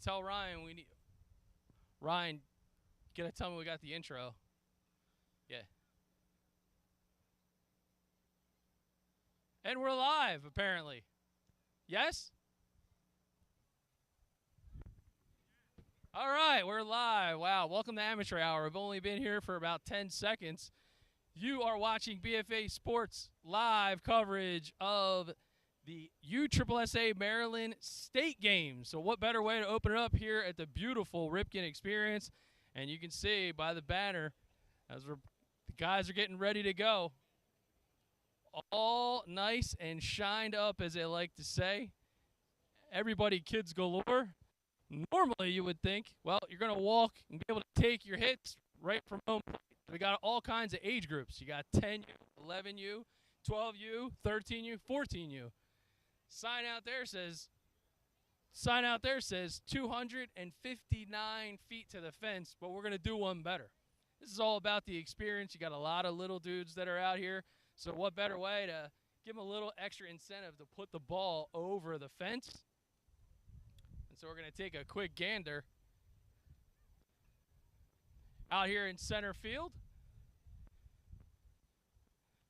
tell Ryan we need. Ryan, you gotta tell me we got the intro. Yeah. And we're live, apparently. Yes? All right, we're live. Wow, welcome to Amateur Hour. I've only been here for about 10 seconds. You are watching BFA Sports live coverage of the USSSA Maryland State Games. So what better way to open it up here at the beautiful Ripken Experience? And you can see by the banner, as the guys are getting ready to go, all nice and shined up, as they like to say. Everybody kids galore. Normally, you would think, well, you're going to walk and be able to take your hits right from home plate. We got all kinds of age groups. You got 10U, 11U, 12U, 13U, 14U. Sign out there says 259 feet to the fence, but we're going to do one better. This is all about the experience. You got a lot of little dudes that are out here. So what better way to give them a little extra incentive to put the ball over the fence? And so we're going to take a quick gander out here in center field.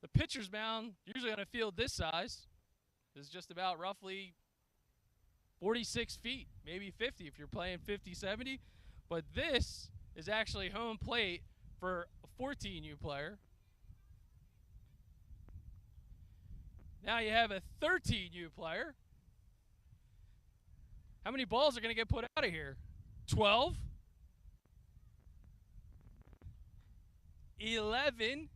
The pitcher's mound, usually on a field this size, is just about roughly 46 feet, maybe 50 if you're playing 50-70. But this is actually home plate for a 14U player. Now you have a 13U player. How many balls are going to get put out of here? 12? 11?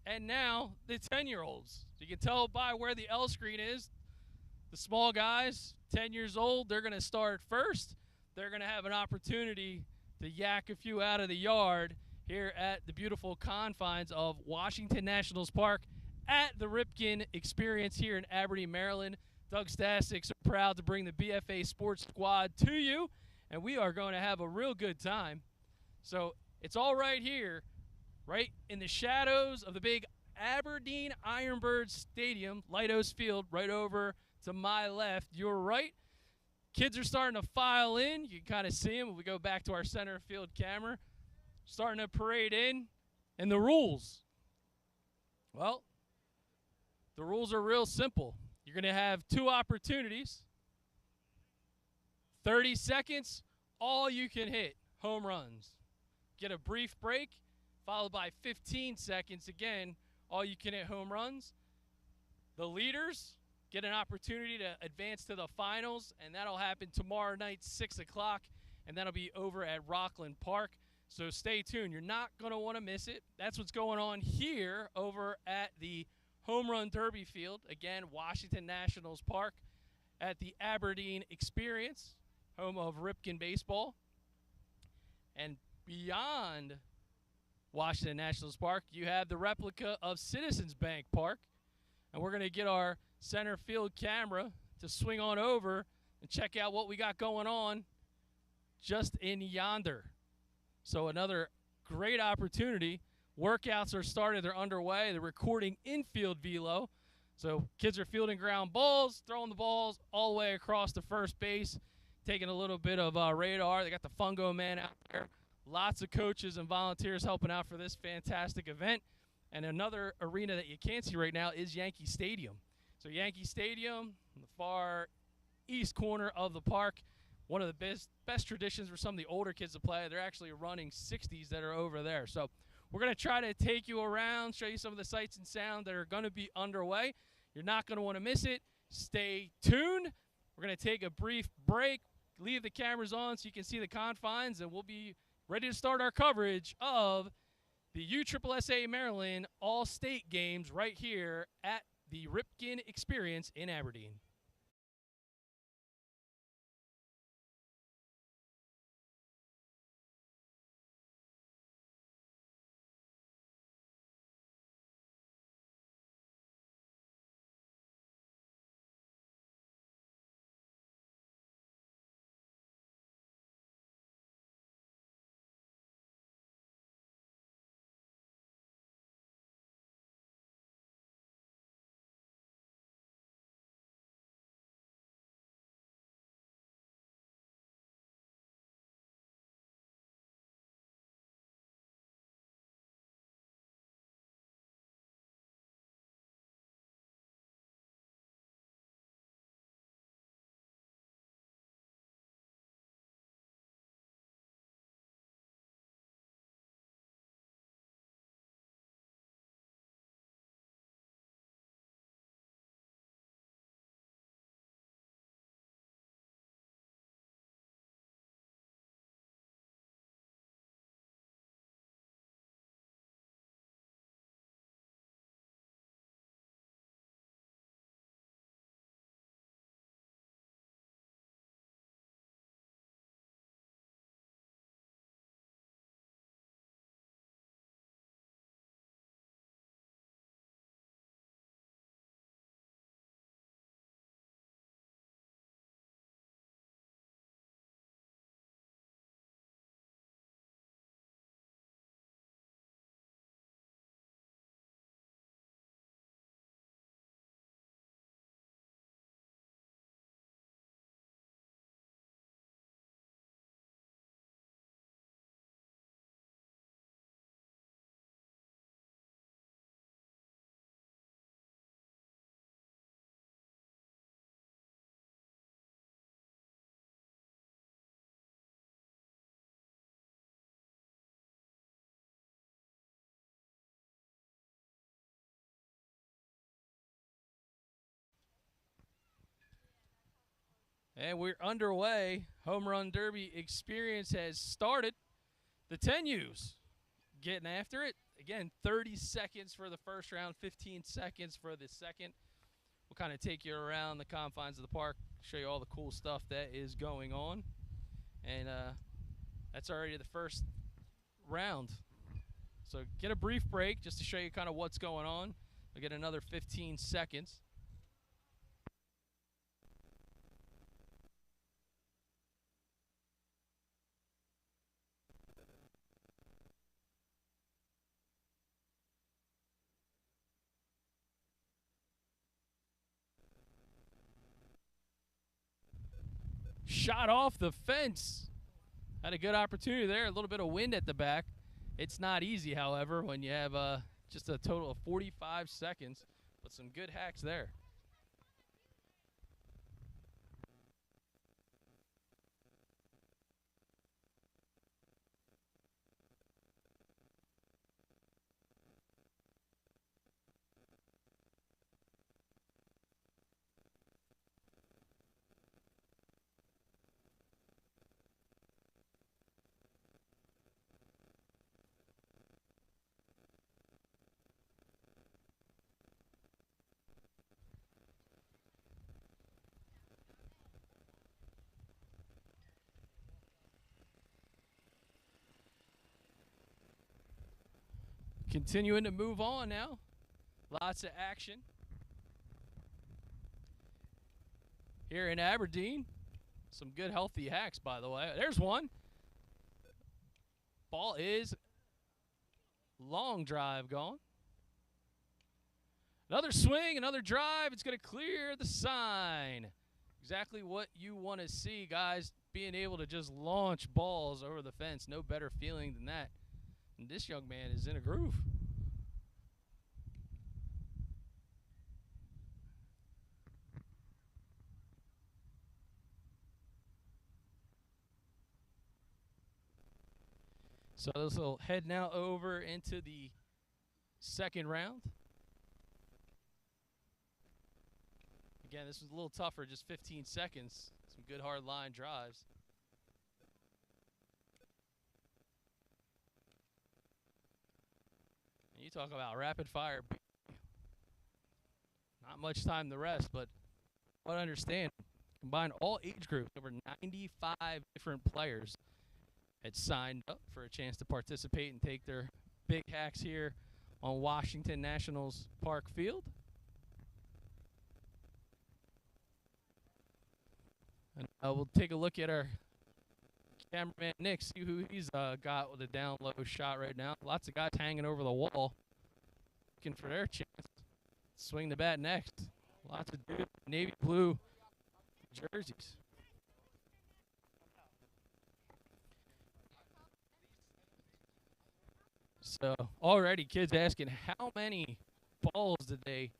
And now the 10-year-olds. So you can tell by where the L screen is. The small guys, 10 years old, they're going to start first. They're going to have an opportunity to yak a few out of the yard here at the beautiful confines of Washington Nationals Park at the Ripken Experience here in Aberdeen, Maryland. Doug Stassik's proud to bring the BFA Sports Squad to you, and we are going to have a real good time. So it's all right here, right in the shadows of the big Aberdeen Ironbirds Stadium, Lighthouse Field, right over to my left, your right. Kids are starting to file in. You can kind of see them if we go back to our center field camera. Starting to parade in. And the rules. Well, the rules are real simple. You're going to have two opportunities. 30 seconds, all you can hit, home runs. Get a brief break, followed by 15 seconds, again, all you can hit home runs. The leaders get an opportunity to advance to the finals, and that'll happen tomorrow night, 6 o'clock, and that'll be over at Rockland Park. So stay tuned. You're not going to want to miss it. That's what's going on here over at the Home Run Derby field. Again, Washington Nationals Park at the Aberdeen Experience, home of Ripken baseball. And beyond Washington Nationals Park, you have the replica of Citizens Bank Park. And we're going to get our center field camera to swing on over and check out what we got going on just in yonder. So another great opportunity. Workouts are started. They're underway. They're recording infield velo. So kids are fielding ground balls, throwing the balls all the way across the first base, taking a little bit of radar. They got the Fungo Man out there. Lots of coaches and volunteers helping out for this fantastic event. And another arena that you can't see right now is Yankee Stadium. So Yankee Stadium, in the far east corner of the park, one of the best traditions for some of the older kids to play. They're actually running 60s that are over there. So we're going to try to take you around, show you some of the sights and sound that are going to be underway. You're not going to want to miss it. Stay tuned. We're going to take a brief break, leave the cameras on so you can see the confines, and we'll be ready to start our coverage of the USSSA Maryland All-State Games right here at the Ripken Experience in Aberdeen. And we're underway. Home Run Derby Experience has started. The 10U's getting after it. Again, 30 seconds for the first round, 15 seconds for the second. We'll kind of take you around the confines of the park, show you all the cool stuff that is going on. And that's already the first round. So get a brief break just to show you kind of what's going on. We'll get another 15 seconds. Shot off the fence. Had a good opportunity there. A little bit of wind at the back. It's not easy, however, when you have just a total of 45 seconds, but some good hacks there. Continuing to move on now. Lots of action here in Aberdeen. Some good healthy hacks, by the way. There's one. Ball is long drive gone. Another swing, another drive. It's going to clear the sign. Exactly what you want to see, guys. Being able to just launch balls over the fence. No better feeling than that. And this young man is in a groove. So this will head now over into the second round. Again, this was a little tougher, just 15 seconds. Some good hard line drives. And you talk about rapid fire. Not much time to rest, but what I understand, combine all age groups, over 95 different players had signed up for a chance to participate and take their big hacks here on Washington Nationals Park Field. And we'll take a look at our cameraman Nick, see who he's got with a down low shot right now. Lots of guys hanging over the wall, looking for their chance. Swing the bat next. Lots of dudes, navy blue jerseys. So already kids asking how many balls did they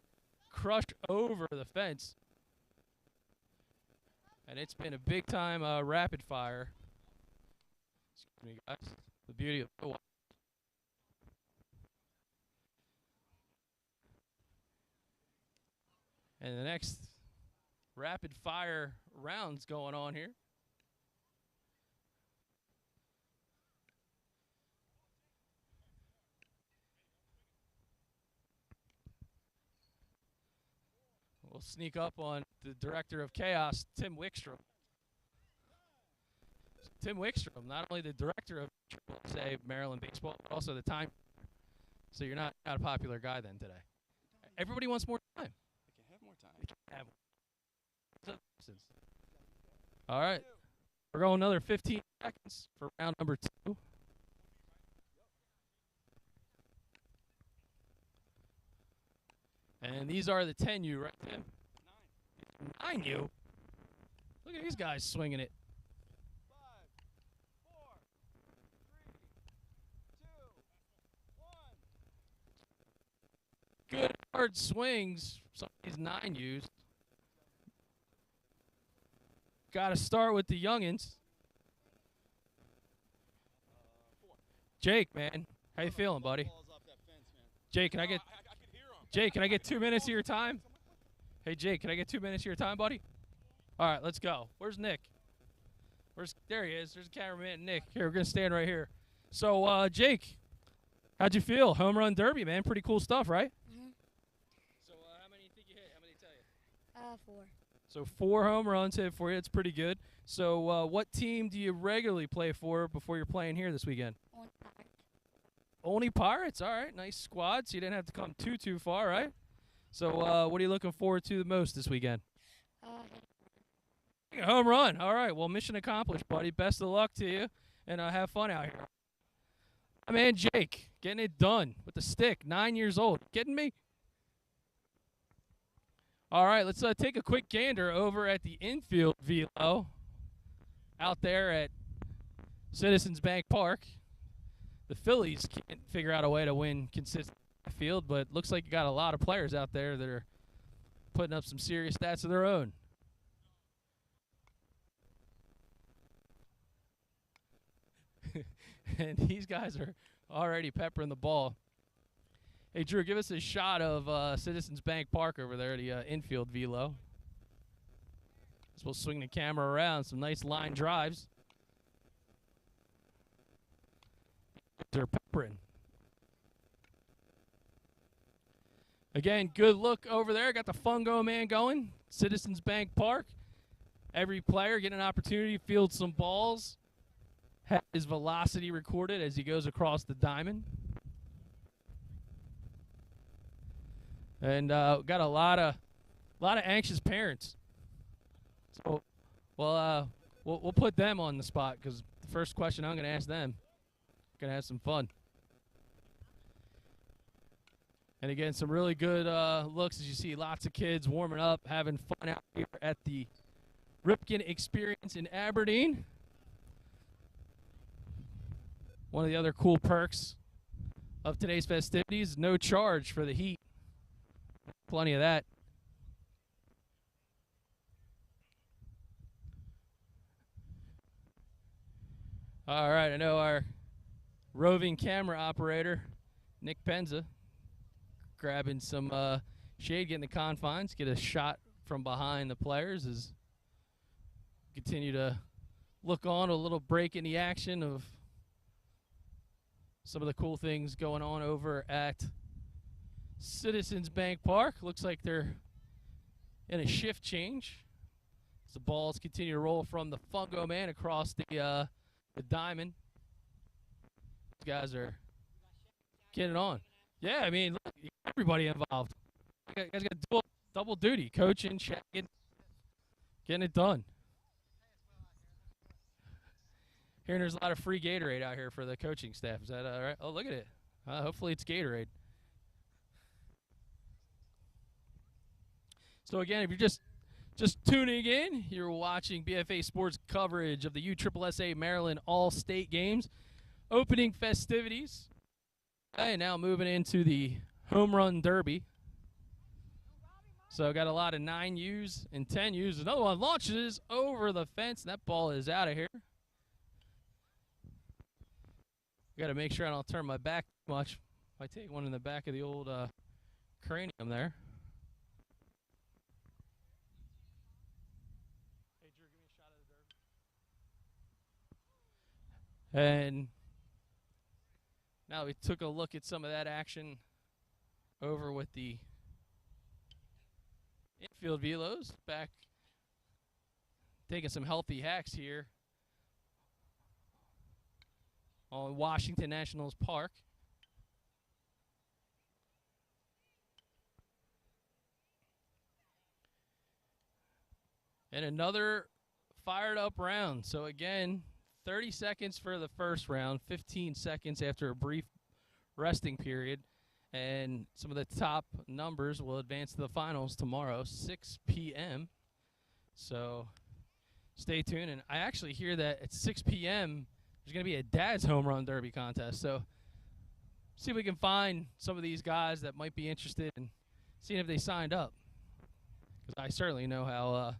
crush over the fence. And it's been a big time rapid fire. Excuse me, guys. The beauty of the and the next rapid fire rounds going on here. We'll sneak up on the director of chaos, Tim Wickstrom. Tim Wickstrom, not only the director of, say, Maryland baseball, but also the time. So you're not a popular guy then today. Everybody wants more time. They can have more time. They can have more. All right. We're going another 15 seconds for round number 2. And these are the 10U, right, Tim? 9. 9U? Look at these guys swinging it. 5, 4, 3, 2, 1. Good hard swings. Some of these 9Us. Got to start with the youngins. Jake, man. How you feeling, buddy? Jake, can I get... Jake, can I get 2 minutes of your time? Hey, Jake, can I get 2 minutes of your time, buddy? All right, let's go. Where's Nick? There he is. There's the cameraman, Nick. Here, we're gonna stand right here. So, Jake, how'd you feel? Home run derby, man. Pretty cool stuff, right? Mhm. So, how many do you think you hit? How many tell you? 4. So 4 home runs hit for you. It's pretty good. So, what team do you regularly play for before you're playing here this weekend? On Pirates. Only Pirates. All right, nice squad. So you didn't have to come too far, right? So, what are you looking forward to the most this weekend? A home run. All right. Well, mission accomplished, buddy. Best of luck to you, and have fun out here. My man Jake, getting it done with the stick. 9 years old. Kidding me? All right. Let's take a quick gander over at the infield velo out there at Citizens Bank Park. The Phillies can't figure out a way to win consistent field, but looks like you got a lot of players out there that are putting up some serious stats of their own. And these guys are already peppering the ball. Hey, Drew, give us a shot of Citizens Bank Park over there, the infield velo. So we'll swing the camera around. Some nice line drives. They're peppering. Again, good look over there. Got the Fungo Man going. Citizens Bank Park. Every player getting an opportunity to field some balls. Have his velocity recorded as he goes across the diamond. And got a lot of anxious parents. So, well, we'll put them on the spot because the first question I'm going to ask them. Going to have some fun. And again, some really good looks as you see lots of kids warming up, having fun out here at the Ripken Experience in Aberdeen. One of the other cool perks of today's festivities, no charge for the heat. Plenty of that. All right, I know our roving camera operator, Nick Penza, grabbing some shade, getting the confines, get a shot from behind the players as continue to look on, a little break in the action of some of the cool things going on over at Citizens Bank Park. Looks like they're in a shift change as the balls continue to roll from the Fungo Man across the diamond. These guys are getting on. Yeah, I mean, look, everybody involved. You guys got double duty, coaching, checking, getting it done. Hearing there's a lot of free Gatorade out here for the coaching staff. Is that all right? Oh, look at it. Hopefully it's Gatorade. So, again, if you're just tuning in, you're watching BFA Sports coverage of the USSSA Maryland All-State Games. Opening festivities. And now moving into the Home Run Derby. So, got a lot of 9Us and 10Us. Another one launches over the fence, and that ball is out of here. Got to make sure I don't turn my back too much. I take one in the back of the old cranium there. Hey, Drew, give me a shot of the derby. And now we took a look at some of that action over with the infield velos. Back taking some healthy hacks here on Washington Nationals Park. And another fired up round. So again, 30 seconds for the first round, 15 seconds after a brief resting period. And some of the top numbers will advance to the finals tomorrow, 6 p.m. So stay tuned. And I actually hear that at 6 p.m., there's going to be a dad's home run derby contest. So see if we can find some of these guys that might be interested in seeing if they signed up. Because I certainly know how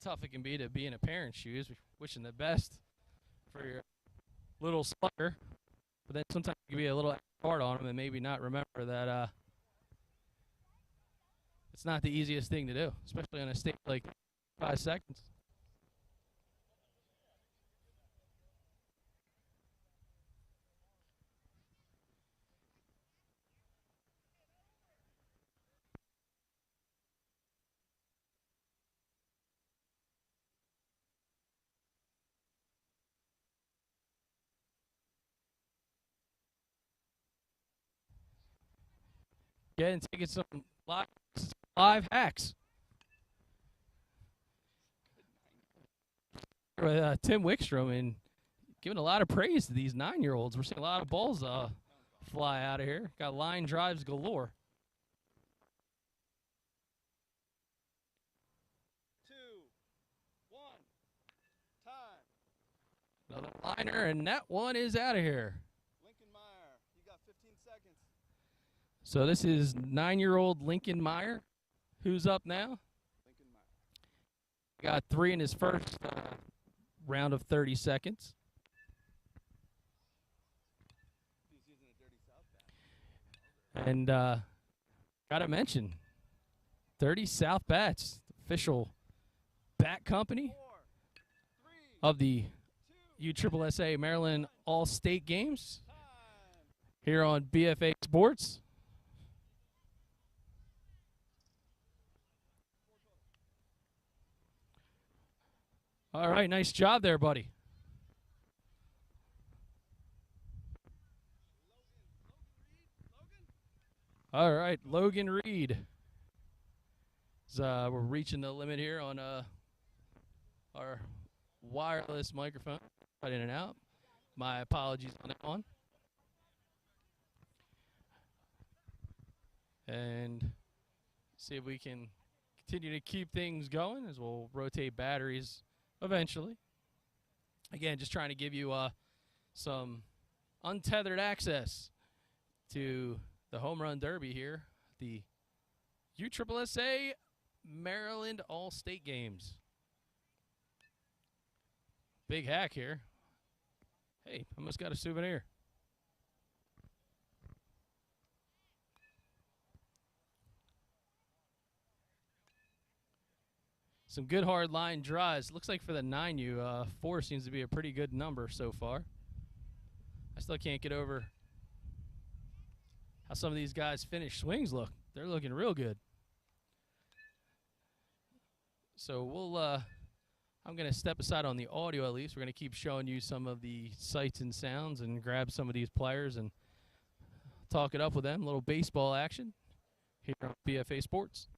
tough it can be to be in a parent's shoes. Wishing the best for your little slugger. But then sometimes you can be a little hard on them and maybe not remember that it's not the easiest thing to do, especially on a state like that. 5 seconds. Getting taking some live hacks. With Tim Wickstrom and giving a lot of praise to these 9-year-olds. We're seeing a lot of balls fly out of here. Got line drives galore. 2, 1, time. Another liner, and that one is out of here. Lincoln Meyer, you got 15 seconds. So this is 9-year-old Lincoln Meyer, who's up now. Lincoln Meyer. Got 3 in his first round of 30 seconds. He's using a dirty South bat. And gotta mention, 30 South Bats, official bat company 4, 3, of the 2, USSSA Maryland All-State Games time. here on BFA Sports. All right, nice job there, buddy. All right, Logan Reed. We're reaching the limit here on our wireless microphone. Right in and out. My apologies on that one. And see if we can continue to keep things going as we'll rotate batteries eventually. Again, just trying to give you some untethered access to the Home Run Derby here, the USSSA Maryland All-State Games. Big hack here. Hey, almost got a souvenir. Some good hard line drives. Looks like for the 9U, 4 seems to be a pretty good number so far. I still can't get over how some of these guys' finished swings look. They're looking real good. So I'm going to step aside on the audio at least. We're going to keep showing you some of the sights and sounds and grab some of these players and talk it up with them. A little baseball action here on BFA Sports.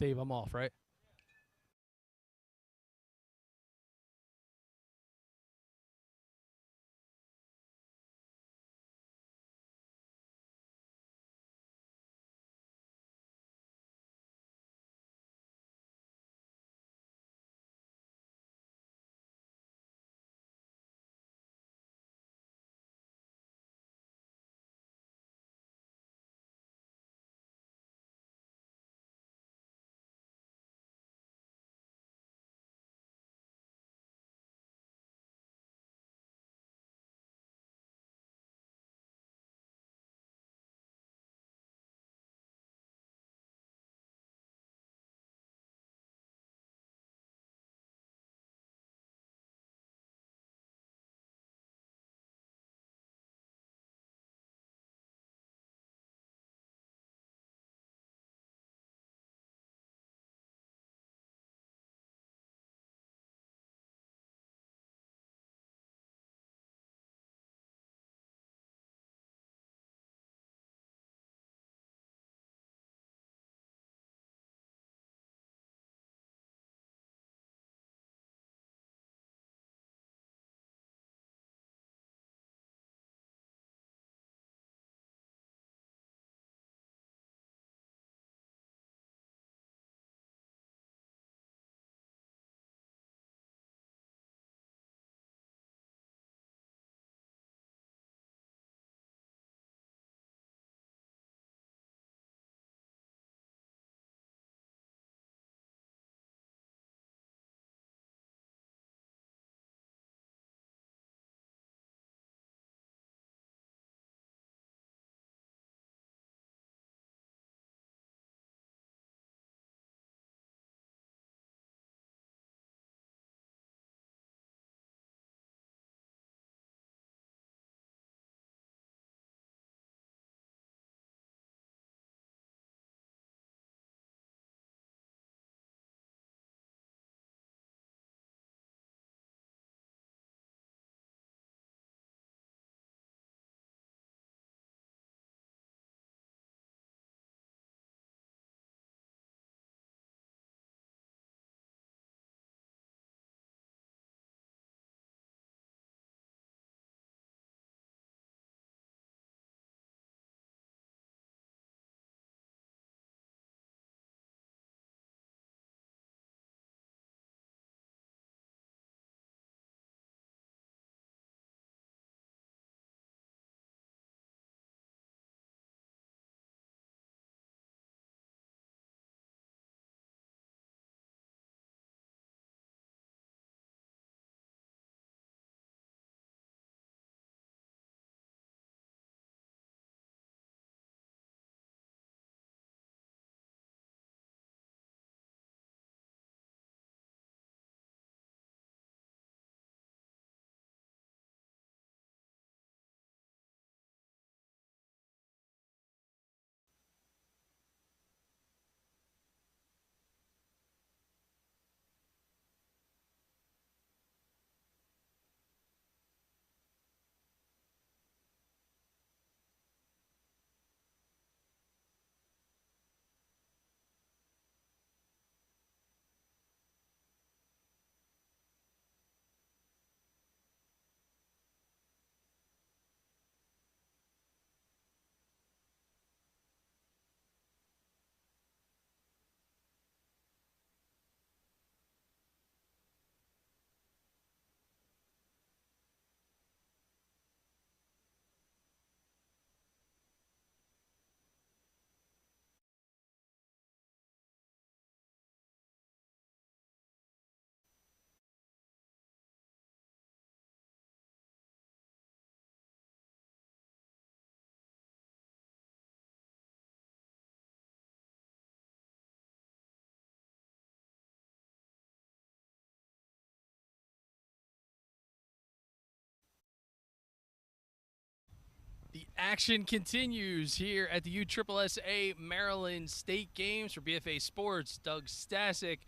Dave, I'm off, right? The action continues here at the USSSA Maryland State Games for BFA Sports. Doug Stasic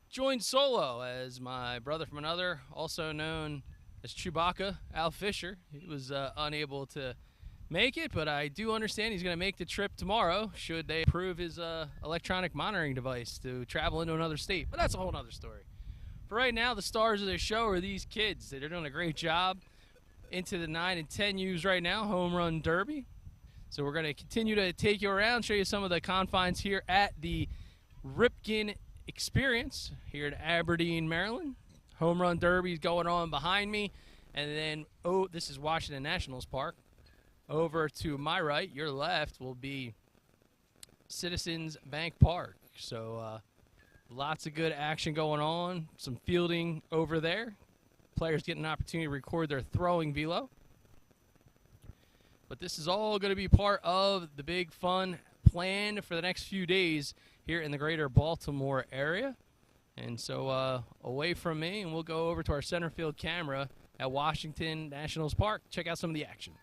joined solo as my brother from another, also known as Chewbacca, Al Fisher. He was unable to make it, but I do understand he's going to make the trip tomorrow should they approve his electronic monitoring device to travel into another state. But that's a whole other story. For right now, the stars of the show are these kids. They're doing a great job into the 9 and 10 U's right now, home run derby. So we're going to continue to take you around, show you some of the confines here at the Ripken Experience here in Aberdeen, Maryland. Home run derby is going on behind me. And then, this is Washington Nationals Park. Over to my right, your left, will be Citizens Bank Park. So lots of good action going on. Some fielding over there. Players get an opportunity to record their throwing velo. But this is all going to be part of the big fun planned for the next few days here in the greater Baltimore area. And so away from me, and we'll go over to our center field camera at Washington Nationals Park. Check out some of the action.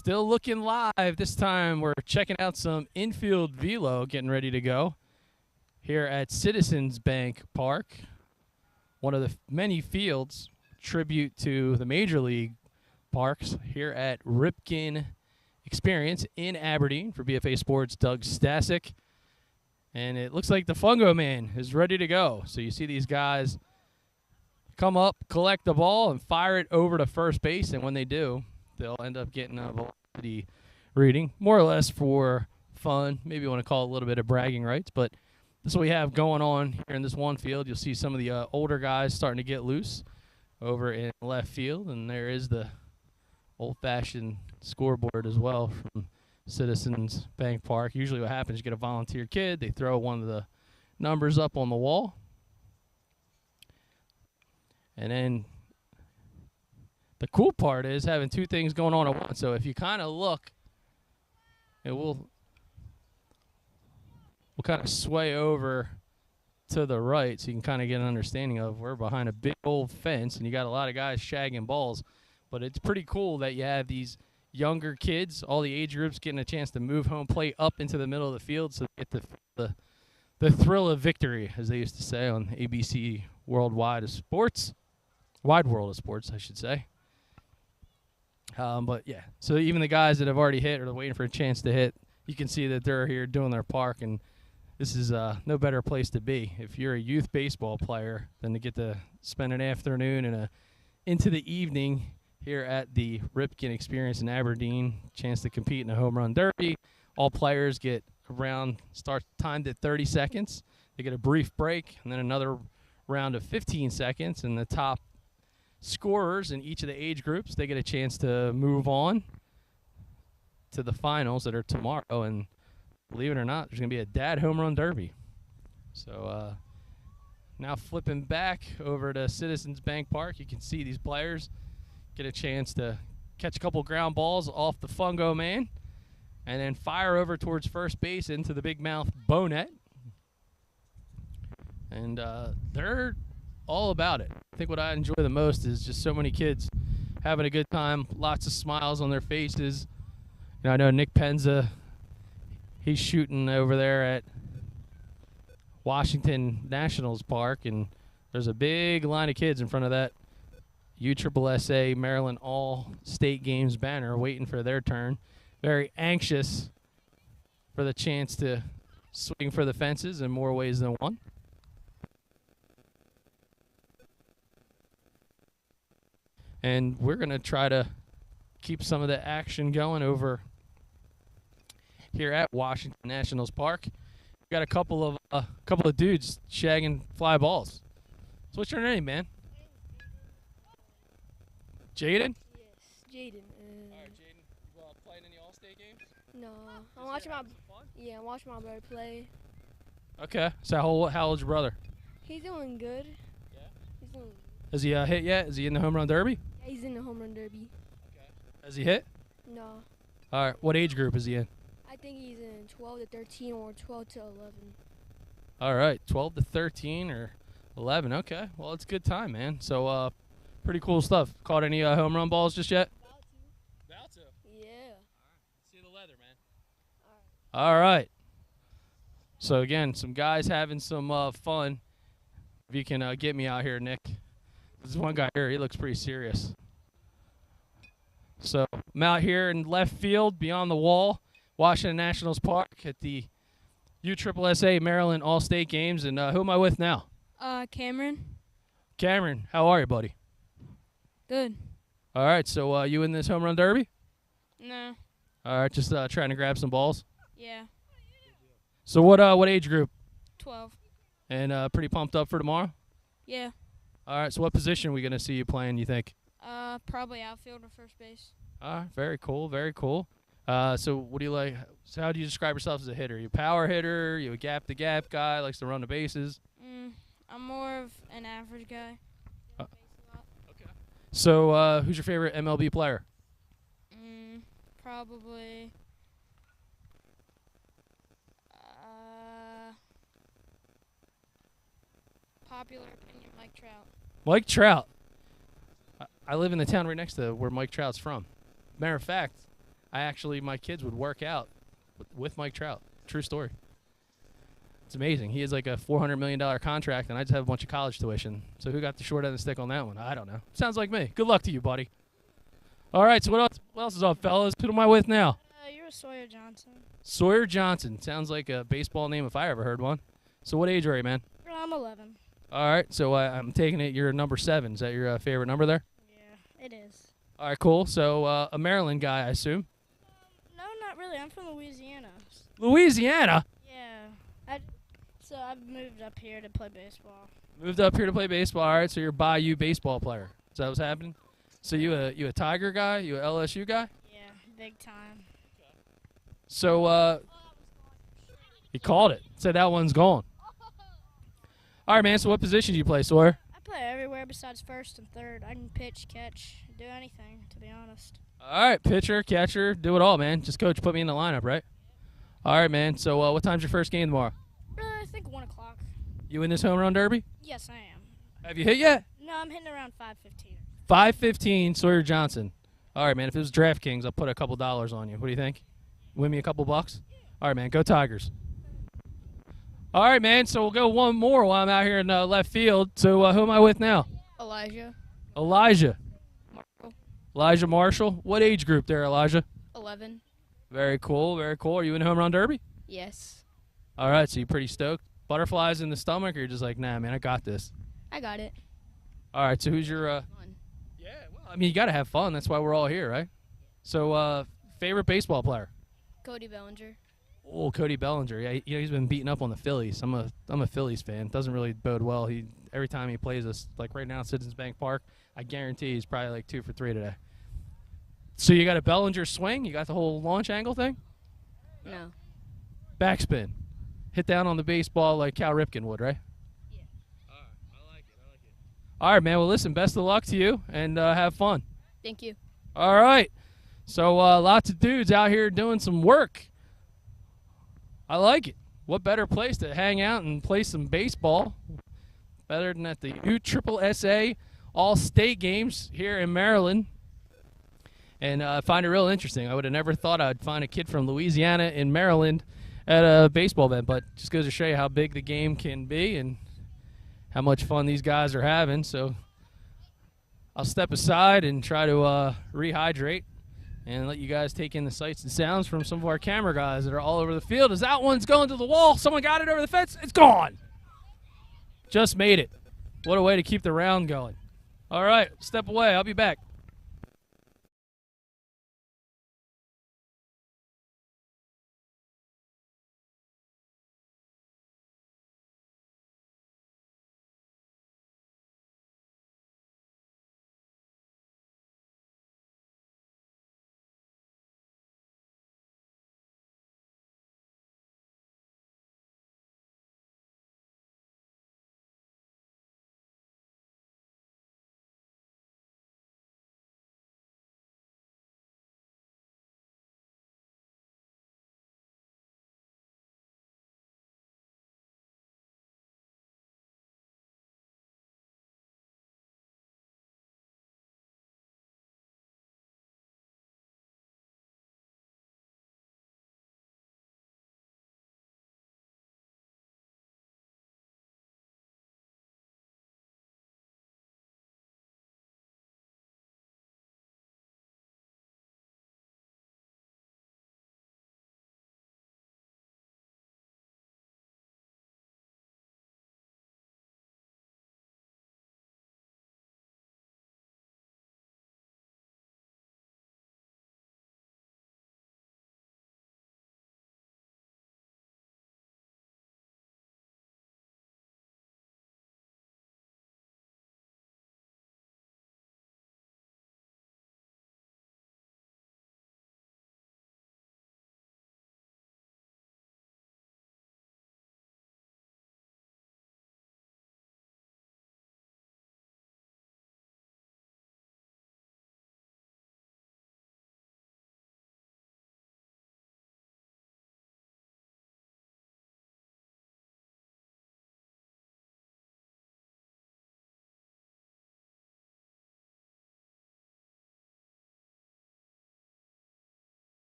Still looking live. This time we're checking out some infield velo, getting ready to go here at Citizens Bank Park, one of the many fields tribute to the Major League parks here at Ripken Experience in Aberdeen. For BFA Sports, Doug Stasic. And it looks like the Fungo Man is ready to go. So you see these guys come up, collect the ball, and fire it over to first base. And when they do, they'll end up getting a velocity reading, more or less for fun. Maybe you want to call it a little bit of bragging rights. But this is what we have going on here in this one field. You'll see some of the older guys starting to get loose over in left field. And there is the old-fashioned scoreboard as well from Citizens Bank Park. Usually what happens, you get a volunteer kid, they throw one of the numbers up on the wall, and then the cool part is having two things going on at once. So if you kind of look, it will kind of sway over to the right, so you can kind of get an understanding of we're behind a big old fence, and you got a lot of guys shagging balls. But it's pretty cool that you have these younger kids, all the age groups, getting a chance to move home plate up into the middle of the field, so they get the thrill of victory, as they used to say on ABC Worldwide of Sports, Wide World of Sports, I should say. But yeah, so even the guys that have already hit or they're waiting for a chance to hit, you can see that they're here doing their park, and this is no better place to be if you're a youth baseball player than to get to spend an afternoon and into the evening here at the Ripken Experience in Aberdeen. Chance to compete in a home run derby. All players get a round start timed at 30 seconds. They get a brief break and then another round of 15 seconds. And the top scorers in each of the age groups, they get a chance to move on to the finals that are tomorrow. And believe it or not, there's going to be a dad home run derby. So now flipping back over to Citizens Bank Park, you can see these players get a chance to catch a couple ground balls off the Fungo Man and then fire over towards first base into the big mouth Bonet. And they're all about it. I think what I enjoy the most is just so many kids having a good time, lots of smiles on their faces. You know, I know Nick Penza, he's shooting over there at Washington Nationals Park, and there's a big line of kids in front of that USSSA Maryland All-State Games banner waiting for their turn. Very anxious for the chance to swing for the fences in more ways than one. And we're going to try to keep some of the action going over here at Washington Nationals Park. We've got a couple of dudes shagging fly balls. So what's your name, man? Jaden? Yes, Jaden. All right, Jaden, you playing any All-State games? No, I'm watching my brother play. Okay. So how old's your brother? He's doing good. Yeah. He's doing. Has he hit yet? Is he in the home run derby? Yeah, he's in the home run derby. Okay. Has he hit? No, All right. What age group is he in? I think he's in 12 to 13 or 12 to 11. All right, 12 to 13 or 11. Okay. Well, it's a good time, man. So pretty cool stuff. Caught any home run balls just yet? About to. Yeah. See the leather, man. All right. So, again, some guys having some fun. If you can get me out here, Nick. This one guy here, he looks pretty serious. So, I'm out here in left field, beyond the wall, Washington Nationals Park at the USSSA Maryland All-State Games. And who am I with now? Cameron. Cameron, how are you, buddy? Good. All right, so you in this home run derby? No. All right, just trying to grab some balls. Yeah. So what age group? 12. And pretty pumped up for tomorrow? Yeah. All right, so what position are we going to see you playing, you think? Probably outfield or first base. All right, very cool, very cool. So what do you like? So how do you describe yourself as a hitter? You a power hitter? You a gap-to-gap guy, likes to run the bases? I'm more of an average guy. Okay. So who's your favorite MLB player? Probably. Popular opinion, Mike Trout. Mike Trout. I live in the town right next to where Mike Trout's from. Matter of fact, my kids would work out with Mike Trout. True story. It's amazing. He has like a $400 million contract, and I just have a bunch of college tuition. So who got the short end of the stick on that one? I don't know. Sounds like me. Good luck to you, buddy. All right, so what else is up, fellas? Who am I with now? You're Sawyer Johnson. Sawyer Johnson. Sounds like a baseball name if I ever heard one. So what age are you, man? I'm 11. All right, so I'm taking it you're number 7. Is that your favorite number there? Yeah, it is. All right, cool. So a Maryland guy, I assume. No, not really. I'm from Louisiana. Louisiana? Yeah. So I've moved up here to play baseball. Moved up here to play baseball. All right, so you're a Bayou baseball player. Is that what's happening? So you a Tiger guy? You a LSU guy? Yeah, big time. So he called it. Said that one's gone. All right, man. So what position do you play, Sawyer? I play everywhere besides first and third. I can pitch, catch, do anything, to be honest. All right, pitcher, catcher, do it all, man. Just coach, put me in the lineup, right? All right, man. So what time's your first game tomorrow? I think 1 o'clock. You in this home run derby? Yes, I am. Have you hit yet? No, I'm hitting around 5:15. 5:15, Sawyer Johnson. All right, man. If it was DraftKings, I'll put a couple dollars on you. What do you think? Win me a couple bucks? All right, man. Go Tigers. All right, man. So we'll go one more while I'm out here in left field. So who am I with now? Elijah. Elijah. Marshall. Elijah Marshall. What age group there, Elijah? 11. Very cool. Very cool. Are you in the home run derby? Yes. All right. So you're pretty stoked. Butterflies in the stomach, or you're just like, nah, man, I got this. I got it. All right. So who's your? Fun. Yeah. Well, I mean, you got to have fun. That's why we're all here, right? So favorite baseball player? Cody Bellinger. Oh, Cody Bellinger. Yeah, he's been beating up on the Phillies. I'm a Phillies fan. Doesn't really bode well. Every time he plays us, like right now at Citizens Bank Park, I guarantee he's probably like 2 for 3 today. So you got a Bellinger swing? You got the whole launch angle thing? No. Backspin. Hit down on the baseball like Cal Ripken would, right? Yeah. All right. I like it. All right, man. Well, listen, best of luck to you, and have fun. Thank you. All right. So lots of dudes out here doing some work. I like it. What better place to hang out and play some baseball better than at the USSSA All-State Games here in Maryland? And I find it real interesting. I would have never thought I'd find a kid from Louisiana in Maryland at a baseball event, but just goes to show you how big the game can be and how much fun these guys are having. So I'll step aside and try to rehydrate and let you guys take in the sights and sounds from some of our camera guys that are all over the field. As that one's going to the wall, someone got it over the fence. It's gone. Just made it. What a way to keep the round going. All right, step away. I'll be back.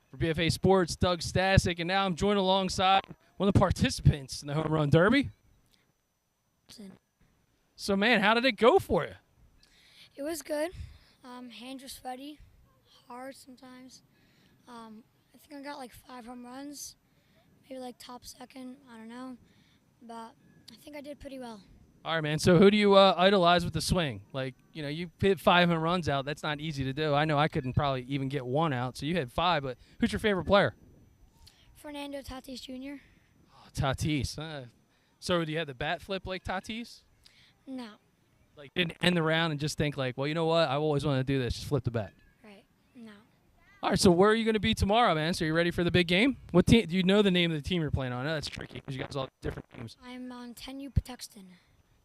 For BFA Sports, Doug Stasic, and now I'm joined alongside one of the participants in the Home Run Derby. So, man, how did it go for you? It was good. Hands were sweaty, hard sometimes. I think I got like 5 home runs, maybe like top second, I don't know. But I think I did pretty well. All right, man. So who do you idolize with the swing? Like, you know, you hit 5 home runs out. That's not easy to do. I know I couldn't probably even get 1 out, so you had 5. But who's your favorite player? Fernando Tatis Jr. Oh, Tatis. So do you have the bat flip like Tatis? No. Like, didn't end the round and just think like, well, you know what? I always wanted to do this. Just flip the bat. Right. No. All right, so where are you going to be tomorrow, man? So you ready for the big game? What team? Do you know the name of the team you're playing on? I know that's tricky because you guys all have different teams. I'm on 10U Patuxent.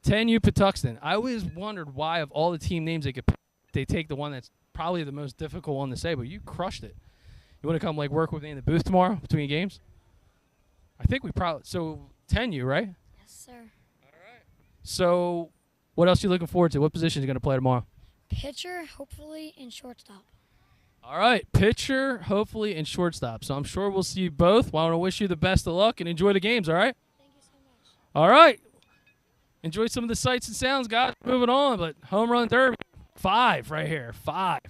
10U Patuxent. I always wondered why, of all the team names they could pick, they take the one that's probably the most difficult one to say, but you crushed it. You want to come, like, work with me in the booth tomorrow between games? I think we probably – so 10U, right? Yes, sir. All right. So what else are you looking forward to? What position are you going to play tomorrow? Pitcher, hopefully, and shortstop. All right, pitcher, hopefully, and shortstop. So I'm sure we'll see you both. Well, I want to wish you the best of luck and enjoy the games, all right? Thank you so much. All right. Enjoy some of the sights and sounds, guys. Moving on, but Home Run Derby, 5 right here, 5.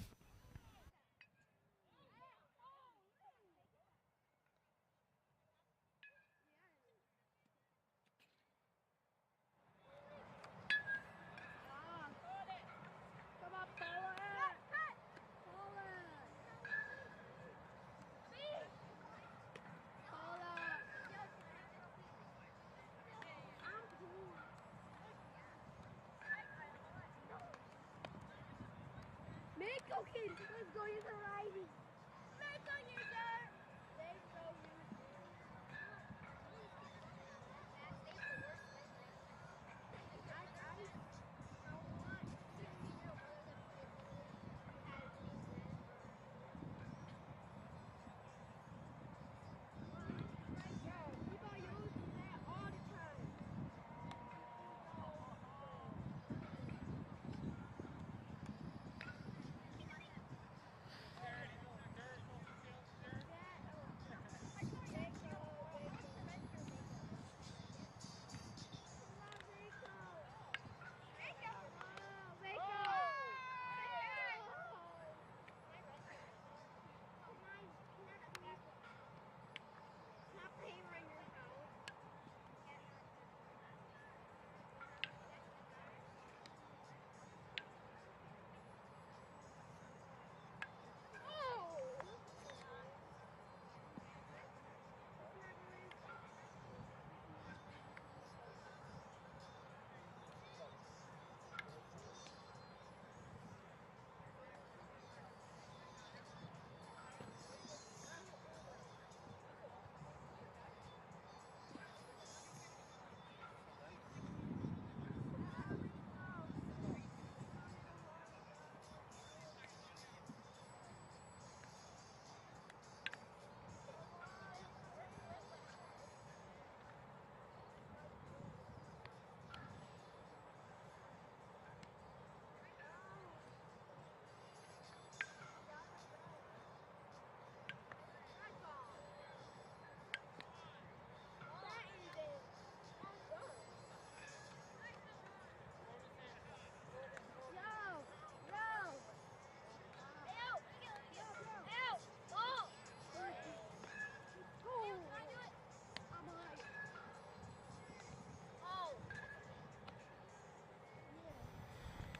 Okay, let's go use the righty. Let's go use her. Let's go use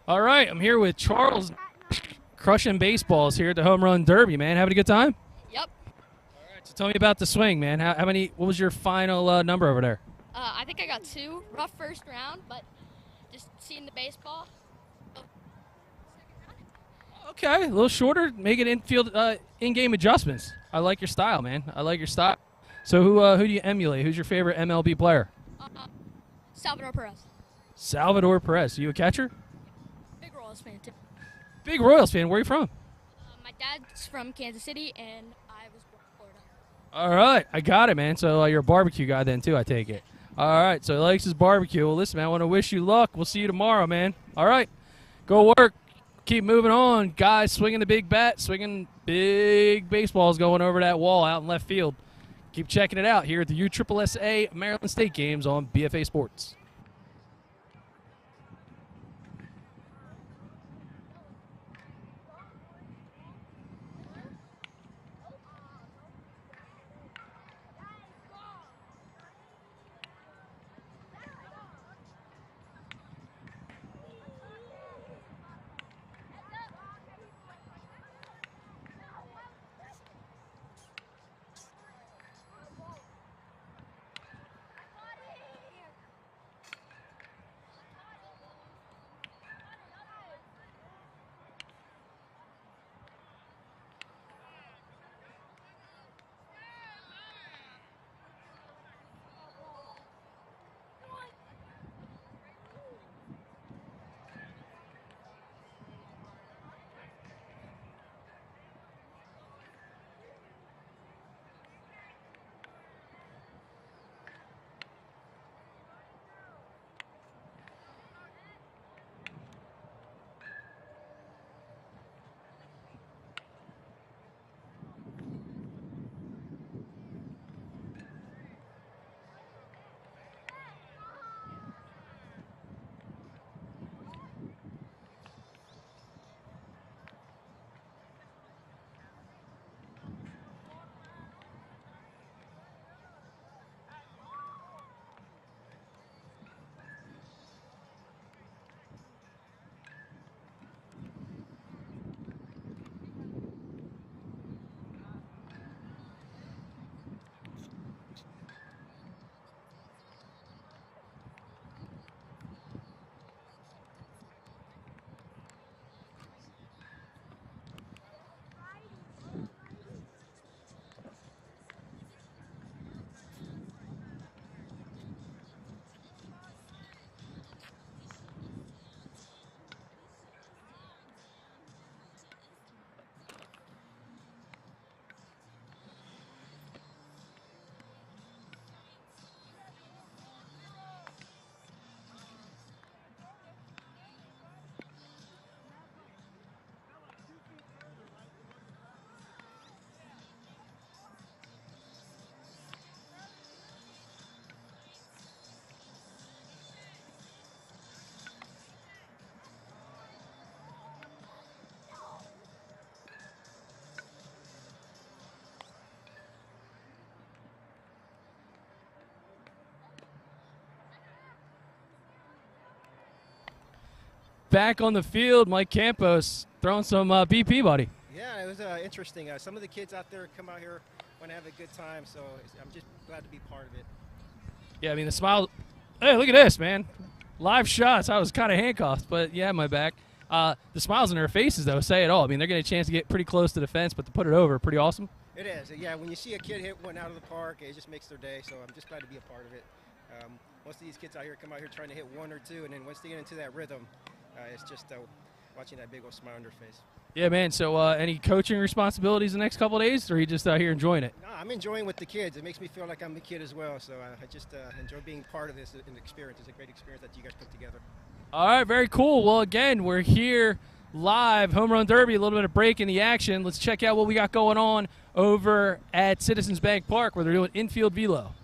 All right, I'm here with Charles, crushing baseballs here at the Home Run Derby, man. Having a good time? Yep. All right, so tell me about the swing, man. How many? What was your final number over there? I think I got 2. Rough first round, but just seeing the baseball. Okay, a little shorter, making infield in-game adjustments. I like your style, man. I like your style. So who do you emulate? Who's your favorite MLB player? Salvador Perez. Salvador Perez. You a catcher? Big Royals fan, too. Big Royals fan. Where are you from? My dad's from Kansas City, and I was born in Florida. All right, I got it, man. So you're a barbecue guy then, too, I take it. All right, so he likes his barbecue. Well, listen, man, I want to wish you luck. We'll see you tomorrow, man. All right, go work. Keep moving on. Guys swinging the big bat, swinging big baseballs going over that wall out in left field. Keep checking it out here at the USSSA Maryland State Games on BFA Sports. Back on the field, Mike Campos throwing some BP, buddy. Yeah, it was interesting. Some of the kids out there come out here want to have a good time, so I'm just glad to be part of it. Yeah, I mean, the smile. Hey, look at this, man. Live shots. I was kind of handcuffed, but yeah, my back. The smiles on their faces, though, say it all. I mean, they're getting a chance to get pretty close to the fence, but to put it over, pretty awesome. It is. Yeah, when you see a kid hit one out of the park, it just makes their day, so I'm just glad to be a part of it. Most of these kids out here come out here trying to hit one or two, and then once they get into that rhythm, it's just watching that big old smile on their face. Yeah, man. So any coaching responsibilities the next couple of days, or are you just out here enjoying it? No, I'm enjoying with the kids. It makes me feel like I'm a kid as well, so I just enjoy being part of this experience. It's a great experience that you guys put together. All right, very cool. Well, again, we're here live, Home Run Derby, a little bit of break in the action. Let's check out what we got going on over at Citizens Bank Park, where they're doing infield velo.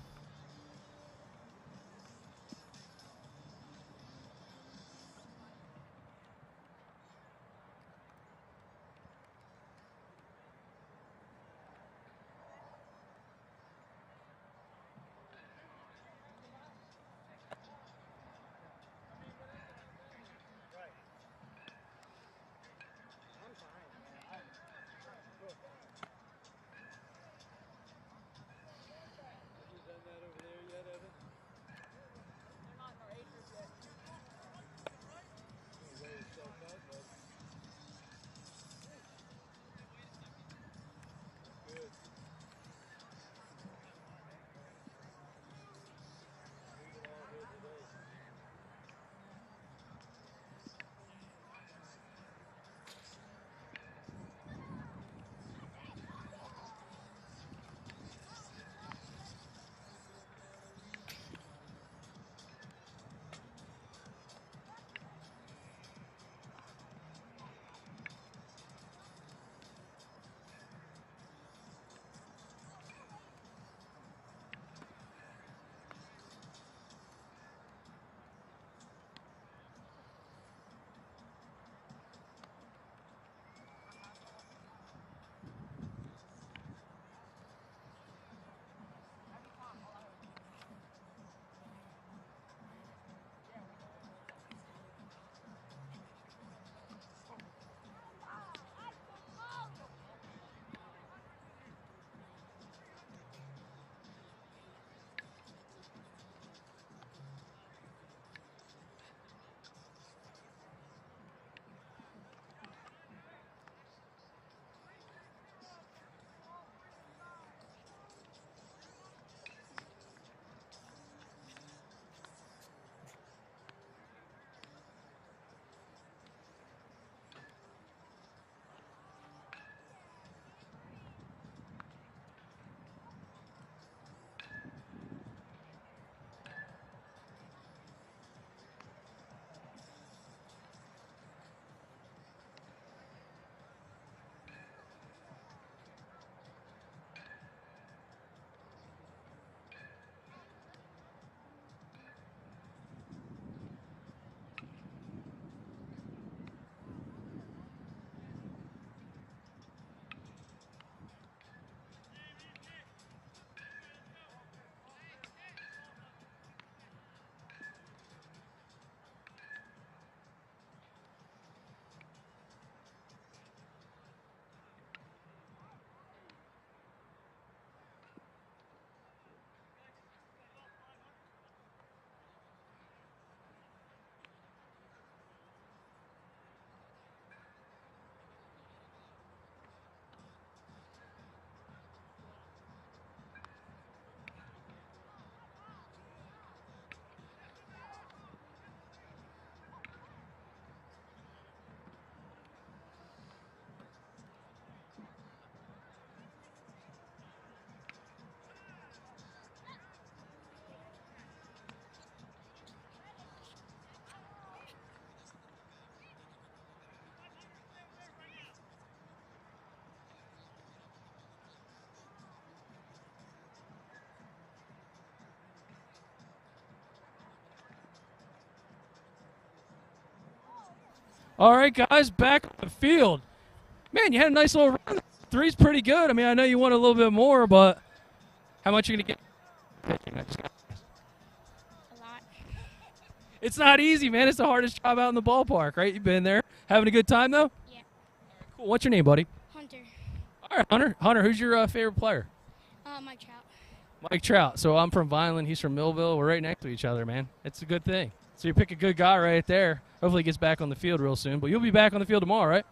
All right, guys, back on the field. Man, you had a nice little run. Three's pretty good. I mean, I know you want a little bit more, but how much are you going to get? A lot. It's not easy, man. It's the hardest job out in the ballpark, right? You've been there. Having a good time, though? Yeah. Cool. What's your name, buddy? Hunter. All right, Hunter. Hunter, who's your favorite player? Mike Trout. Mike Trout. So I'm from Vineland. He's from Millville. We're right next to each other, man. It's a good thing. So you pick a good guy right there. Hopefully he gets back on the field real soon. But you'll be back on the field tomorrow, right?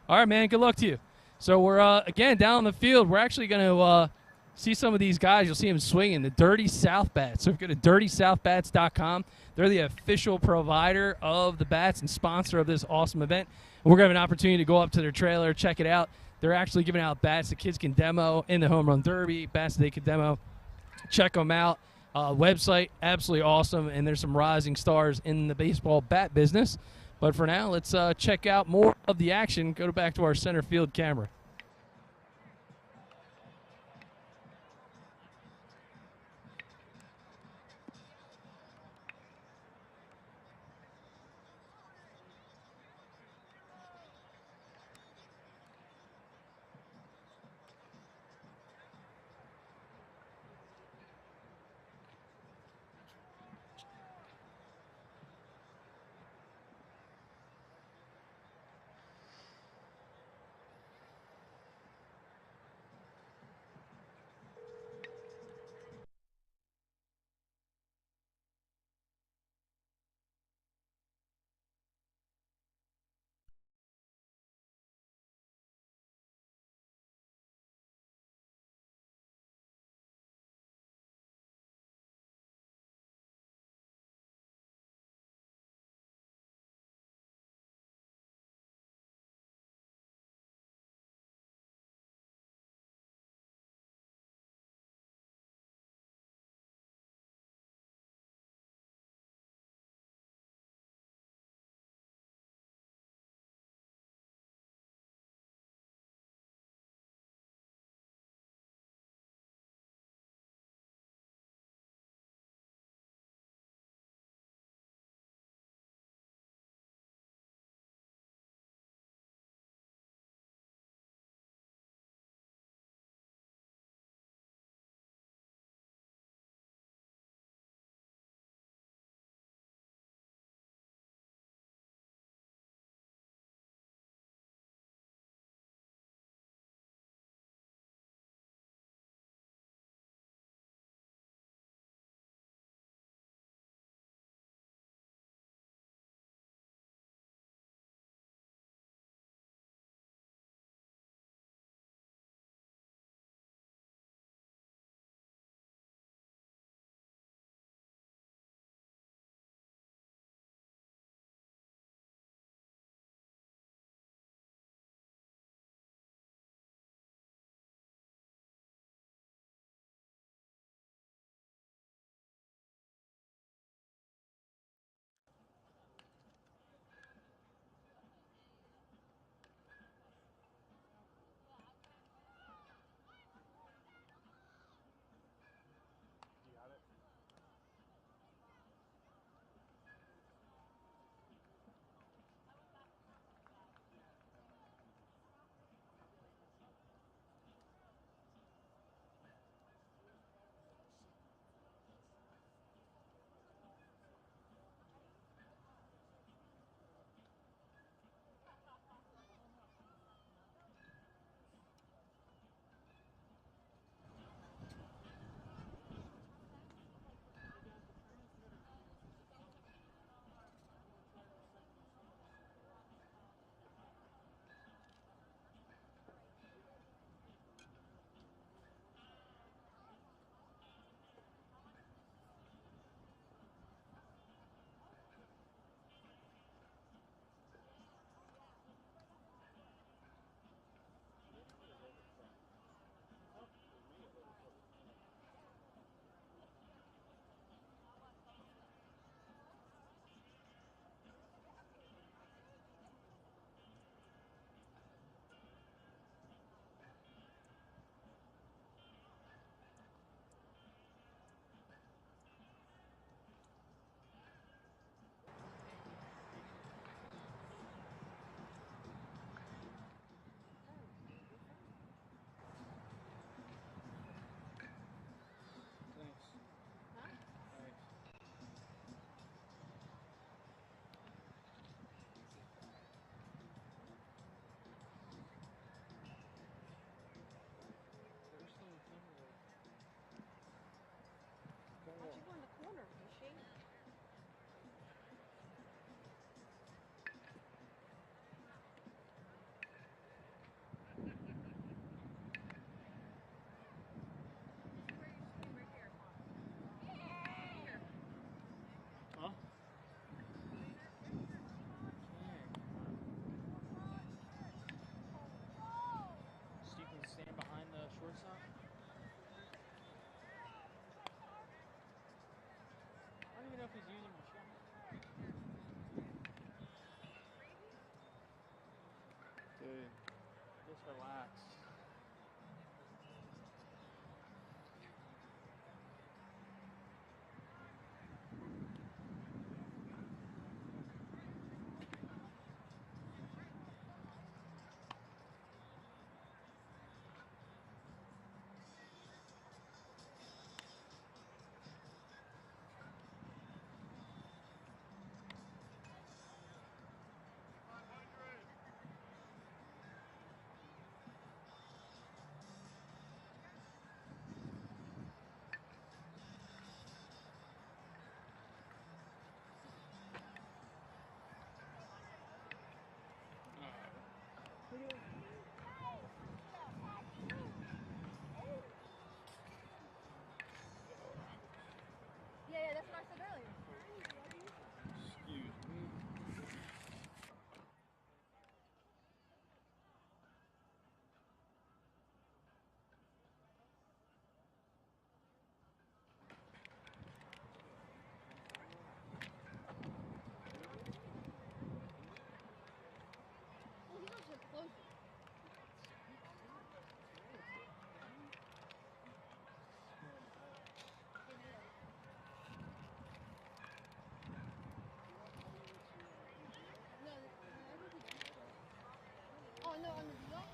All right, man. Good luck to you. So we're, again, down on the field. We're actually going to see some of these guys. You'll see them swinging the Dirty South bats. So if you go to dirtysouthbats.com, they're the official provider of the bats and sponsor of this awesome event. And we're going to have an opportunity to go up to their trailer, check it out. They're actually giving out bats the kids can demo in the Home Run Derby, bats that they can demo. Check them out. Website, absolutely awesome. And there's some rising stars in the baseball bat business. But for now, let's check out more of the action. Go back to our center field camera.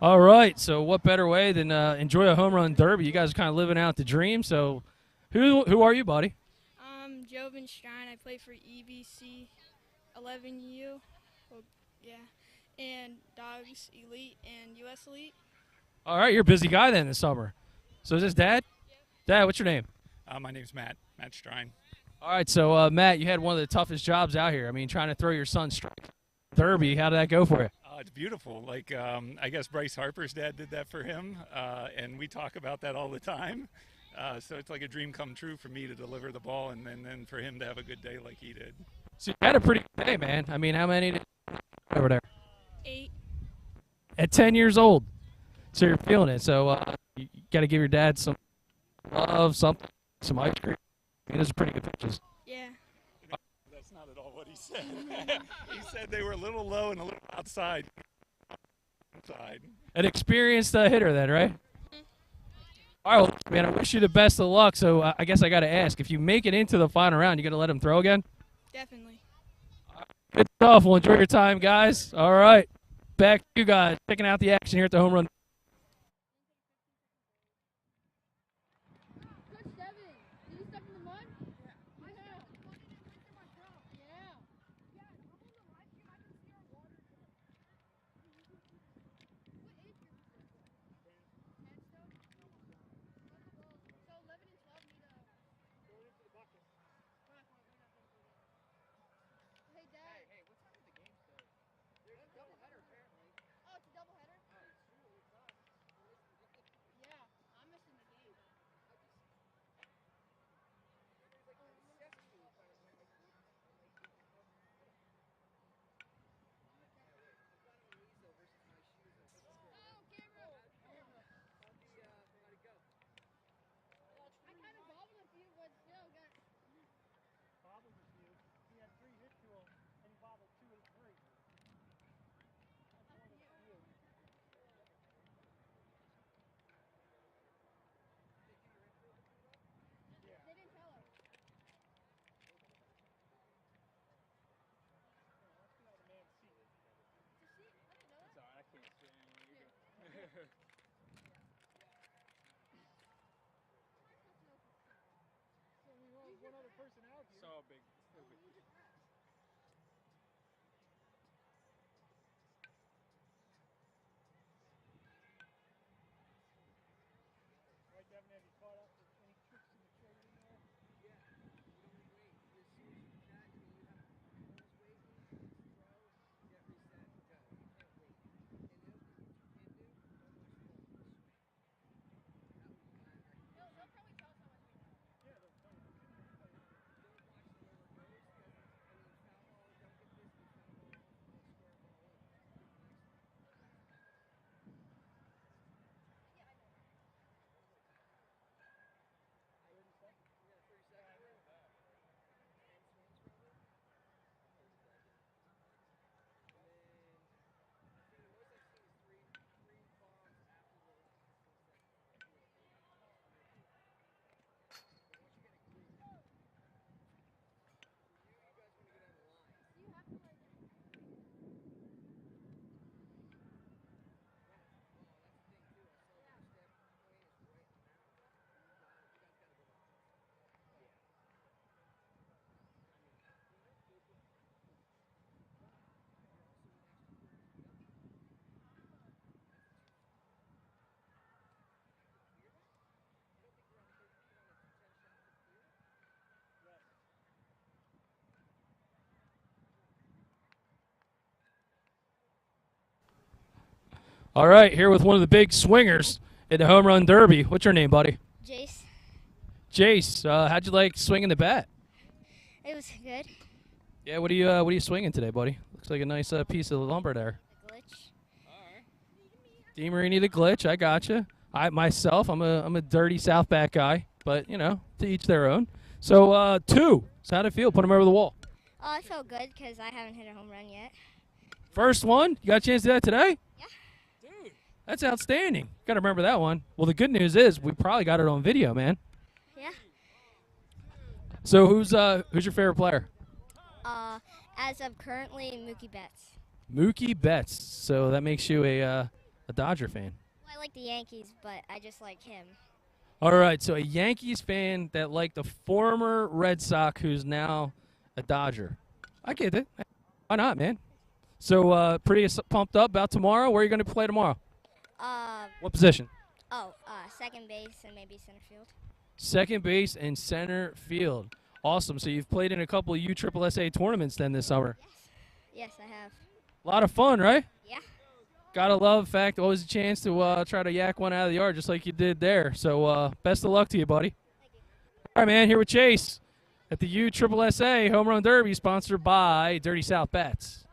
All right. So what better way than enjoy a home run derby? You guys are kind of living out the dream. So who are you, buddy? Joven Stein. I play for EBC 11U. Well, yeah. And Dogs Elite and US Elite. All right, you're a busy guy then this summer. So is this Dad? Dad, what's your name? My name's Matt Strine. All right, so Matt, you had one of the toughest jobs out here. I mean, trying to throw your son's strike derby. How did that go for you? It's beautiful. Like, I guess Bryce Harper's dad did that for him, and we talk about that all the time. So it's like a dream come true for me to deliver the ball and then for him to have a good day like he did. So you had a pretty good day, man. I mean, how many did over there? 8. At 10 years old. So you're feeling it. So you got to give your dad some love, some ice cream. I mean, those are pretty good pitches. Yeah. That's not at all what he said. He said they were a little low and a little outside. An experienced hitter then, right? All right, well, man, I wish you the best of luck. So I guess I got to ask, if you make it into the final round, you going to let him throw again? Definitely. Good stuff. Well, enjoy your time, guys. All right. Back to you guys. Checking out the action here at the home run. So big. All right, here with one of the big swingers in the home run derby. What's your name, buddy? Jace. Jace. How'd you like swinging the bat? It was good. Yeah, what are you swinging today, buddy? Looks like a nice piece of lumber there. Glitch. DeMarini the glitch. I gotcha. Myself, I'm a dirty Southback guy, but you know, to each their own. So 2. So how'd it feel? Put him over the wall. Oh, I felt good because I haven't hit a home run yet. First one. You got a chance to do that today? Yeah. Dude, that's outstanding. Got to remember that one. Well, the good news is we probably got it on video, man. Yeah. So who's your favorite player? As of currently, Mookie Betts. Mookie Betts. So that makes you a a Dodger fan? Well, I like the Yankees, but I just like him. All right, so a Yankees fan that liked the former Red Sox who's now a Dodger. I get it. Why not, man? So pretty pumped up about tomorrow. Where are you going to play tomorrow? What position? Second base and maybe center field. Second base and center field. Awesome. So you've played in a couple of USSSA tournaments then this summer. Yes, I have. A lot of fun, right? Yeah. Gotta love the fact always a chance to try to yak one out of the yard just like you did there. So best of luck to you, buddy. All right, man. Here with Chase at the USSSA Home Run Derby, sponsored by Dirty South Bets.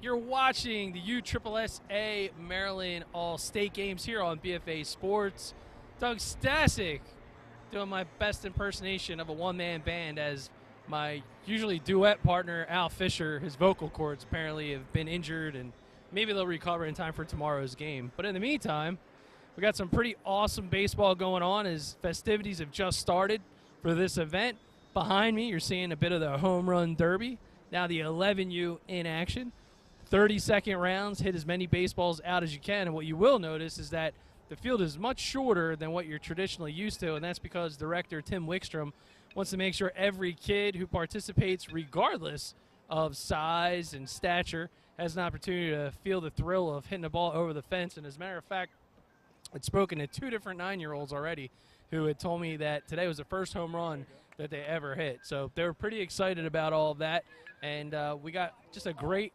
You're watching the USSSA Maryland All-State Games here on BFA Sports. Doug Stasic doing my best impersonation of a one-man band as my usually duet partner, Al Fisher, his vocal cords apparently have been injured, and maybe they'll recover in time for tomorrow's game. But in the meantime, we got some pretty awesome baseball going on as festivities have just started for this event. Behind me, you're seeing a bit of the home run derby. Now the 11U in action. 30-second rounds, hit as many baseballs out as you can. And what you will notice is that the field is much shorter than what you're traditionally used to, and that's because director Tim Wickstrom wants to make sure every kid who participates, regardless of size and stature, has an opportunity to feel the thrill of hitting the ball over the fence. And as a matter of fact, I'd spoken to 2 different 9-year-olds already who had told me that today was the first home run that they ever hit. So they were pretty excited about all of that, and we got just a great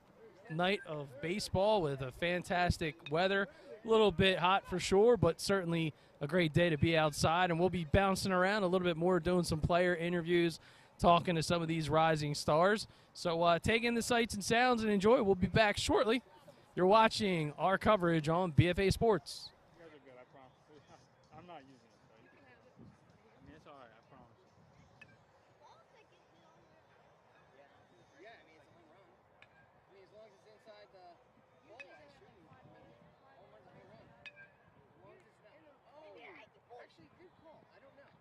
night of baseball with a fantastic weather. A little bit hot for sure, but certainly a great day to be outside. And we'll be bouncing around a little bit more, doing some player interviews, talking to some of these rising stars. So take in the sights and sounds and enjoy. We'll be back shortly. You're watching our coverage on BFA Sports. You guys are good, I promise. I'm not using it, so you can have it. I mean, it's all right, I promise you. Yeah, I mean, it's a home run. I mean, as long as it's inside the ball line, sure. Home run's a home run. As long as it's not. Oh, actually, good call. I don't know.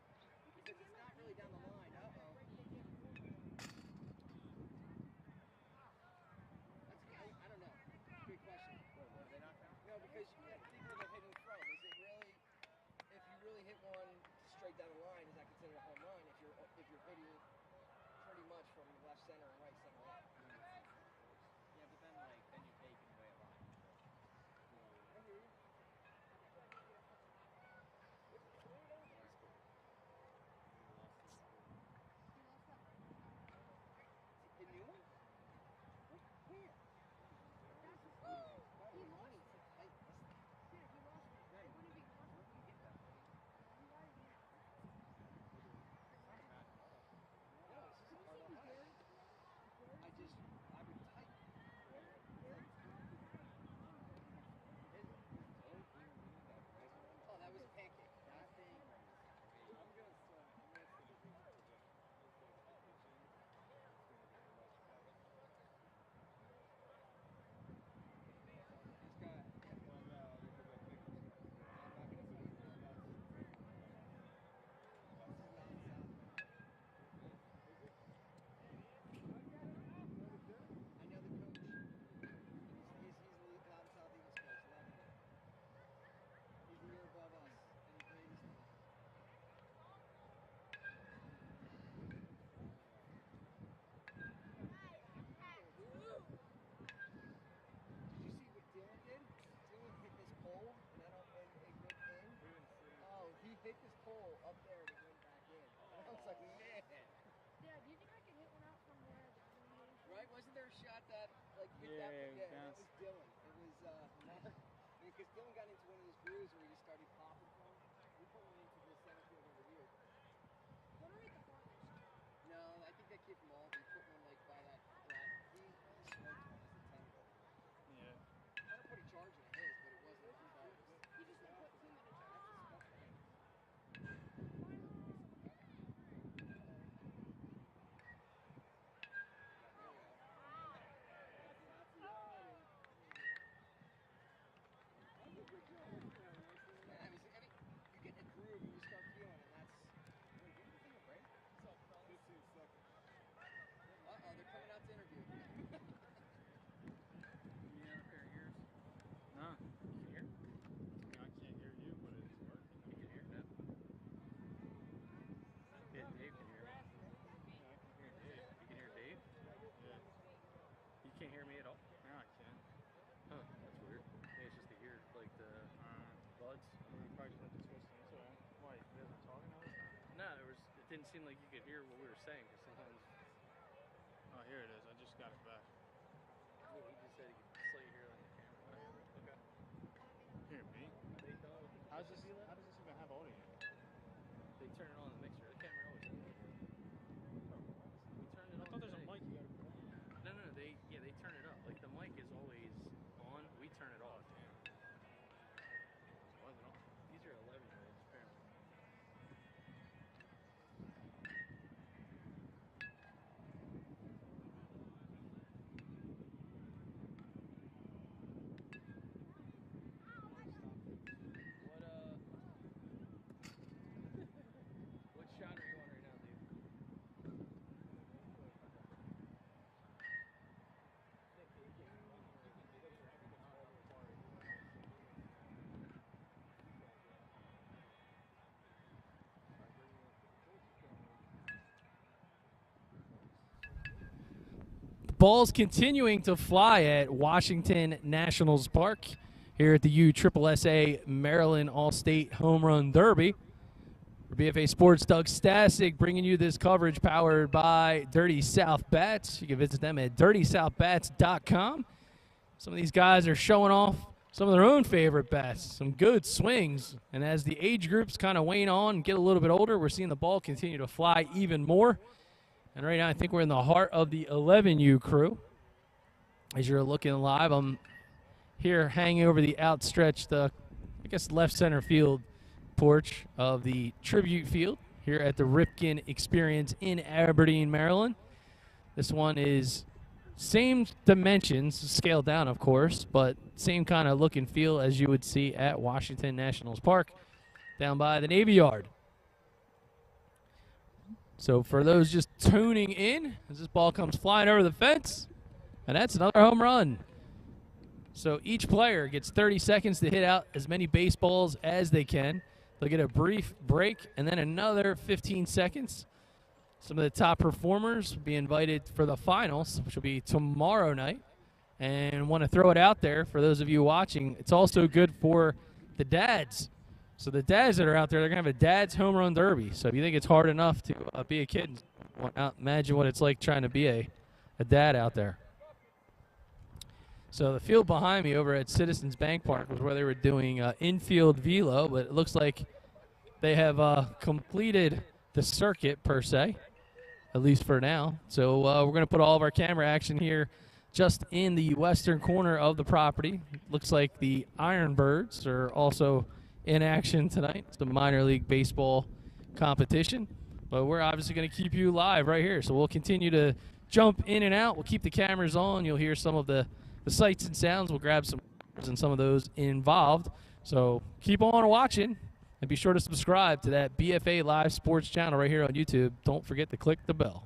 Because it's not really down the line. Uh-oh. I don't know. Good question. No, because people are hitting from. Is it really, if you really hit one straight down the line, is that considered a home run? If you're hitting pretty much from left center and right center out. Yeah, but then then you're taking away a lot. I hear you. A new one? Where? Oh, that was a pancake. Hit this pole up there and it went back in. And I was like, man. Dad, do you think I can hit one out from where the green is? Right? Wasn't there a shot that hit that? Yeah, that was Dylan. It was Mark. Because Dylan got into one of those grooves where he just started popping from. We put one into the center field over here. What are we at the farmers? No, I think that kid from Albany put one by that flat. He smoked one as a 10-year-old. Yeah. I don't put a charge in his, but it wasn't a charge. He just didn't put too many charges. You get in a groove and you start feeling it, and that's. Wait, did you think a break? 15 seconds. Uh-oh, they're coming out to interview. You need a pair of ears? No. You can hear? I can't hear you, but it's working. You can hear that? Yeah, Dave can hear me. Yeah, I can hear Dave. You can hear Dave? Yeah. You can't hear me at all? No, I can. Huh, that's weird. Maybe it's just the ear, like the buds. You probably just have to switch things around. Why, you guys been talking all this time? No, it didn't seem like you could hear what we were saying, because sometimes. Oh, here it is. I just got it back. Well, he just said he could slightly hear it on the camera. Okay. Hear me? How does this even have audio? They turn it on the mixer. The camera always has audio. We turn it I on. thought there's a today. mic you gotta put on. No, they turn it up. Like the mic is always balls continuing to fly at Washington Nationals Park here at the USSSA Maryland All-State Home Run Derby. For BFA Sports, Doug Stasic bringing you this coverage powered by Dirty South Bats. You can visit them at dirtysouthbats.com. Some of these guys are showing off some of their own favorite bats, some good swings. And as the age groups kind of wane on and get a little bit older, we're seeing the ball continue to fly even more. And right now I think we're in the heart of the 11U crew. As you're looking live, I'm here hanging over the outstretched, I guess, left center field porch of the tribute field here at the Ripken Experience in Aberdeen, Maryland. This one is same dimensions, scaled down of course, but same kind of look and feel as you would see at Washington Nationals Park down by the Navy Yard. So for those just tuning in, as this ball comes flying over the fence, and that's another home run. So each player gets 30 seconds to hit out as many baseballs as they can. They'll get a brief break and then another 15 seconds. Some of the top performers will be invited for the finals, which will be tomorrow night. And want to throw it out there for those of you watching, it's also good for the dads. So the dads that are out there, they're going to have a dad's home run derby. So if you think it's hard enough to be a kid, imagine what it's like trying to be a dad out there. So the field behind me over at Citizens Bank Park was where they were doing infield velo, but it looks like they have completed the circuit per se, at least for now. So we're going to put all of our camera action here just in the western corner of the property. Looks like the Ironbirds are also in action tonight. It's the minor league baseball competition, but we're obviously going to keep you live right here. So we'll continue to jump in and out. We'll keep the cameras on. You'll hear some of the sights and sounds. We'll grab some and some of those involved. So keep on watching and be sure to subscribe to that BFA Live Sports channel right here on YouTube. Don't forget to click the bell.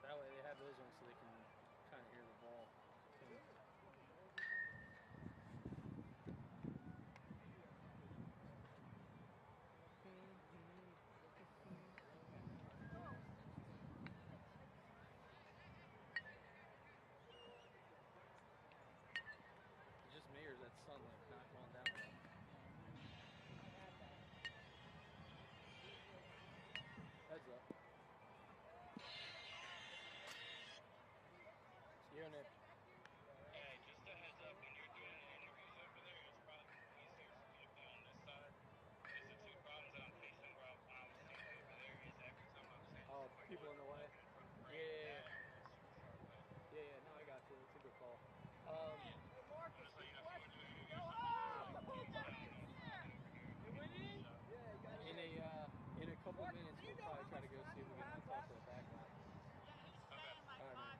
That way they have those ones so they can kind of hear the ball. Just me, or is that sunlight not going down well? Heads up. You're in it. Hey, just a heads up, when you're doing interviews over there, it's probably easier for you to be on this side. Because the two problems that I'm facing where I'm seeing over there is every time I'm saying People in the way. Yeah. Yeah, no, I got you. It's a good call. In a couple minutes, we'll probably try to go see if we can talk to the back line. All right, man.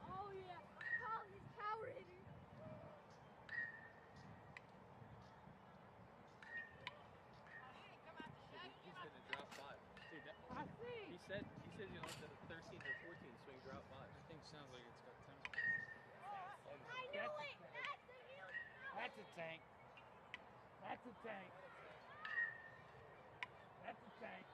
Oh yeah. Oh, he's power hitting. He's gonna drop 5. Dude, he said he's gonna let the 13th or 14th swing drop 5. I think sounds like it's got 10. That's a tank. That's a tank. That's a tank.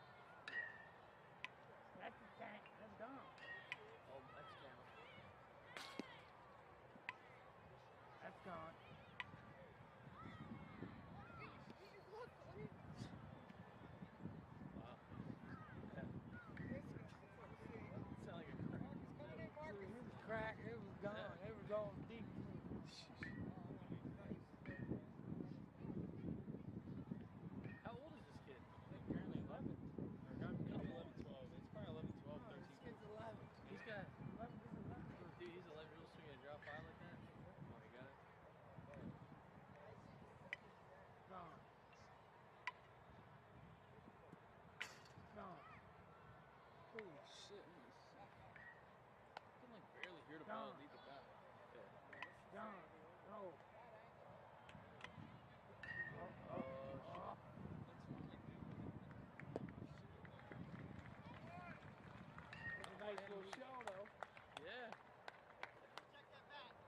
shit. Let me see. I can like barely hear the ball leave the bat. Down. No. That's a nice little show, though. Yeah.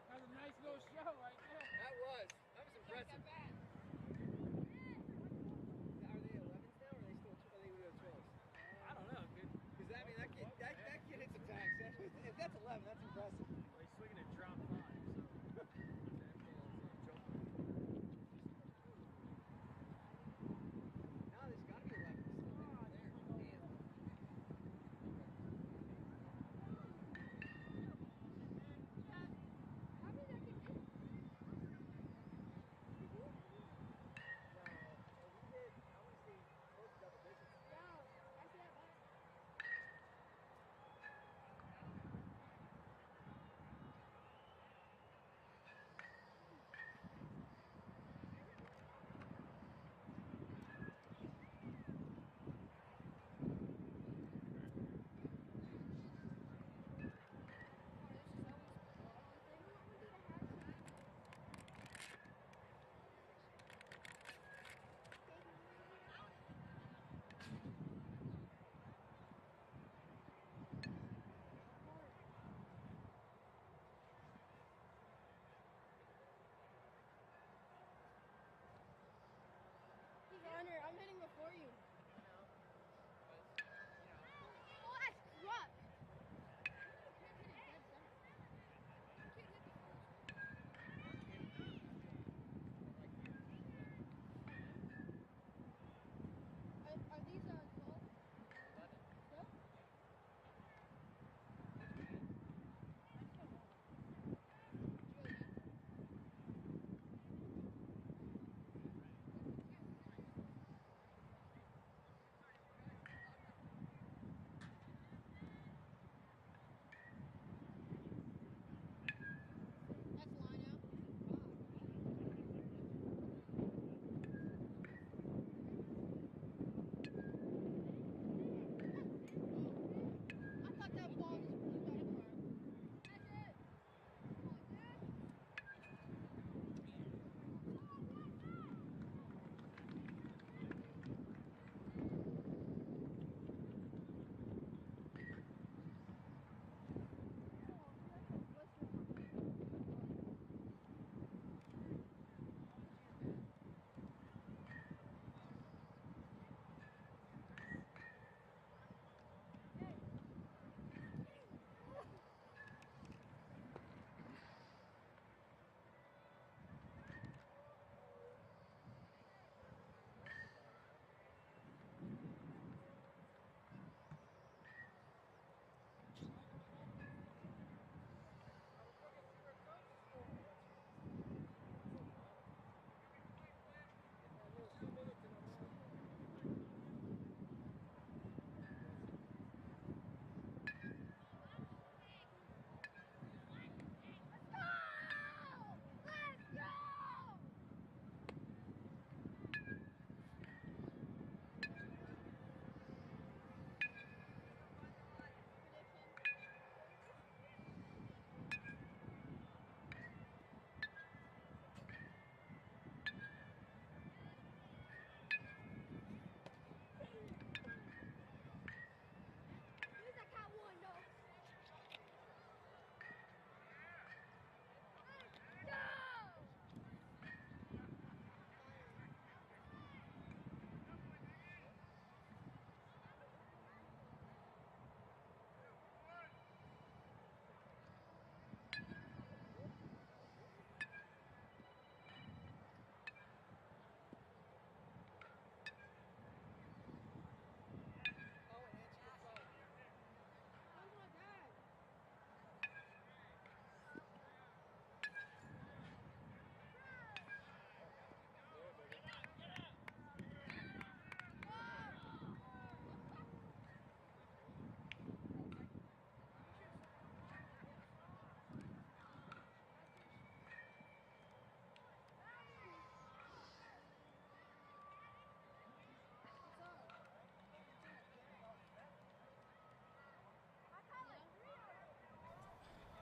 That's a nice little show right there. That was impressive. Are they 11s now, or are they still 12s? I don't know, dude. Because I mean, that kid hits some tags. If that's 11, that's impressive. Well, he's swinging a drop 5, so that ball's jumping. No, there's got to be 11s still there. Damn.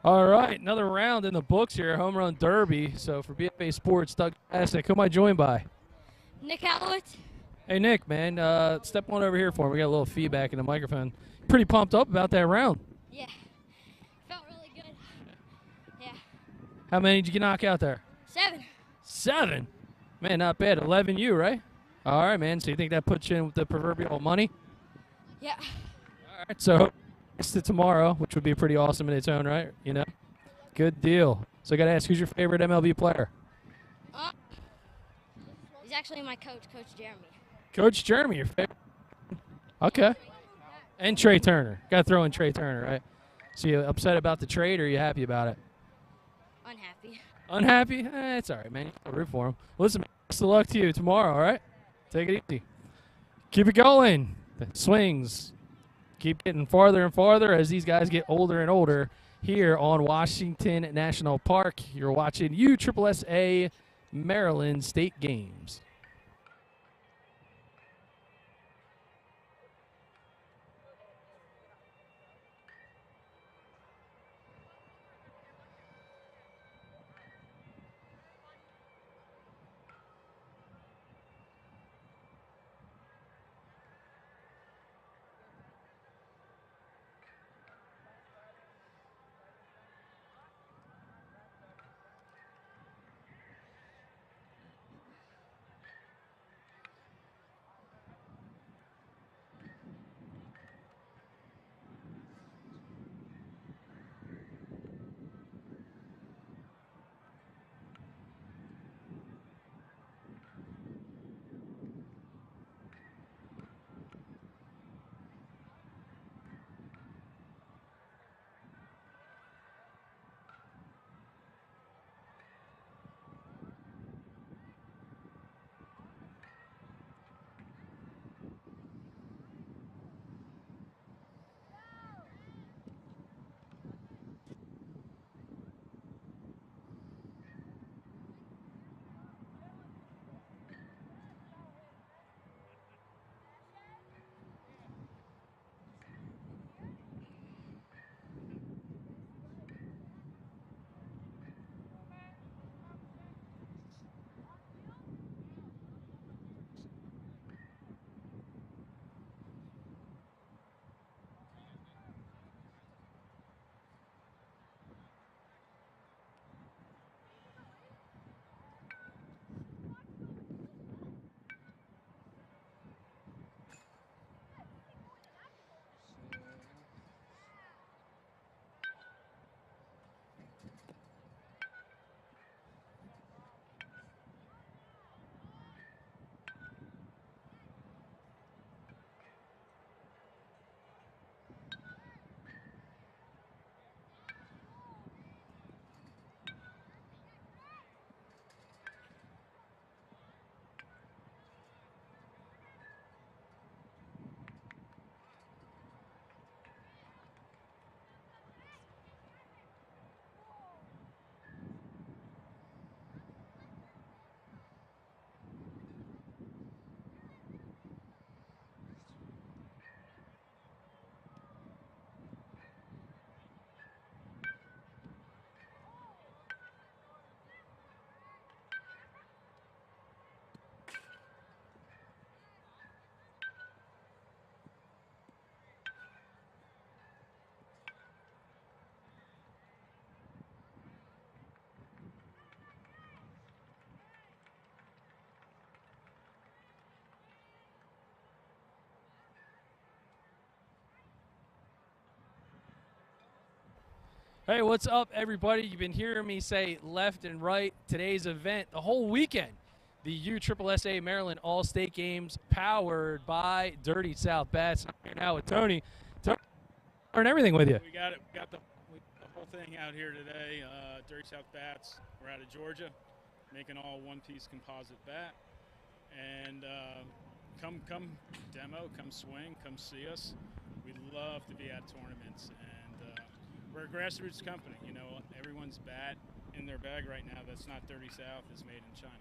All right, another round in the books here, home run derby. So for BFA Sports, Doug Bassett, who am I joined by? Nick Hallowitz. Hey, Nick, man, step on over here for me. We got a little feedback in the microphone. Pretty pumped up about that round. Yeah. Felt really good. Yeah. How many did you knock out there? 7. 7? Man, not bad. 11U, right? All right, man. So you think that puts you in with the proverbial money? Yeah. All right, so it's to tomorrow, which would be pretty awesome in its own right, you know? Good deal. So I got to ask, who's your favorite MLB player? He's actually my coach, Coach Jeremy. Coach Jeremy, your favorite? Okay. And Trey Turner. Got to throw in Trey Turner, right? So you upset about the trade, or are you happy about it? Unhappy. Unhappy? It's all right, man. You can root for him. Listen, best of luck to you tomorrow, all right? Take it easy. Keep it going. The swings keep getting farther and farther as these guys get older and older here on Washington National Park. You're watching USSSA Maryland State Games. Hey, what's up, everybody? You've been hearing me say left and right. Today's event, the whole weekend, the USSSA Maryland All-State Games, powered by Dirty South Bats. I'm here now with Tony. Tony, learn everything with you. We got it. We got the whole thing out here today. Dirty South Bats. We're out of Georgia, making all one-piece composite bat. And come demo, come swing, come see us. We love to be at tournaments, and we're a grassroots company. You know, everyone's bat in their bag right now that's not Dirty South is made in China.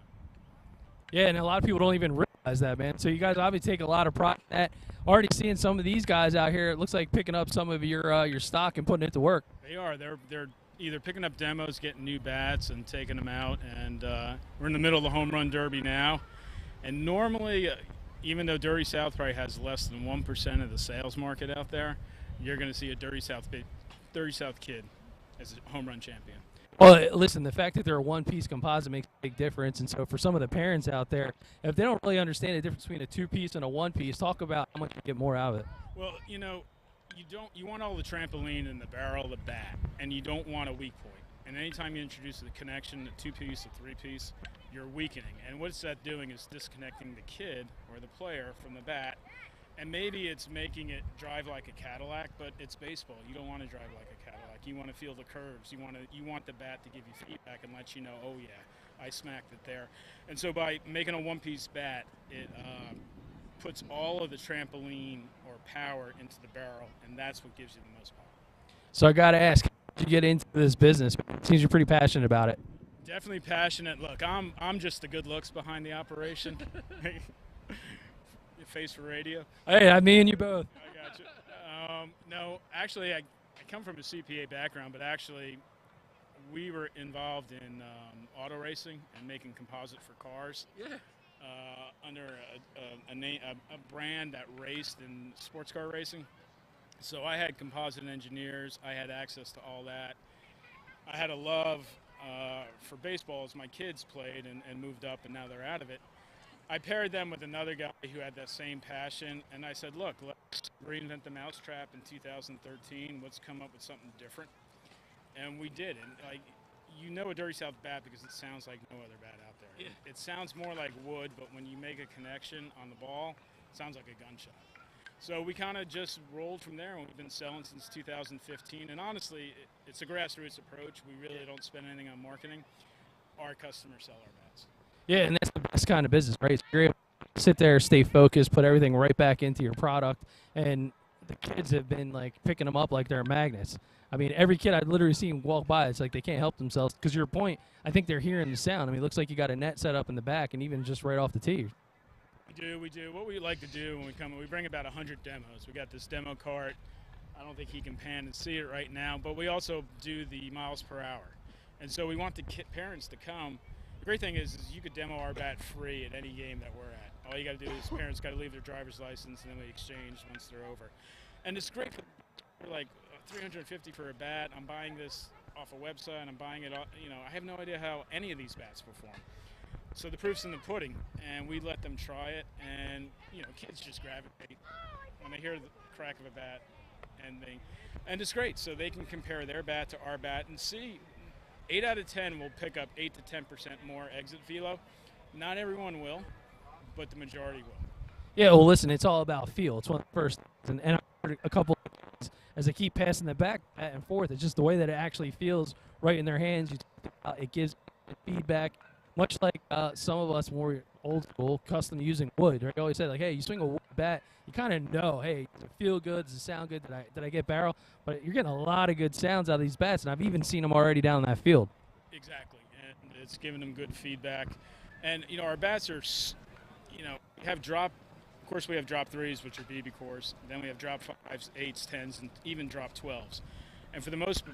Yeah, and a lot of people don't even realize that, man. So you guys obviously take a lot of pride in that. Already seeing some of these guys out here, it looks like picking up some of your stock and putting it to work. They are. They're either picking up demos, getting new bats, and taking them out. And we're in the middle of the home run derby now. And normally, even though Dirty South probably has less than 1% of the sales market out there, you're going to see a Dirty South kid as a home run champion. Well, listen, the fact that they're a one-piece composite makes a big difference. And so for some of the parents out there, if they don't really understand the difference between a two-piece and a one-piece, talk about how much you get more out of it. Well, you want all the trampoline in the barrel of the bat, and you don't want a weak point. And anytime you introduce the connection, a two-piece, a three-piece, you're weakening. And what's that doing is disconnecting the kid or the player from the bat. And maybe it's making it drive like a Cadillac, but it's baseball. You don't want to drive like a Cadillac. You want to feel the curves. You want the bat to give you feedback and let you know, oh yeah, I smacked it there. And so by making a one-piece bat, it puts all of the trampoline or power into the barrel, and that's what gives you the most power. So I got to ask, how did you get into this business? It seems you're pretty passionate about it. Definitely passionate. Look, I'm just the good looks behind the operation. Face for radio. Hey, me and you both. I got you. No, actually, I come from a CPA background, but actually, we were involved in auto racing and making composite for cars. Yeah. Under a brand that raced in sports car racing. So I had composite engineers. I had access to all that. I had a love for baseball as my kids played and moved up, and now they're out of it. I paired them with another guy who had that same passion, and I said, look, let's reinvent the mousetrap in 2013. Let's come up with something different. And we did. And you know a Dirty South bat because it sounds like no other bat out there. Yeah. It sounds more like wood, but when you make a connection on the ball, it sounds like a gunshot. So we kind of just rolled from there, and we've been selling since 2015. And honestly, it's a grassroots approach. We really don't spend anything on marketing. Our customers sell our bats. Yeah, and that's the best kind of business, right? So you're able to sit there, stay focused, put everything right back into your product, and the kids have been picking them up like they're magnets. I mean, every kid I've literally seen walk by, it's like they can't help themselves. Because your point, I think they're hearing the sound. I mean, it looks like you got a net set up in the back, and even just right off the tee. We do. What we like to do when we come, we bring about 100 demos. We got this demo cart. I don't think he can pan and see it right now, but we also do the miles per hour. And so we want the parents to come. The great thing is you could demo our bat free at any game that we're at. All you got to do is parents got to leave their driver's license, and then we exchange once they're over. And it's great for $350 for a bat. I'm buying this off a website, and I'm buying it. I have no idea how any of these bats perform. So the proof's in the pudding, and we let them try it, and kids just gravitate when they hear the crack of a bat, and it's great. So they can compare their bat to our bat and see. 8 out of 10 will pick up 8 to 10% more exit velo. Not everyone will, but the majority will. Yeah, well, listen, it's all about feel. It's one of the first, and I heard a couple of times as they keep passing the back and forth. It's just the way that it actually feels right in their hands. It gives feedback, much like some of us more old school, custom using wood. Right? I always say, hey, you swing a wood bat, you kind of know, hey, does it feel good? Does it sound good? Did I get barrel? But you're getting a lot of good sounds out of these bats, and I've even seen them already down that field. Exactly, and it's giving them good feedback. And, our bats are, we have drop, of course we have drop 3s, which are BB cores. Then we have drop 5s, 8s, 10s, and even drop 12s. And for the most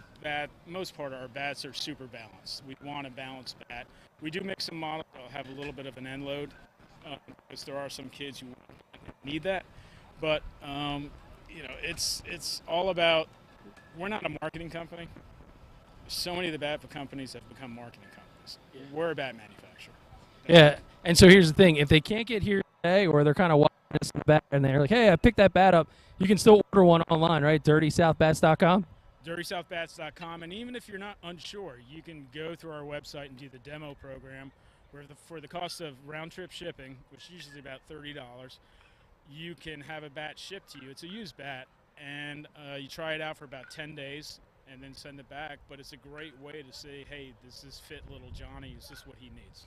part, our bats are super balanced. We want a balanced bat. We do mix some models that'll have a little bit of an end load, because there are some kids who need that. But, it's all about, we're not a marketing company. So many of the bat companies have become marketing companies. Yeah. We're a bat manufacturer. Yeah, and so here's the thing. If they can't get here today, or they're kind of watching this in the back, and they're like, hey, I picked that bat up, you can still order one online, right? DirtySouthBats.com? DirtySouthBats.com, and even if you're not unsure, you can go through our website and do the demo program, where for the cost of round-trip shipping, which is usually about $30, you can have a bat shipped to you. It's a used bat, and you try it out for about 10 days and then send it back. But it's a great way to say, hey, does this fit little Johnny? Is this what he needs?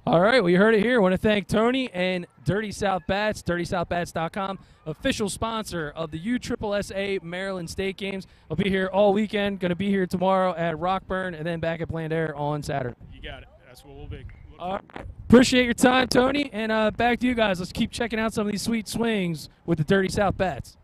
All right, well, you heard it here. I want to thank Tony and Dirty South Bats, DirtySouthBats.com, official sponsor of the USSSA Maryland State Games. I'll be here all weekend. Going to be here tomorrow at Rockburn and then back at Blandair on Saturday. You got it. That's what we'll be. All right. Appreciate your time, Tony. And back to you guys. Let's keep checking out some of these sweet swings with the Dirty South Bats.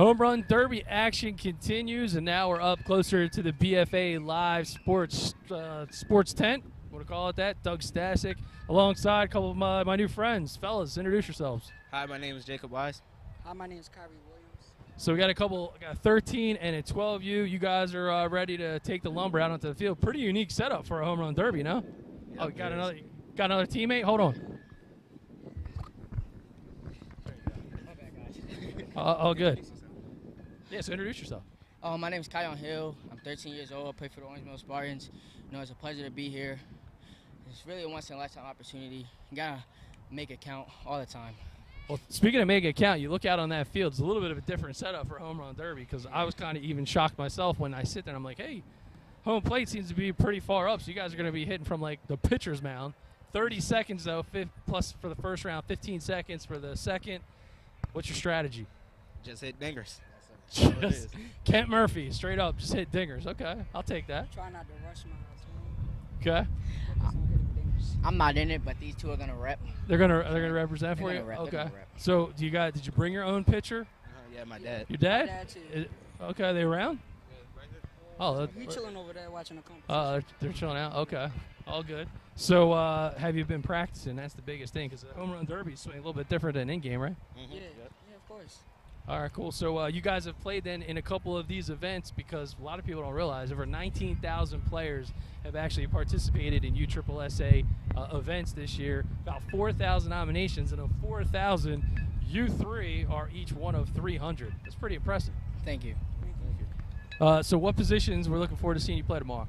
Home Run Derby action continues, and now we're up closer to the BFA Live Sports tent. Want to call it that? Doug Stasic, alongside a couple of my new friends. Fellas, introduce yourselves. Hi, my name is Jacob Wise. Hi, my name is Kyrie Williams. So we got got 13 and a 12U. You guys are ready to take the lumber out onto the field. Pretty unique setup for a Home Run Derby, no? Yep, Oh, got another teammate. Hold on. All good. Yeah, so introduce yourself. My name is Kyon Hill. I'm 13 years old. I play for the Orange Mill Spartans. You know, it's a pleasure to be here. It's really a once-in-a-lifetime opportunity. You gotta make it count all the time. Well, speaking of make it count, you look out on that field. It's a little bit of a different setup for a Home Run Derby because I was kind of even shocked myself when I sit there and I'm like, hey, home plate seems to be pretty far up, so you guys are going to be hitting from like the pitcher's mound. 30 seconds though, plus for the first round, 15 seconds for the second. What's your strategy? Just hit dingers. Just Kent Murphy, straight up, just hit dingers. Okay, I'll take that. Try not to rush my Okay. I'm not in it, but these two are gonna rep. They're gonna represent for They're you. gonna rep, Okay. they're gonna rep. So did you bring your own pitcher? Yeah, my dad. Your dad? My dad too. Okay, they around? Oh, He's chilling over there watching the competition. they're chilling out. Okay, all good. So have you been practicing? That's the biggest thing because the Home Run Derby is a little bit different than in game, right? Yeah, of course. All right, cool. So you guys have played then in a couple of these events because a lot of people don't realize over 19,000 players have actually participated in USSSA events this year. About 4,000 nominations, and of 4,000, you three are each one of 300. That's pretty impressive. Thank you. So what positions we're looking forward to seeing you play tomorrow?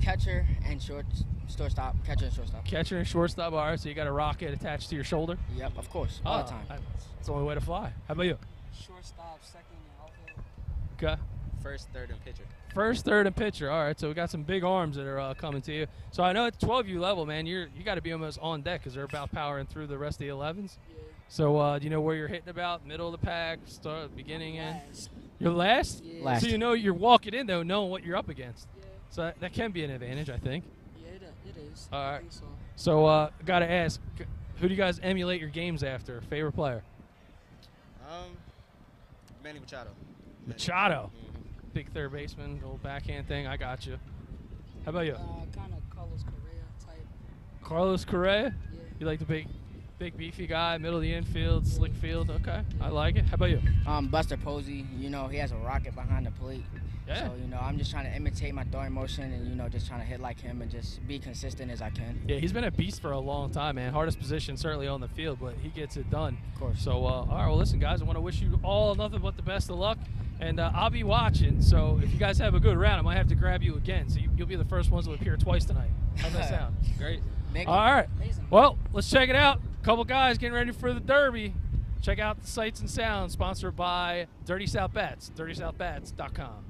Catcher and shortstop. Catcher and shortstop. Catcher and shortstop. All right, so you got a rocket attached to your shoulder? Yep, of course, all the time. That's the only way to fly. How about you? Shortstop, second, and outfield. Okay. First, third, and pitcher. First, third, and pitcher. All right, so we got some big arms that are coming to you. So I know at 12U level, man, you got to be almost on deck because they're about powering through the rest of the 11s. Yeah. So do you know where you're hitting about? Middle of the pack, start, beginning, end? You're last? Yeah. Last. So you know you're walking in, though, knowing what you're up against. Yeah. So that can be an advantage, I think. Yeah, it is. All right. I think so. So got to ask, who do you guys emulate your games after? Favorite player? Manny Machado. Machado. Big third baseman, little backhand thing. I got you. How about you? Kind of Carlos Correa type. Carlos Correa? Yeah. You like the big beefy guy, middle of the infield, slick field? Okay, I like it. How about you? Buster Posey. You know, he has a rocket behind the plate. Yeah. So, you know, I'm just trying to imitate my throwing motion and, you know, just trying to hit like him and just be consistent as I can. Yeah, he's been a beast for a long time, man. Hardest position certainly on the field, but he gets it done. Of course. So, all right, well, listen, guys, I want to wish you all nothing but the best of luck, and I'll be watching. So if you guys have a good round, I might have to grab you again. So you'll be the first ones to appear twice tonight. How's that sound? Great. All right. Amazing. Well, let's check it out. Couple guys getting ready for the Derby. Check out the Sights and Sounds, sponsored by Dirty South Bats, dirtysouthbats.com.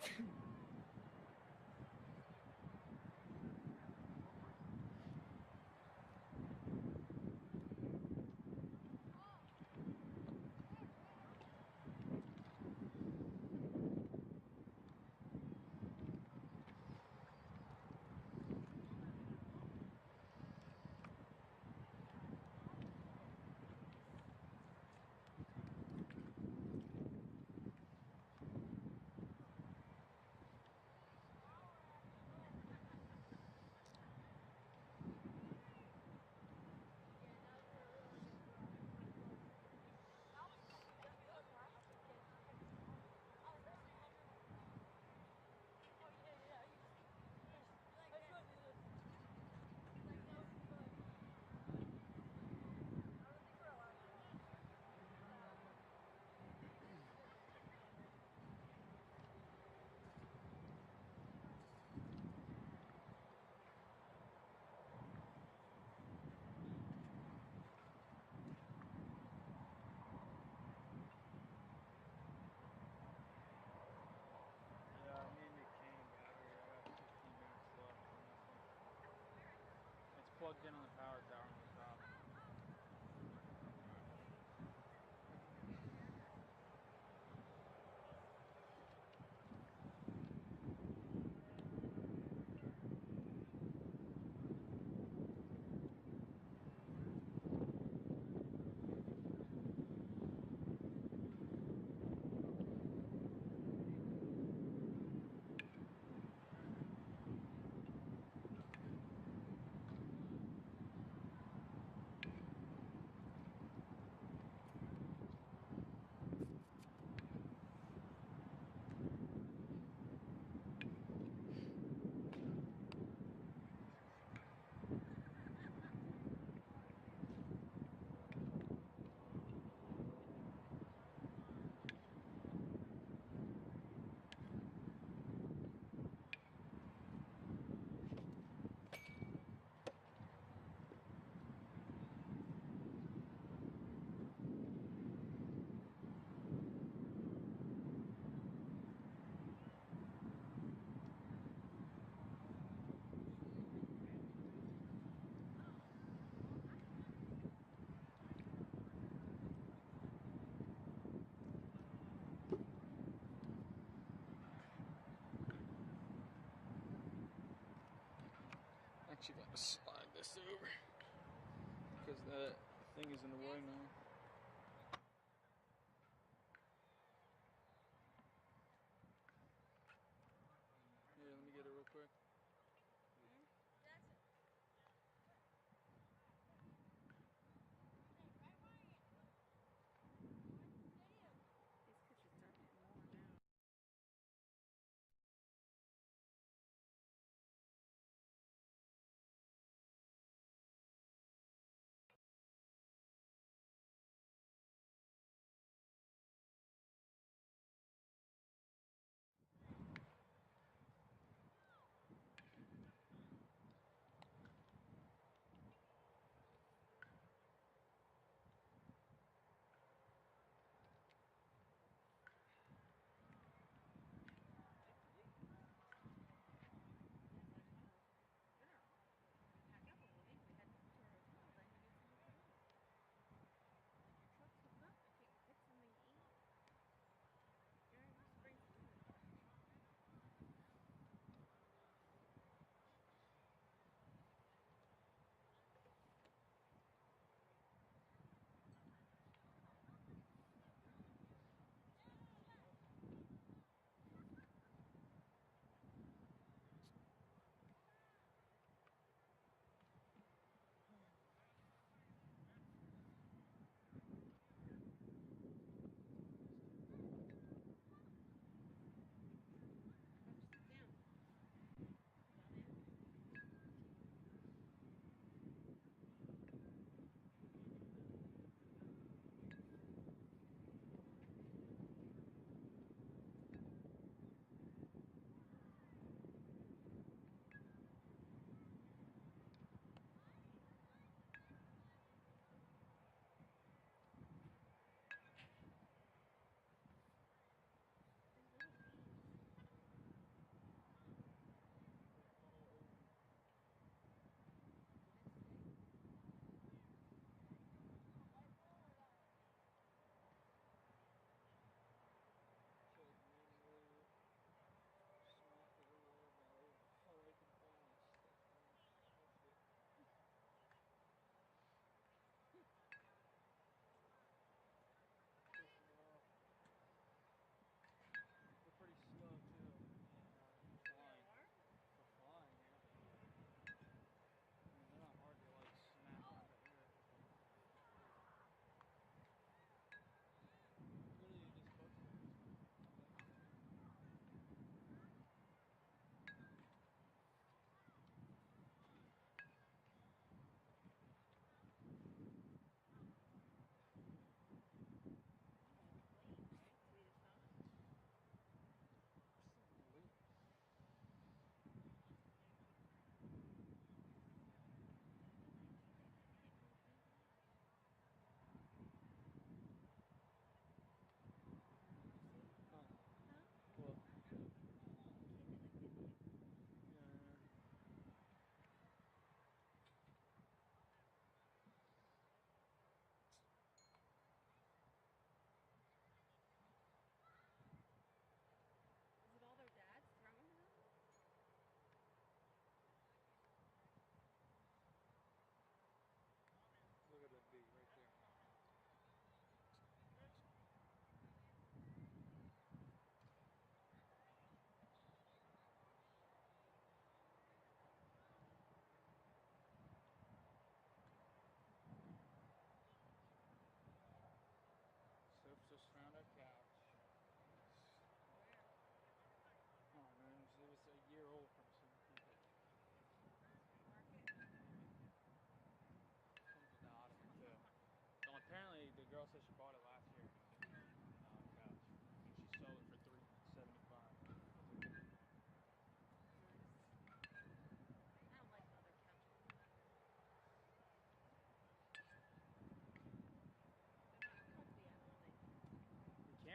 Yeah, me and McCain got here. I got 15 minutes left on this one. It's plugged in on the power tower on the top. Actually got to slide this over because that thing is in the way now. Here, let me get it real quick.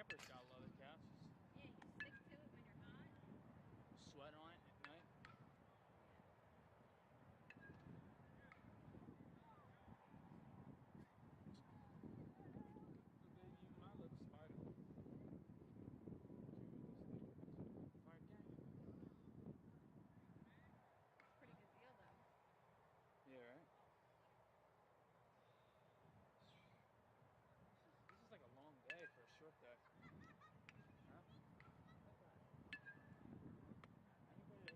Harper's got leather couches. Yeah, you stick to it when you're hot. Sweat on it at night. The baby in my little spider. Fire gang. It's a pretty good deal, though. Yeah, right? This is like a long day for a short day. Huh? Anybody that hits the mark,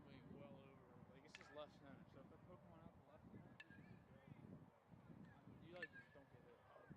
probably well over. Like, it's just left center. So if I poke one out the left of that, you should be barely in the way. You like just don't get hit hard.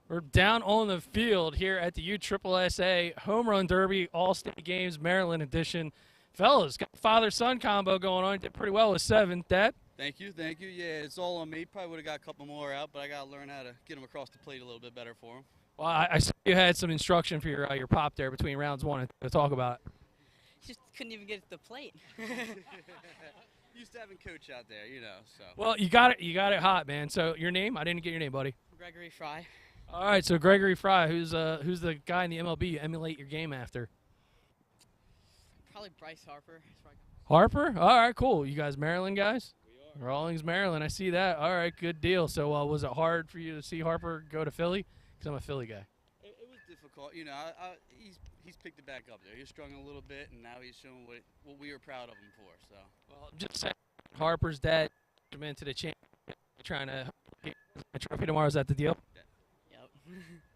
We're down on the field here at the USSSA Home Run Derby All-State Games Maryland edition. Fellas, got father-son combo going on. Did pretty well with 7. Dad? Thank you, thank you. Yeah, it's all on me. Probably would have got a couple more out, but I got to learn how to get them across the plate a little bit better for them. Well, I saw you had some instruction for your pop there between rounds 1 and 2. Talk about it. Just couldn't even get to the plate. Used to having coach out there, you know. So. Well, you got it hot, man. So your name? I didn't get your name, buddy. Gregory Fry. All right, so Gregory Fry, who's the guy in the MLB you emulate your game after? Probably Bryce Harper. Harper? All right, cool. You guys Maryland guys? We are. Rawlings, Maryland. I see that. All right, good deal. So was it hard for you to see Harper go to Philly? Because I'm a Philly guy. It was difficult. You know, he's picked it back up there. He was struggling a little bit, and now he's showing what we were proud of him for. So. Well, just saying, Harper's dad came into the championship trying to get a trophy tomorrow. Is that the deal? Yep.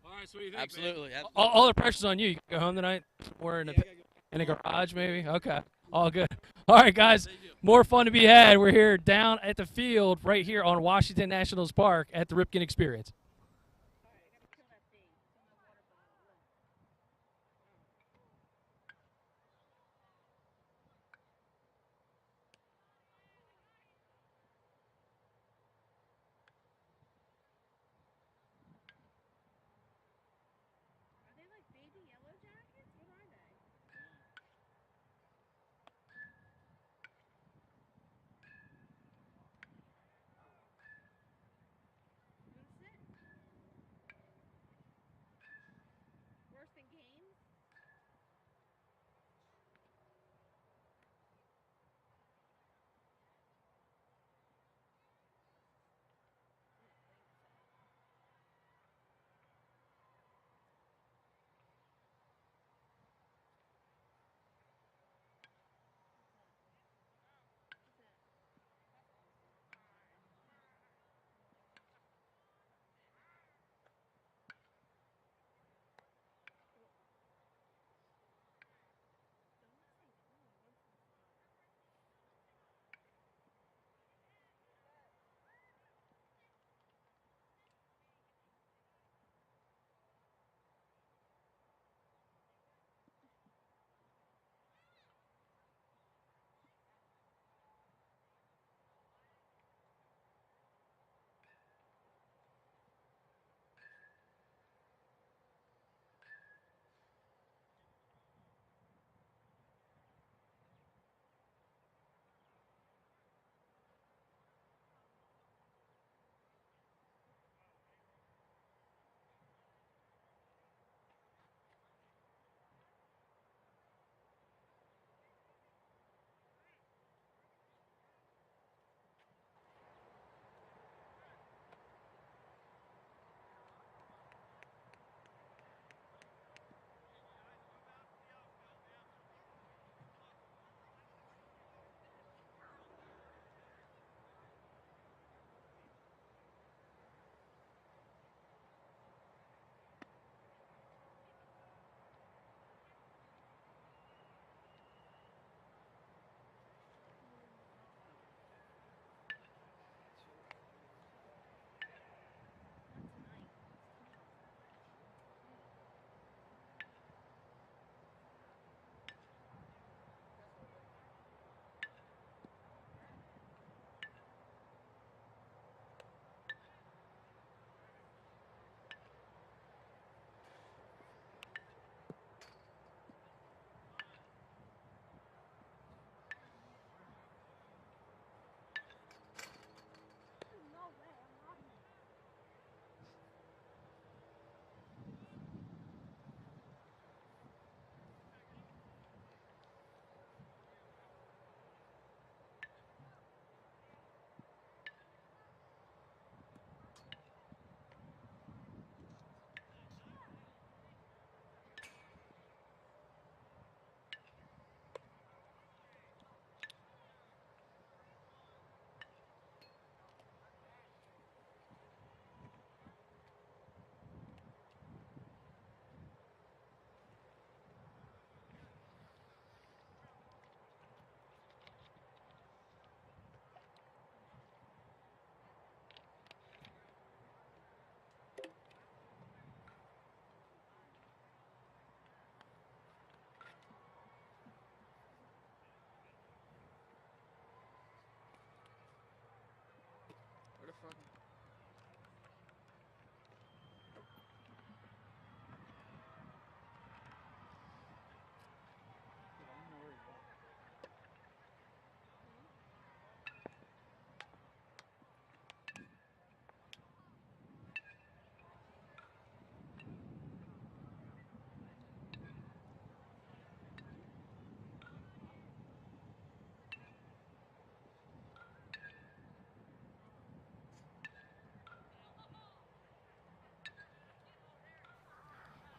All right, so what do you think, Absolutely. man? All the pressure's on you. You can go home tonight. We're in a garage, maybe. Okay. All good. All right, guys. More fun to be had. We're here down at the field right here on Washington Nationals Park at the Ripken Experience. Are they like baby yellow jackets? What are they? You want to sit?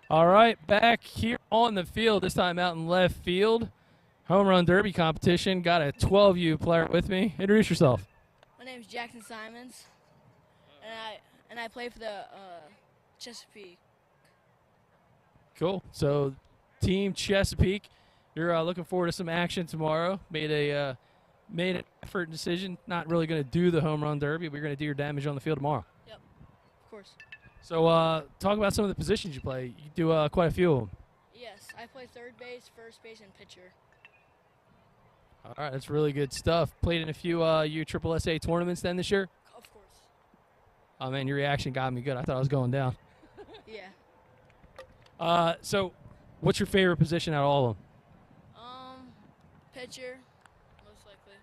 All right, back here on the field, this time out in left field. Home run derby competition. Got a 12U player with me. Introduce yourself. My name is Jackson Simons, and I play for the Chesapeake. Cool. So, Team Chesapeake, you're looking forward to some action tomorrow. Made an effort decision. Not really going to do the home run derby, but you're going to do your damage on the field tomorrow. Yep, of course. So, talk about some of the positions you play. You do quite a few of them. Yes, I play third base, first base, and pitcher. All right, that's really good stuff. Played in a few USSSA tournaments then this year? Of course. Oh, man, your reaction got me good. I thought I was going down. Yeah. So, what's your favorite position out of all of them? Pitcher, most likely.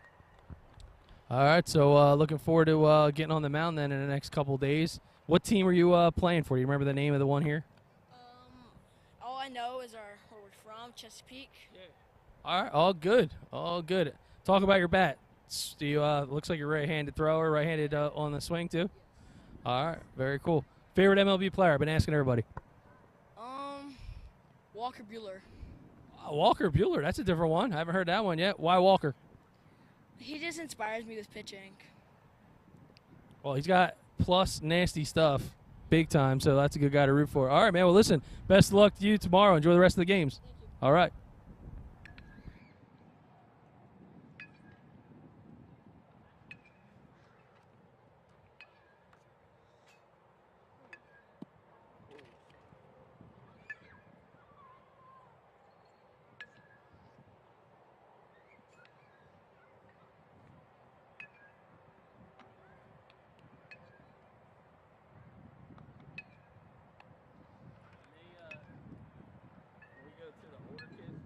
All right, so looking forward to getting on the mound then in the next couple days. What team are you playing for? Do you remember the name of the one here? All I know is where we're from, Chesapeake. Yeah. All right, all good, all good. Talk about your bat. Do you looks like you're right-handed thrower, right-handed on the swing too? All right, very cool. Favorite MLB player? I've been asking everybody. Walker Buehler. Walker Buehler, that's a different one. I haven't heard that one yet. Why Walker? He just inspires me with pitching. Well, he's got plus nasty stuff, big time, so that's a good guy to root for. All right, man, well, listen, best of luck to you tomorrow. Enjoy the rest of the games. All right. When we go to the older kids,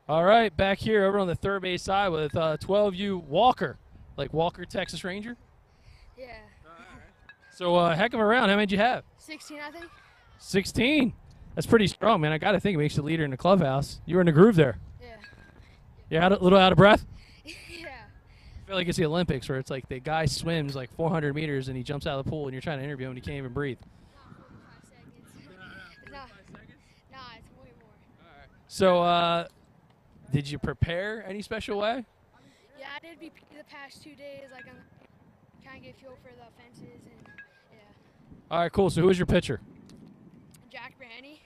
All right, back here over on the third base side with 12U Walker, like Walker, Texas Ranger. Yeah. So heck of a round. How many did you have? 16, I think. 16. That's pretty strong, man. I got to think it makes you the leader in the clubhouse. You were in the groove there. Yeah. You're a little out of breath? Yeah. I feel like it's the Olympics where it's like the guy swims like 400 meters and he jumps out of the pool and you're trying to interview him and he can't even breathe. Nah, it's way more. So did you prepare any special way? Yeah, I did BP the past 2 days. Like, I'm trying to get a feel for the fences and yeah. All right, cool. So who was your pitcher? Jack Brandy.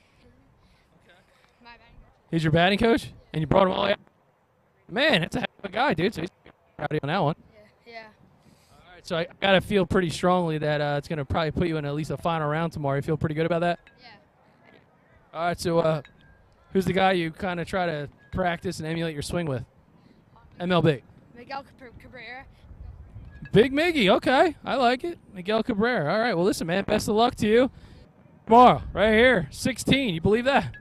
My batting coach. He's your batting coach? And you brought him all the way out? Man, that's a heck of a guy, dude. So he's proud of you on that one. Yeah. All right, so I got to feel pretty strongly that it's going to probably put you in at least a final round tomorrow. You feel pretty good about that? Yeah. All right, so who's the guy you kind of try to practice and emulate your swing with? MLB. Miguel Cabrera. Big Miggy, okay. I like it. Miguel Cabrera. All right, well, listen, man, best of luck to you. Tomorrow, right here, 16. You believe that?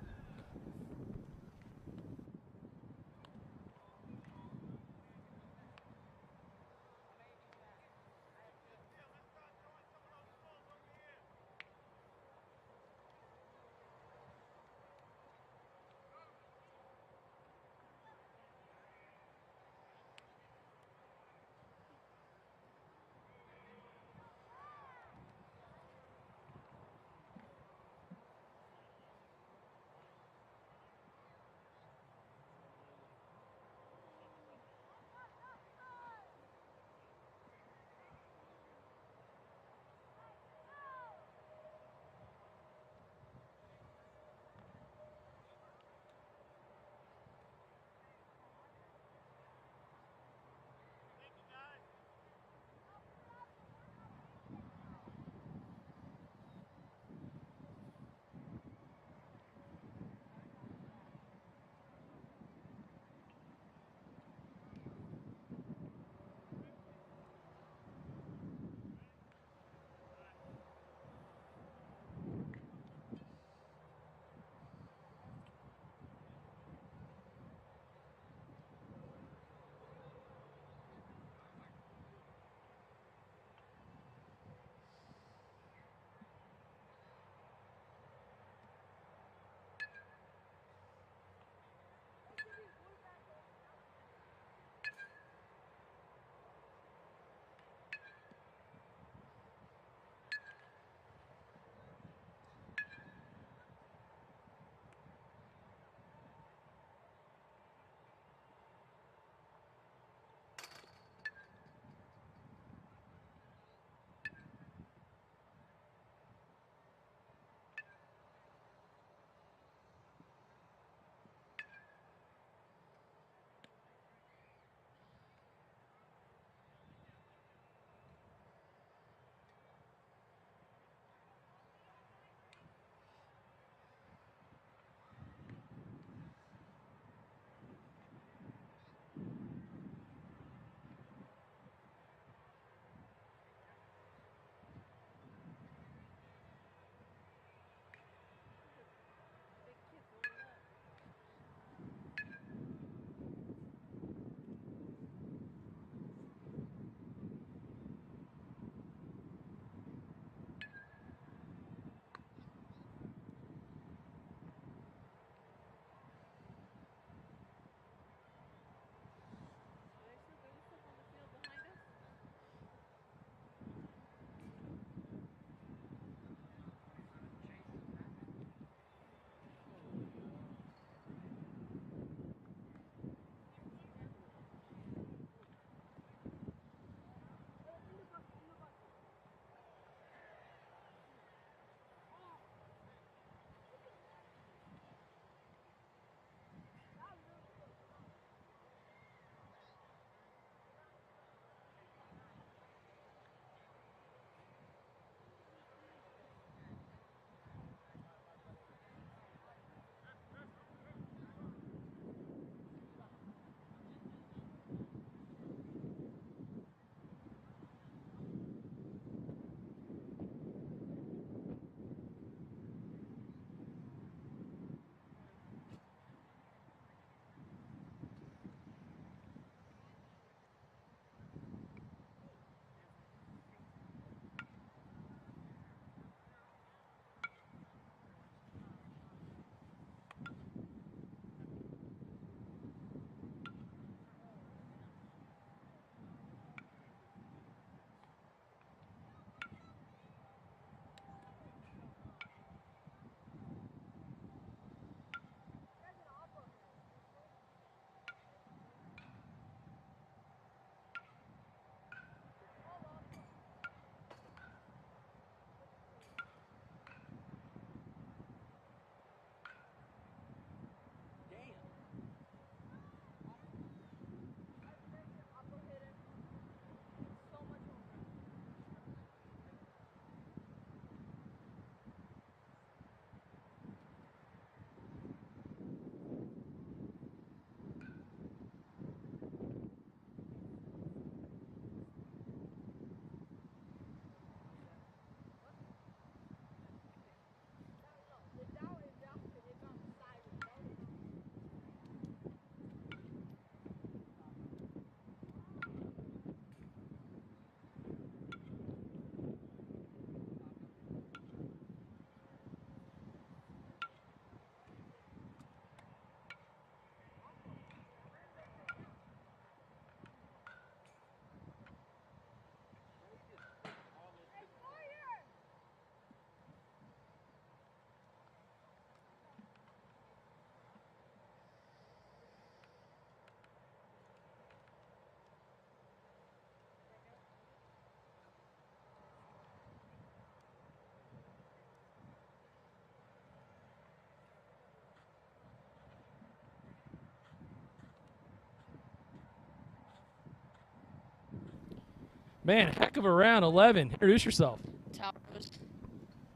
Man, heck of a round, 11. Introduce yourself. Towers.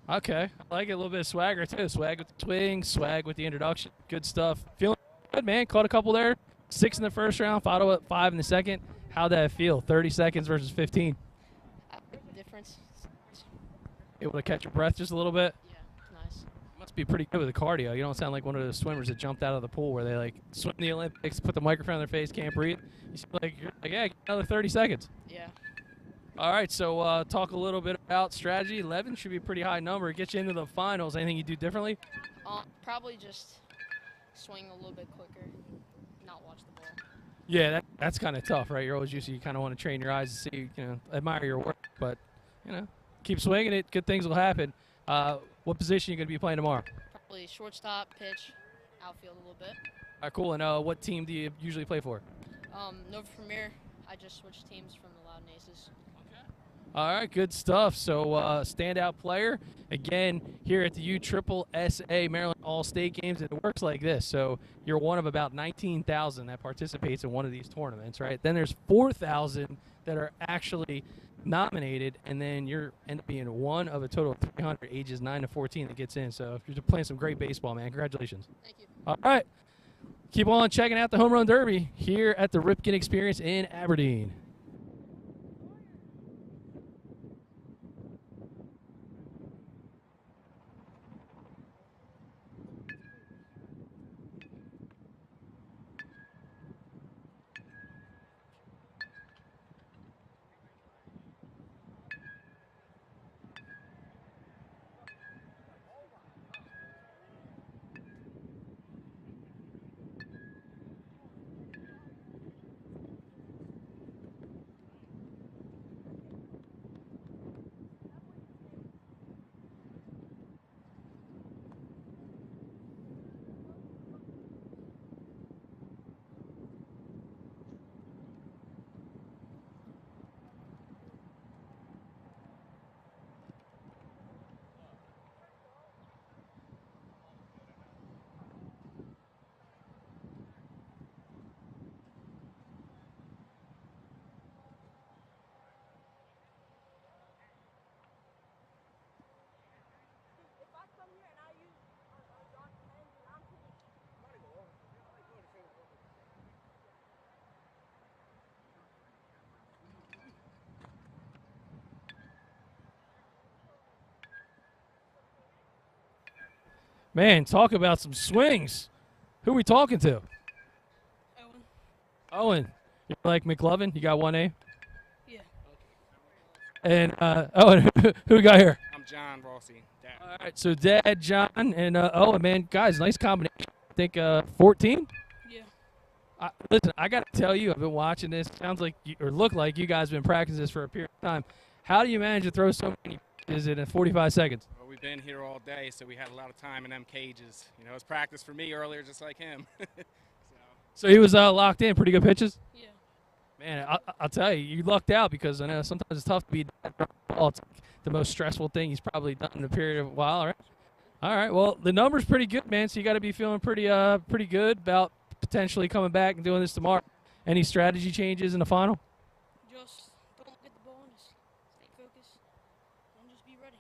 Okay, I like it. A little bit of swagger, too. Swag with the swing, swag with the introduction. Good stuff. Feeling good, man. Caught a couple there. 6 in the first round, followed up 5 in the second. How'd that feel? 30 seconds versus 15. Difference. Able to catch your breath just a little bit? Yeah, nice. Must be pretty good with the cardio. You don't sound like one of those swimmers that jumped out of the pool where they, like, swim the Olympics, put the microphone on their face, can't breathe. You seem like you're like, yeah, another 30 seconds. Yeah. All right, so talk a little bit about strategy. 11 should be a pretty high number. It gets you into the finals. Anything you do differently? Probably just swing a little bit quicker, not watch the ball. Yeah, that's kind of tough, right? You're always used to, you kind of want to train your eyes to see, admire your work, but, keep swinging it. Good things will happen. What position are you going to be playing tomorrow? Probably shortstop, pitch, outfield a little bit. All right, cool. And what team do you usually play for? Nova Premier. I just switched teams from the Loudon Aces. All right, good stuff. So standout player, again, here at the USSSA Maryland All-State Games, and it works like this. So you're one of about 19,000 that participates in one of these tournaments, right? Then there's 4,000 that are actually nominated, and then you're end up being one of a total of 300 ages 9 to 14 that gets in. So if you're playing some great baseball, man, congratulations. Thank you. All right. Keep on checking out the Home Run Derby here at the Ripken Experience in Aberdeen. Man, talk about some swings. Who are we talking to? Owen. Owen. You're like McLovin? You got 1A? Yeah. And Owen, who we got here? I'm John Rossi. Dad. All right, so Dad, John, and Owen, man, guys, nice combination. I think 14? Yeah. Listen, I got to tell you, I've been watching this. Sounds like, or look like you guys have been practicing this for a period of time. How do you manage to throw so many pitches in 45 seconds? Well, we've been here all day, so we had a lot of time in them cages. You know, it was practice for me earlier, just like him. So he was locked in, pretty good pitches? Yeah. Man, I'll tell you, you lucked out because I know sometimes it's tough to be dad throwing the ball. It's the most stressful thing he's probably done in a period of a while, right? All right, well, the number's pretty good, man, so you got to be feeling pretty good about potentially coming back and doing this tomorrow. Any strategy changes in the final? Just don't look at the ball and just stay focused and just be ready.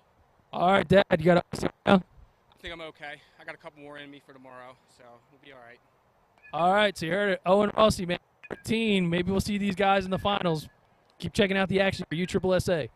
All right, Dad, you got to down? I think I'm okay. I got a couple more in me for tomorrow, so we'll be all right. All right, so you heard it. Owen Rossi, man, 13. Maybe we'll see these guys in the finals. Keep checking out the action for USSSA.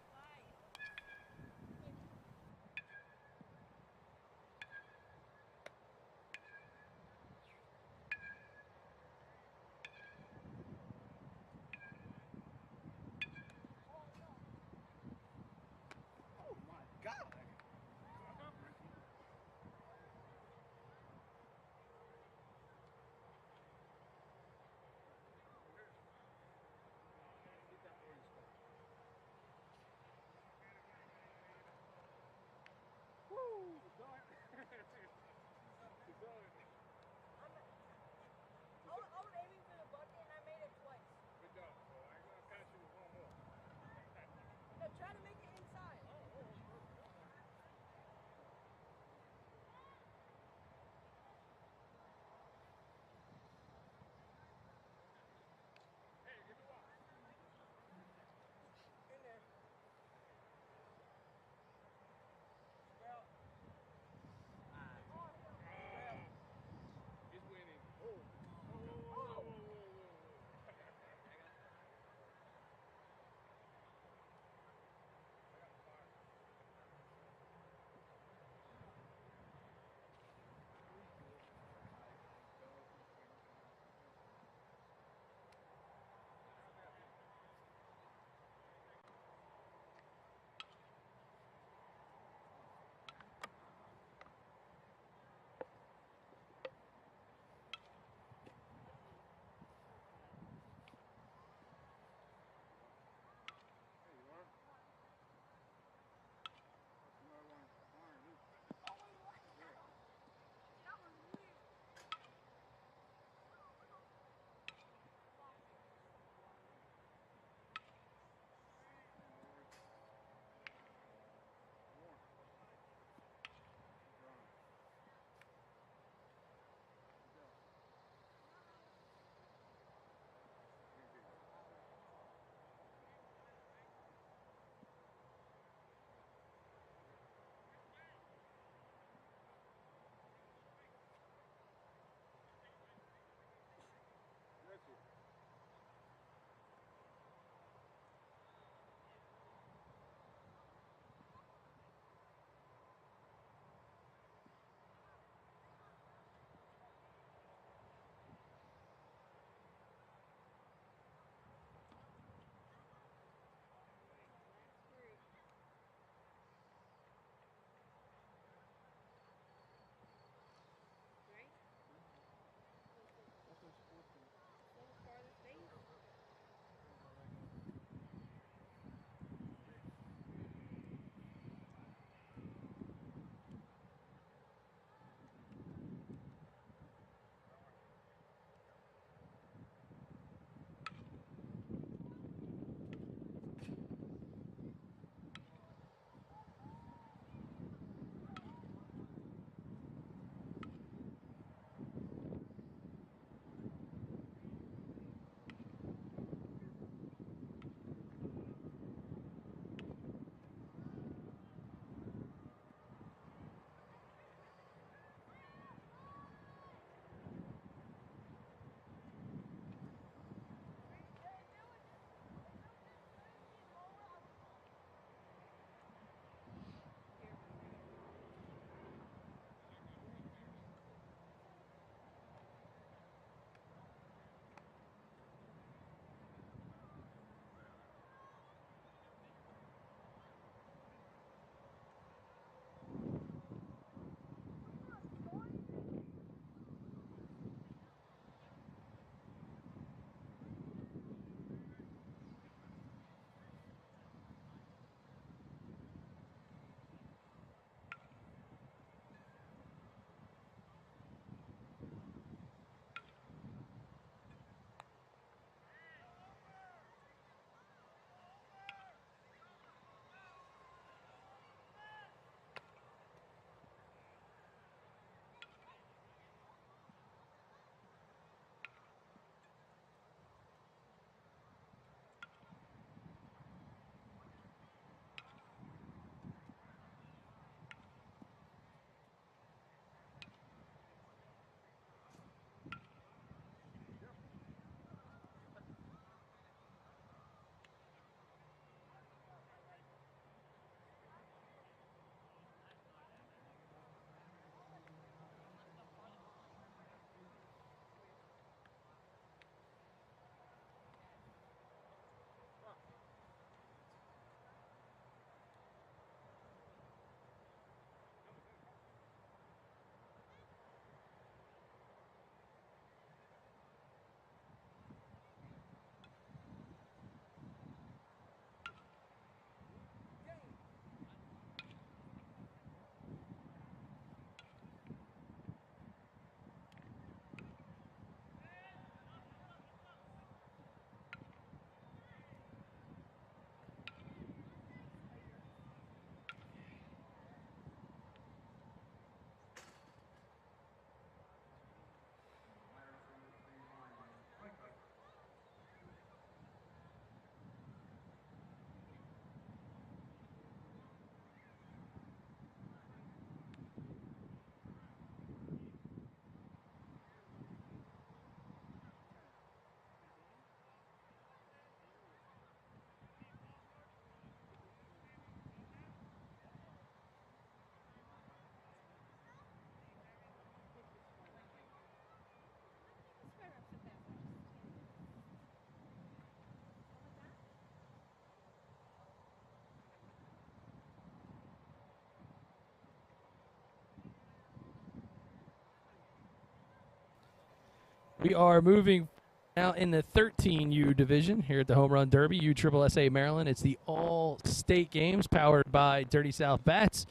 We are moving now in the 13U division here at the Home Run Derby, USSSA Maryland. It's the all-state games powered by Dirty South Bats.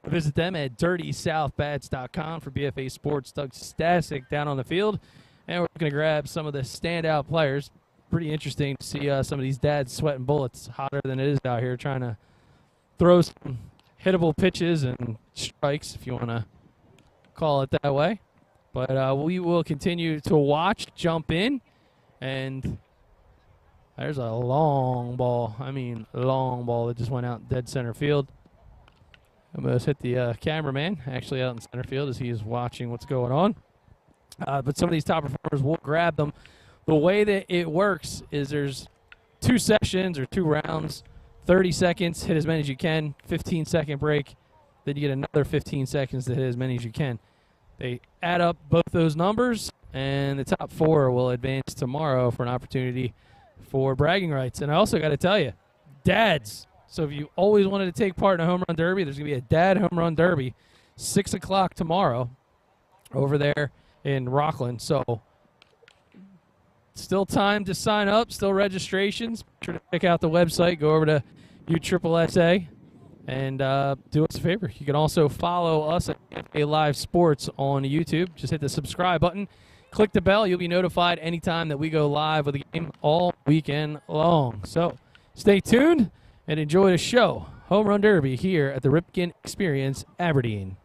Visit them at dirtysouthbats.com for BFA Sports. Doug Stasic down on the field. And we're going to grab some of the standout players. Pretty interesting to see some of these dads sweating bullets hotter than it is out here trying to throw some hittable pitches and strikes, if you want to call it that way. But we will continue to watch, jump in, and there's a long ball. I mean, long ball that just went out dead center field. Almost hit the cameraman, actually out in center field as he is watching what's going on. But some of these top performers will grab them. The way that it works is there's 2 sessions or 2 rounds, 30 seconds, hit as many as you can, 15-second break. Then you get another 15 seconds to hit as many as you can. They add up both those numbers, and the top 4 will advance tomorrow for an opportunity for bragging rights. And I also got to tell you, dads. So if you always wanted to take part in a home run derby, there's going to be a dad home run derby, 6 o'clock tomorrow over there in Rockland. So still time to sign up, still registrations. Be sure to check out the website. Go over to USSSA. And do us a favor. You can also follow us at BFA Live Sports on YouTube. Just hit the subscribe button. Click the bell. You'll be notified anytime that we go live with a game all weekend long. So stay tuned and enjoy the show. Home Run Derby here at the Ripken Experience, Aberdeen.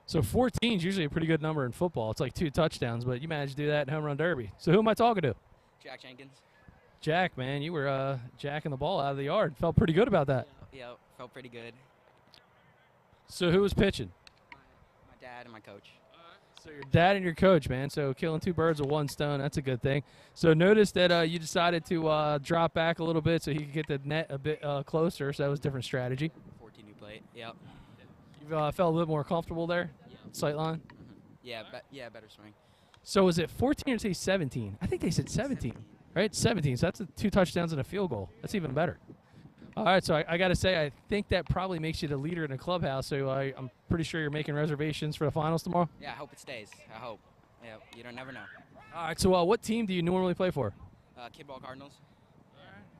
So 14 is usually a pretty good number in football. It's like 2 touchdowns, but you managed to do that in home run derby. So who am I talking to? Jack Jenkins. Jack, man, you were jacking the ball out of the yard. Felt pretty good about that. Yeah, felt pretty good. So who was pitching? My dad and my coach. So your dad and your coach, man. So killing 2 birds with 1 stone. That's a good thing. So notice that you decided to drop back a little bit so he could get the net a bit closer. So that was a different strategy. 14 new plate. Yep. You felt a little bit more comfortable there? Sight line? Yeah, better swing. So was it 14 or say 17? I think they said 17. Right? 17. So that's 2 touchdowns and a field goal. That's even better. All right, so I got to say, I think that probably makes you the leader in the clubhouse. So I'm pretty sure you're making reservations for the finals tomorrow. Yeah, I hope it stays. I hope. Yeah, you don't never know. All right, so what team do you normally play for? Kidball Cardinals.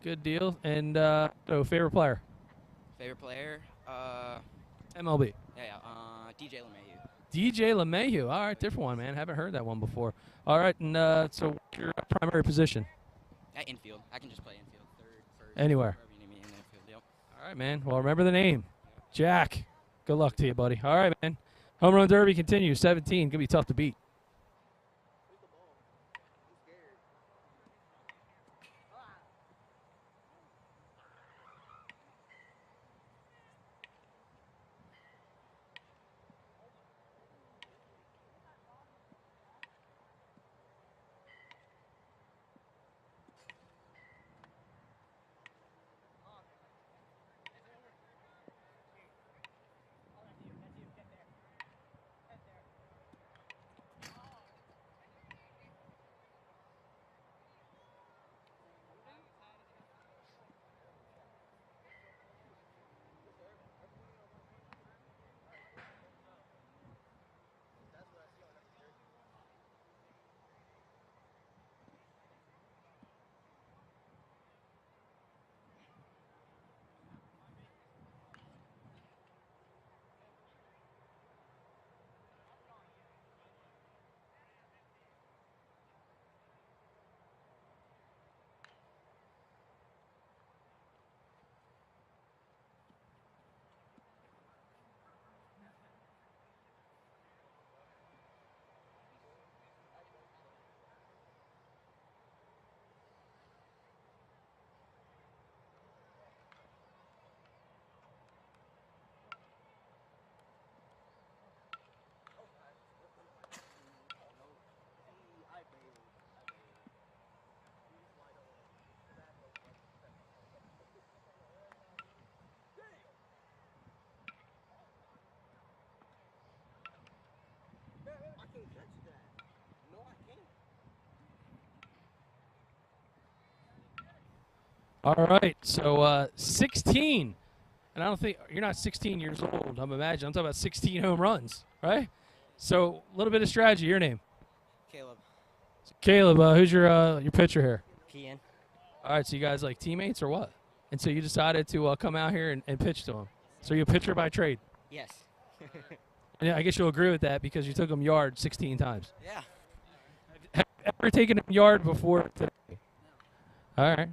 Good deal. And favorite player? Favorite player? MLB. Yeah, DJ LeMahieu. DJ LeMahieu. All right, different one, man. Haven't heard that one before. All right, and so what's your primary position? At infield. I can just play infield. Third, first. Anywhere. Wherever you need me in the infield. Yep. All right, man. Well, remember the name. Jack. Good luck to you, buddy. All right, man. Home run derby continues. 17. Going to be tough to beat. All right, so 16. And I don't think you're not 16 years old. I'm talking about 16 home runs, right? So a little bit of strategy. Your name? Caleb. Caleb, who's your pitcher here? Kian. All right, so you guys like teammates or what? And so you decided to come out here and pitch to him. So you're a pitcher by trade. Yes. And I guess you'll agree with that because you took him yard 16 times. Yeah. Have you ever taken him yard before today? All right.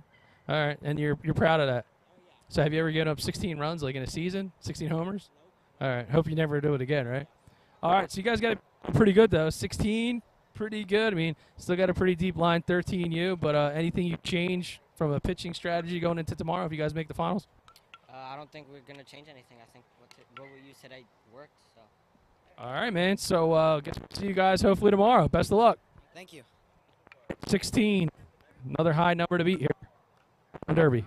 All right, and you're proud of that. So have you ever given up 16 runs like in a season, 16 homers? All right, hope you never do it again, right? All right, so you guys got it pretty good though. 16, pretty good. I mean, still got a pretty deep line, 13 you. But anything you change from a pitching strategy going into tomorrow if you guys make the finals? I don't think we're gonna change anything. I think what you said worked. So. All right, man. So guess we'll see you guys hopefully tomorrow. Best of luck. Thank you. 16, another high number to beat here. Derby.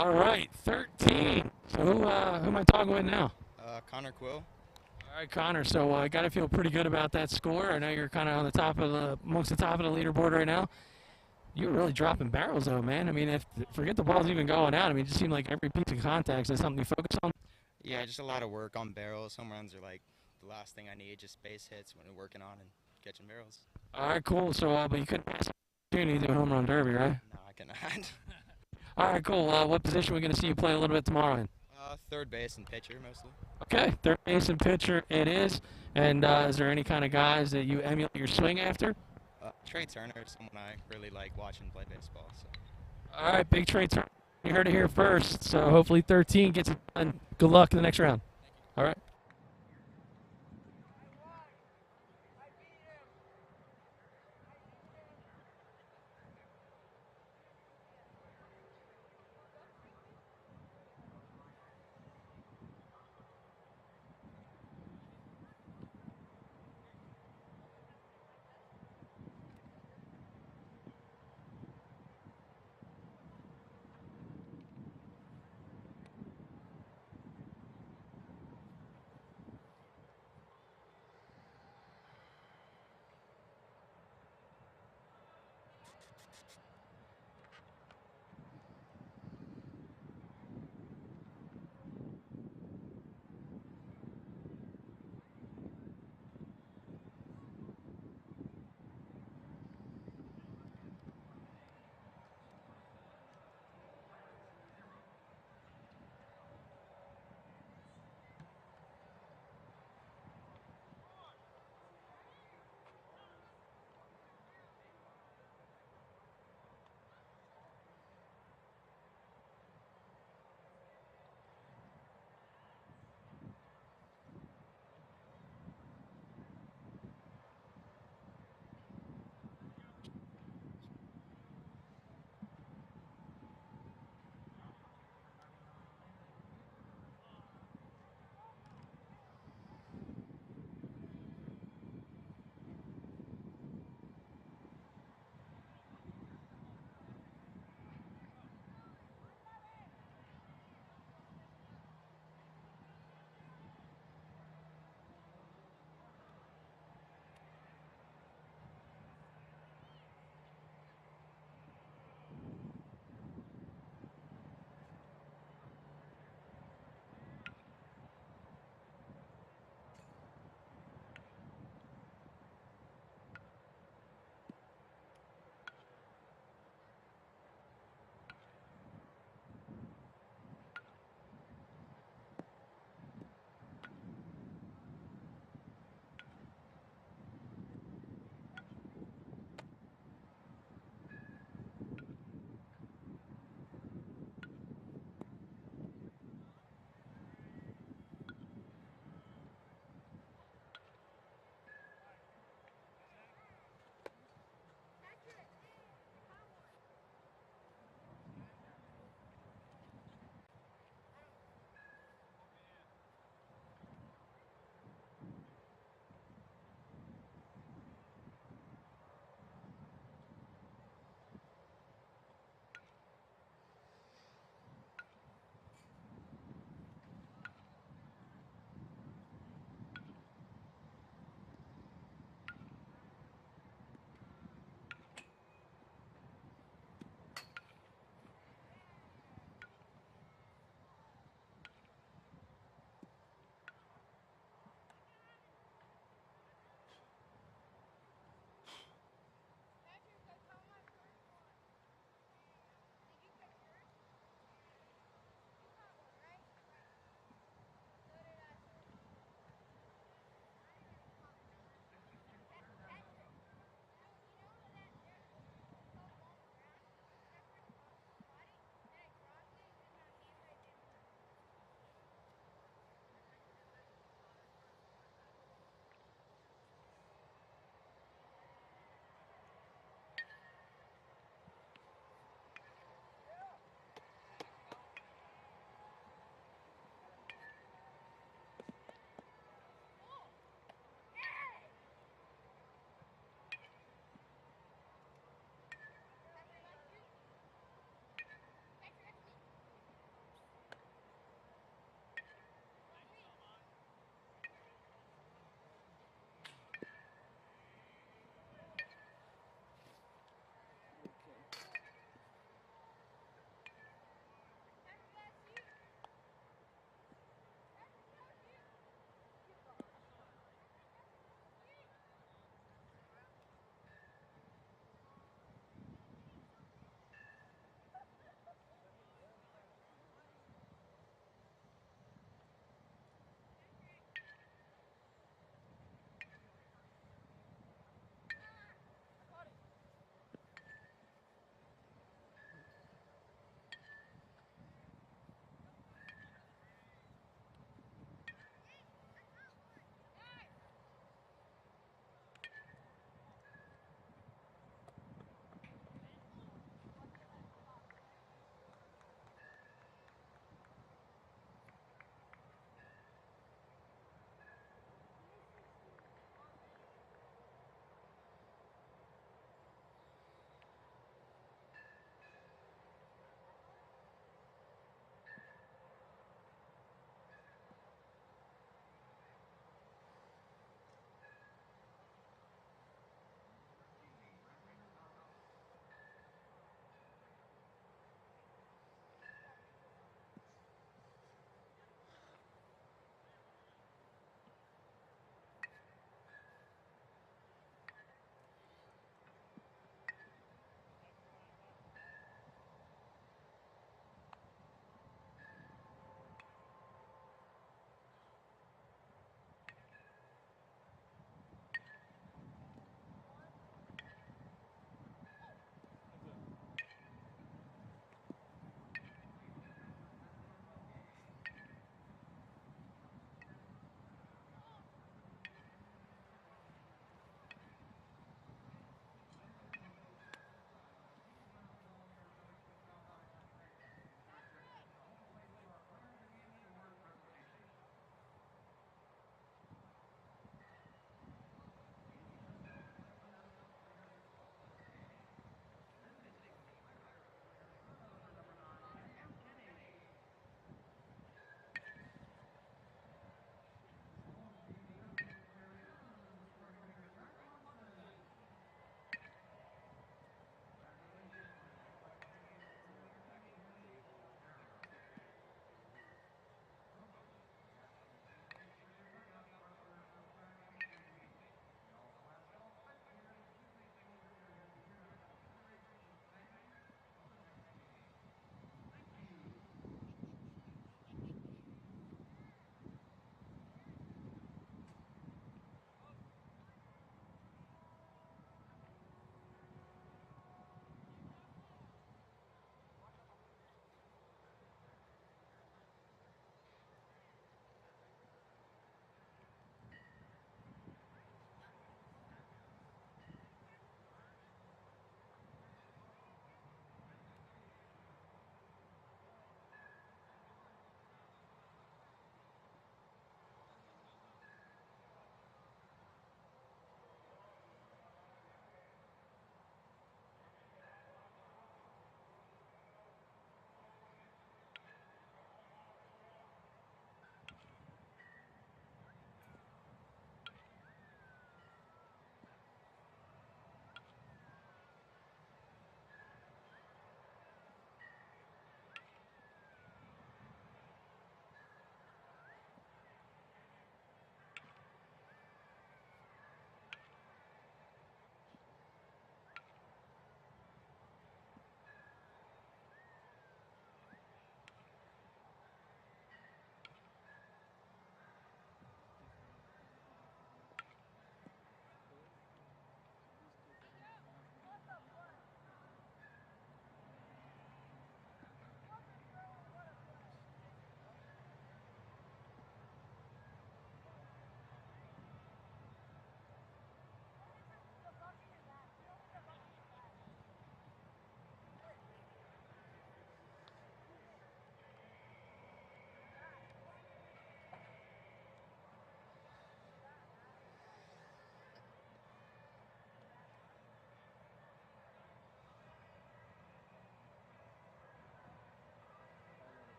All right, 13. So who am I talking with now? Connor Quill. All right, Connor. So I got to feel pretty good about that score. I know you're kind of on the top of amongst the top of the leaderboard right now. You're really dropping barrels, though, man. I mean, forget the ball's even going out. I mean, it just seemed like every piece of contact is something you focus on. Yeah, just a lot of work on barrels. Home runs are like the last thing I need. Just base hits when we're working on and catching barrels. All right, cool. So, but you couldn't pass the opportunity to do a home run derby, right? No, I cannot. All right, cool. What position are we going to see you play a little bit tomorrow in? Third base and pitcher mostly. Okay, third base and pitcher it is. And is there any kind of guys that you emulate your swing after? Trey Turner is someone I really like watching play baseball. So. All right, big Trey Turner. You heard it here first. So hopefully 13 gets it done. Good luck in the next round. All right.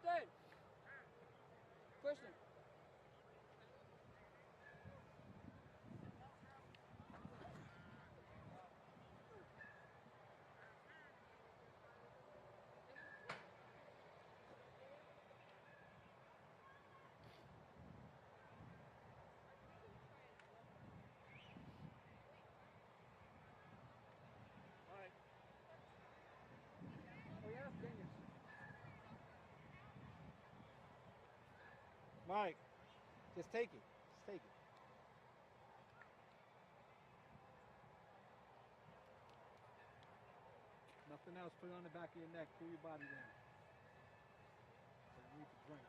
Kristen! Kristen! Mike. Oh yeah, fingers. Mike, just take it. Just take it. Nothing else. Put it on the back of your neck. Cool your body down. So you need to drink.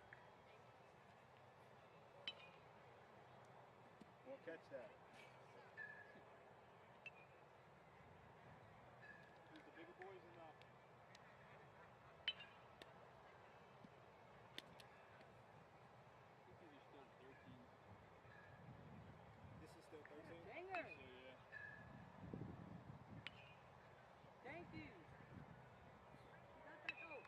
Won't catch that. Use the bigger boys and because you're still 13. This is still 13? Danger! So, yeah. Thank you. You got that goal.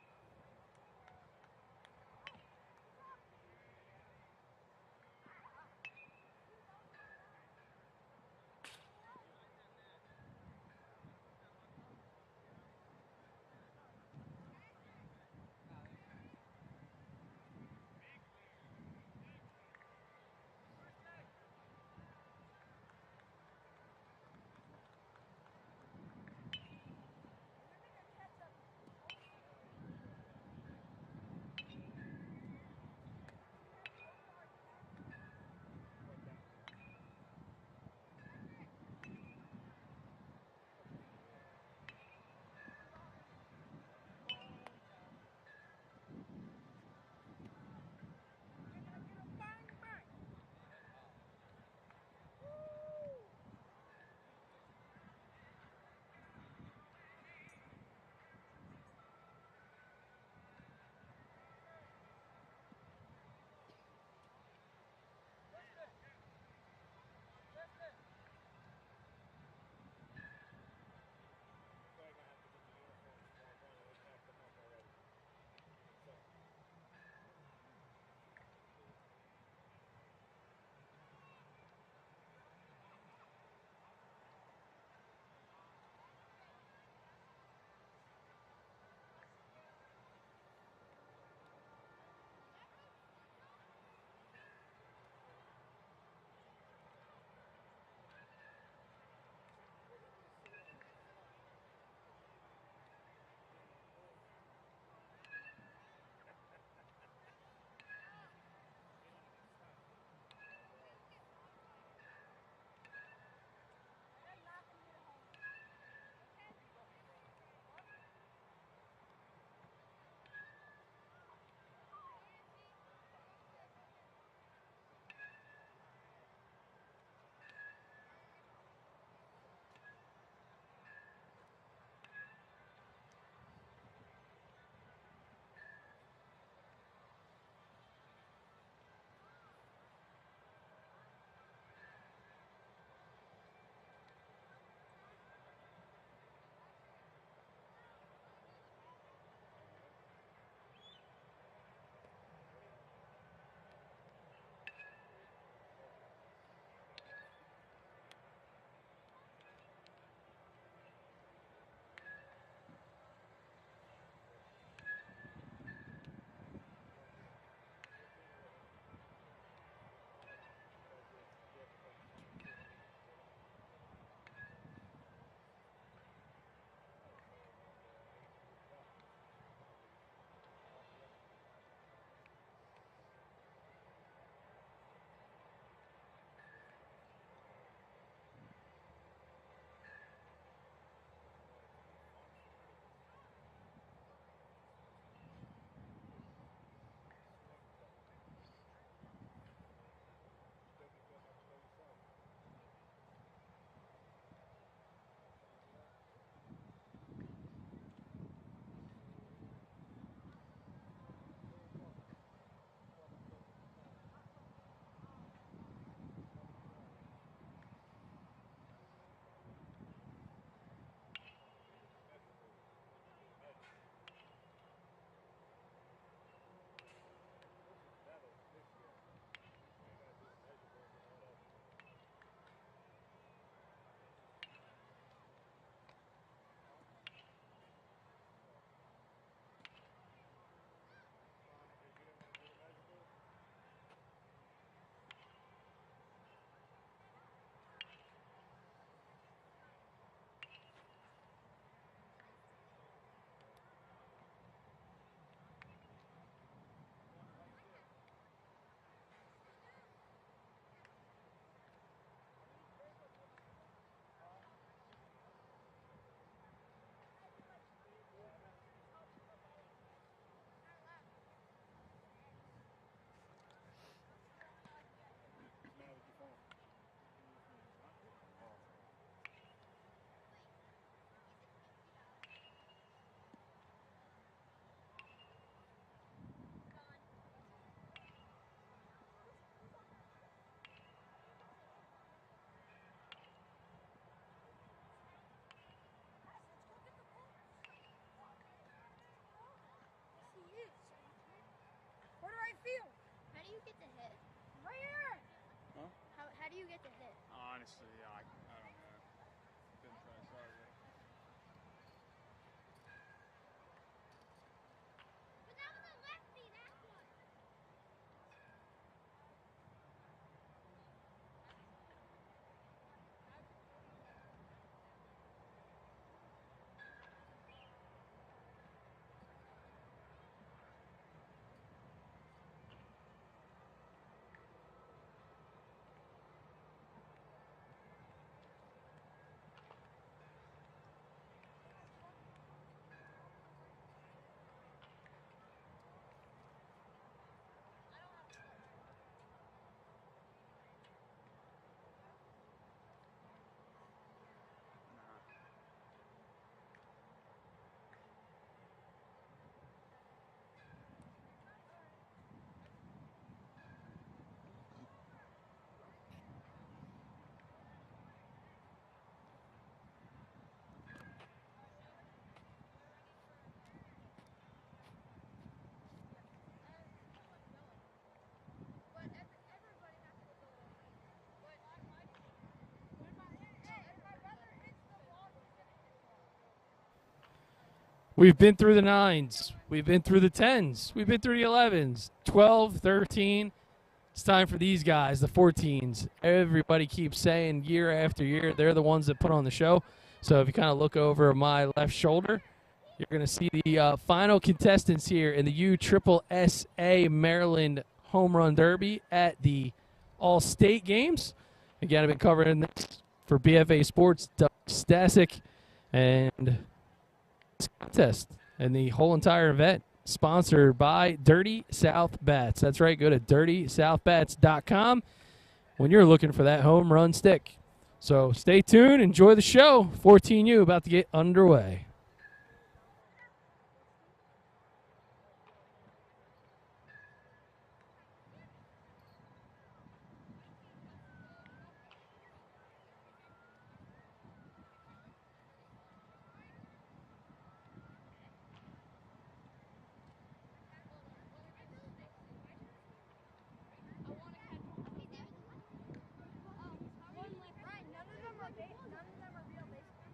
get to hit? Honestly, I don't know. Didn't try so hard. But that was a lefty, that one. We've been through the 9s. We've been through the 10s. We've been through the 11s. 12, 13. It's time for these guys, the 14s. Everybody keeps saying year after year they're the ones that put on the show. So if you kind of look over my left shoulder, you're going to see the final contestants here in the USSSA Maryland Home Run Derby at the All-State Games. Again, I've been covering this for BFA Sports, Doug Stasic, and this contest and the whole entire event sponsored by Dirty South Bats. That's right, go to dirtysouthbats.com when you're looking for that home run stick. So stay tuned, enjoy the show. 14U about to get underway. Right, none of them are real baseball.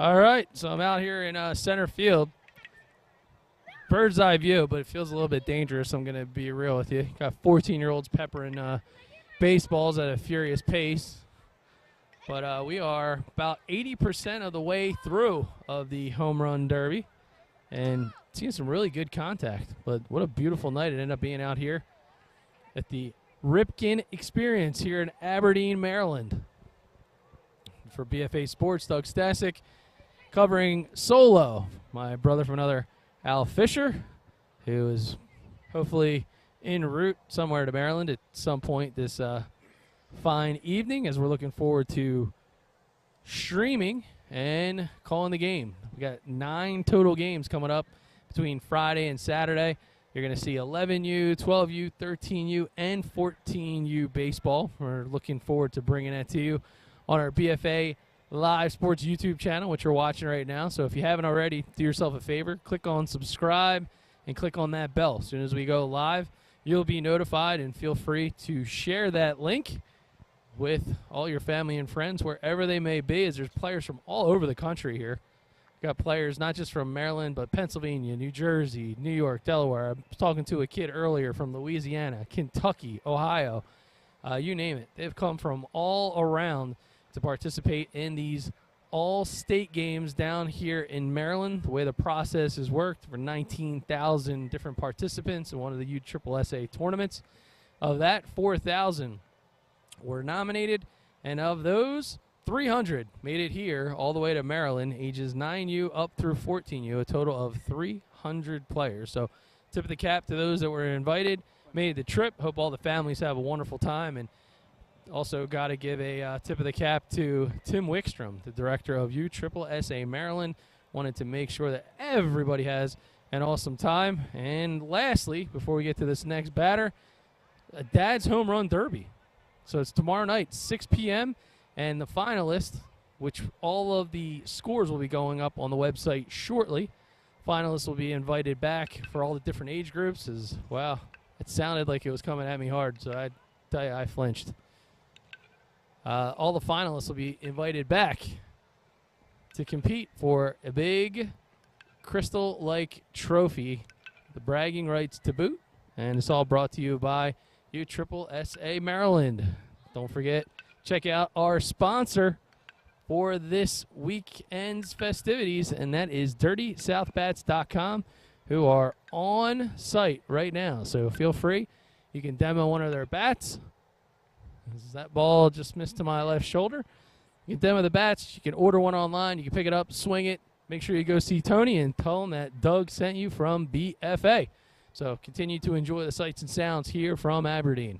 All right, so I'm out here in center field. Bird's eye view, but it feels a little bit dangerous. I'm going to be real with you. Got 14-year-olds peppering baseballs at a furious pace. But we are about 80% of the way through of the home run derby and seeing some really good contact. But what a beautiful night it ended up being out here at the Ripken Experience here in Aberdeen, Maryland. For BFA Sports, Doug Stasic covering solo. My brother from another, Al Fisher, who is hopefully en route somewhere to Maryland at some point this fine evening, as we're looking forward to streaming and calling the game. We got 9 total games coming up between Friday and Saturday. You're going to see 11U, 12U, 13U, and 14U baseball. We're looking forward to bringing that to you on our BFA Live Sports YouTube channel, which you're watching right now. So if you haven't already, do yourself a favor, click on subscribe and click on that bell. As soon as we go live, you'll be notified, and feel free to share that link with all your family and friends wherever they may be, as there's players from all over the country here. We've got players not just from Maryland, but Pennsylvania, New Jersey, New York, Delaware. I was talking to a kid earlier from Louisiana, Kentucky, Ohio, you name it. They've come from all around to participate in these all-state games down here in Maryland. The way the process has worked for 19,000 different participants in one of the USSSA tournaments. Of that, 4,000 were nominated, and of those, 300 made it here all the way to Maryland, ages 9U up through 14U, a total of 300 players. So tip of the cap to those that were invited, made the trip. Hope all the families have a wonderful time, and also got to give a tip of the cap to Tim Wickstrom, the director of USSSA Maryland. Wanted to make sure that everybody has an awesome time. And lastly, before we get to this next batter, a Dad's Home Run Derby. So it's tomorrow night, 6 p.m., and the finalists, which all of the scores will be going up on the website shortly. Finalists will be invited back for all the different age groups. Wow, it sounded like it was coming at me hard, so I tell you, I flinched. All the finalists will be invited back to compete for a big crystal-like trophy, the bragging rights to boot, and it's all brought to you by USSSA Maryland. Don't forget, check out our sponsor for this weekend's festivities, and that is DirtySouthBats.com, who are on site right now. So feel free. You can demo one of their bats. That ball just missed to my left shoulder. You can demo the bats. You can order one online. You can pick it up, swing it. Make sure you go see Tony and tell him that Doug sent you from BFA. So continue to enjoy the sights and sounds here from Aberdeen.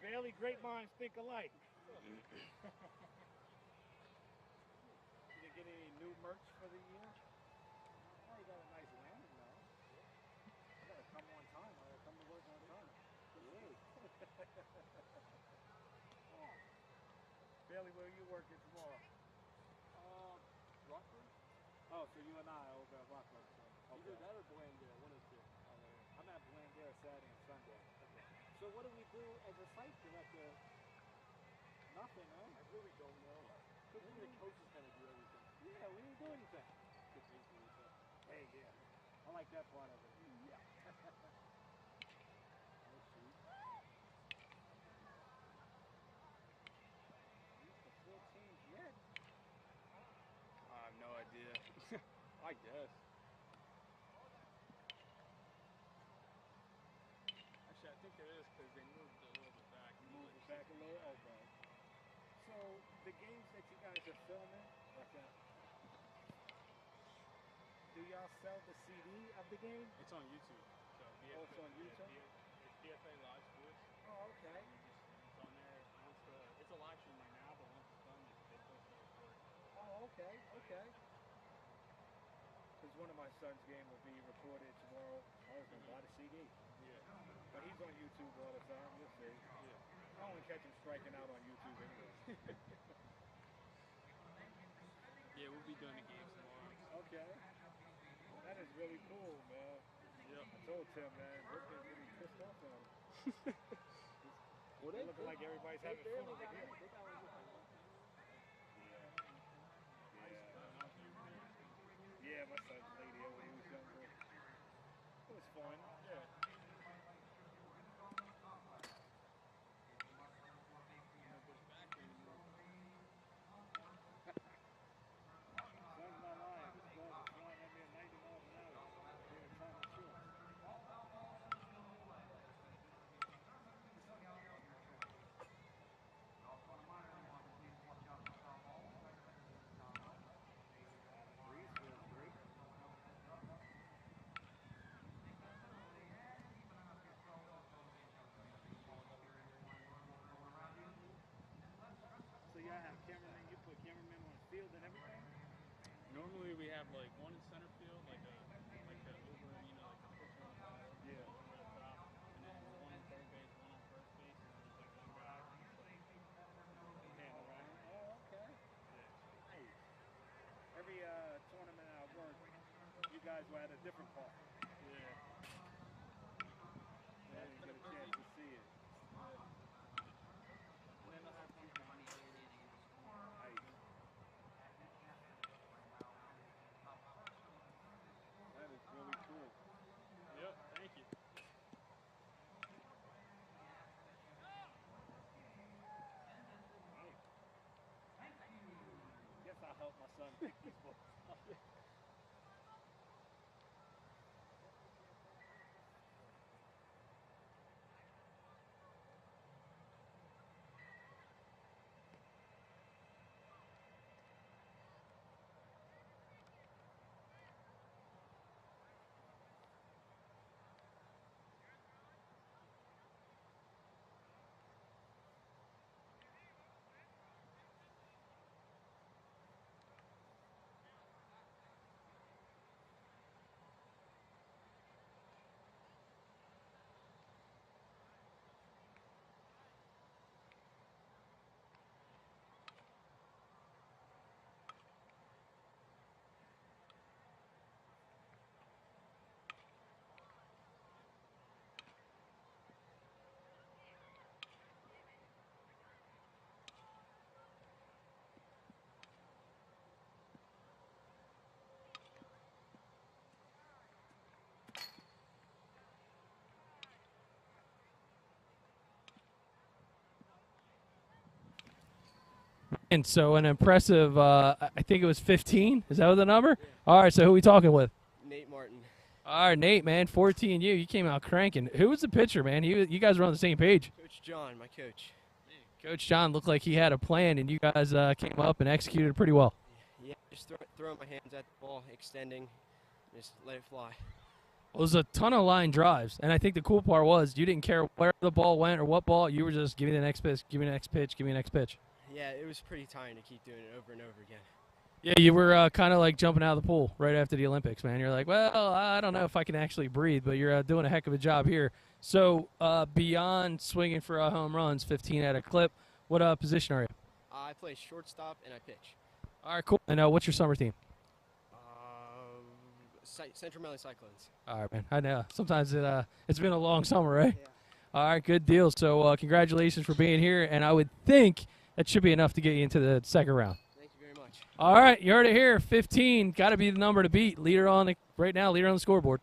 Bailey, great minds think alike. You didn't get any new merch for the year? Oh, you got a nice lantern though. I gotta come on time. I gotta come to work on time. Yay. Oh. Bailey, where are you working tomorrow? Rockford? Oh, so you and I are over at Rockford. So, Either that or Blandare, one of the two. I'm at Blandare Saturday and Sunday. Okay. So what do we do as a site director? Nothing, huh? I really don't know. Because the coaches kind of do everything. Yeah, we didn't do anything. Get paid for it, so. Hey, yeah. I like that part of it. Yeah. Oh, shoot. Used the 14s yet? I have no idea. I guess. Actually, I think it is because they moved a little bit back. Move it back a little? Okay. So the games that you guys are filming, like do y'all sell the CD of the game? It's on YouTube. So Oh, it's on YouTube? It's PFA Live Sports. Oh, okay. And it's on there. It's a live stream right now, but once it's done, they post the report. Oh, okay, okay. Because one of my son's game will be recorded tomorrow. I was going to buy the CD. Yeah. But he's on YouTube all the time. We'll see. Yeah. I only catch him striking out on YouTube anyway. Yeah, we'll be doing the games tomorrow. Okay. That is really cool, man. Yep. I told Tim, man, Ripken's really pissed off on him. Well, It looking like everybody's having fun over here. They got one with them. Yeah, my son played here when he was younger. It was fun. Yeah. Sun's not lying. This ball is flying at me at 90 miles an hour. Every time I shoot. Breeze feels great. So y'all have cameramen, you put cameramen on the field and everything? Normally we have like one in center field, like a over, like a pitcher on the side, Yeah. over the top, and then one on third base, one on first base, and then there's like one guy just like pan around. Oh, okay. Yeah. Nice. Every tournament I worked, you guys were at a different park. Yeah. I didn't get a chance to see it. And then they'll have one down there. Nice. That is really cool. Yep, thank you. Guess I'll help my son pick these balls up. And so an impressive, I think it was 15. Is that the number? Yeah. All right, so who are we talking with? Nate Martin. All right, Nate, man, 14 you came out cranking. Who was the pitcher, man? You guys were on the same page. Coach John, my coach. Coach John looked like he had a plan, and you guys came up and executed pretty well. Yeah, just throwing my hands at the ball, extending, just let it fly. It was a ton of line drives, and I think the cool part was you didn't care where the ball went or what ball. You were just give me the next pitch, give me the next pitch, give me the next pitch. Yeah, it was pretty tiring to keep doing it over and over again. Yeah, you were kind of like jumping out of the pool right after the Olympics, man. You're like, well, I don't know if I can actually breathe, but you're doing a heck of a job here. So beyond swinging for home runs, 15 at a clip, what position are you? I play shortstop and I pitch. All right, cool. And what's your summer team? Central Valley Cyclones. All right, man. I know. Sometimes it's been a long summer, right? Yeah. All right, good deal. So congratulations for being here, and I would think that should be enough to get you into the second round. Thank you very much. All right, you heard it here. 15, got to be the number to beat. Leader on the right now. Leader on the scoreboard.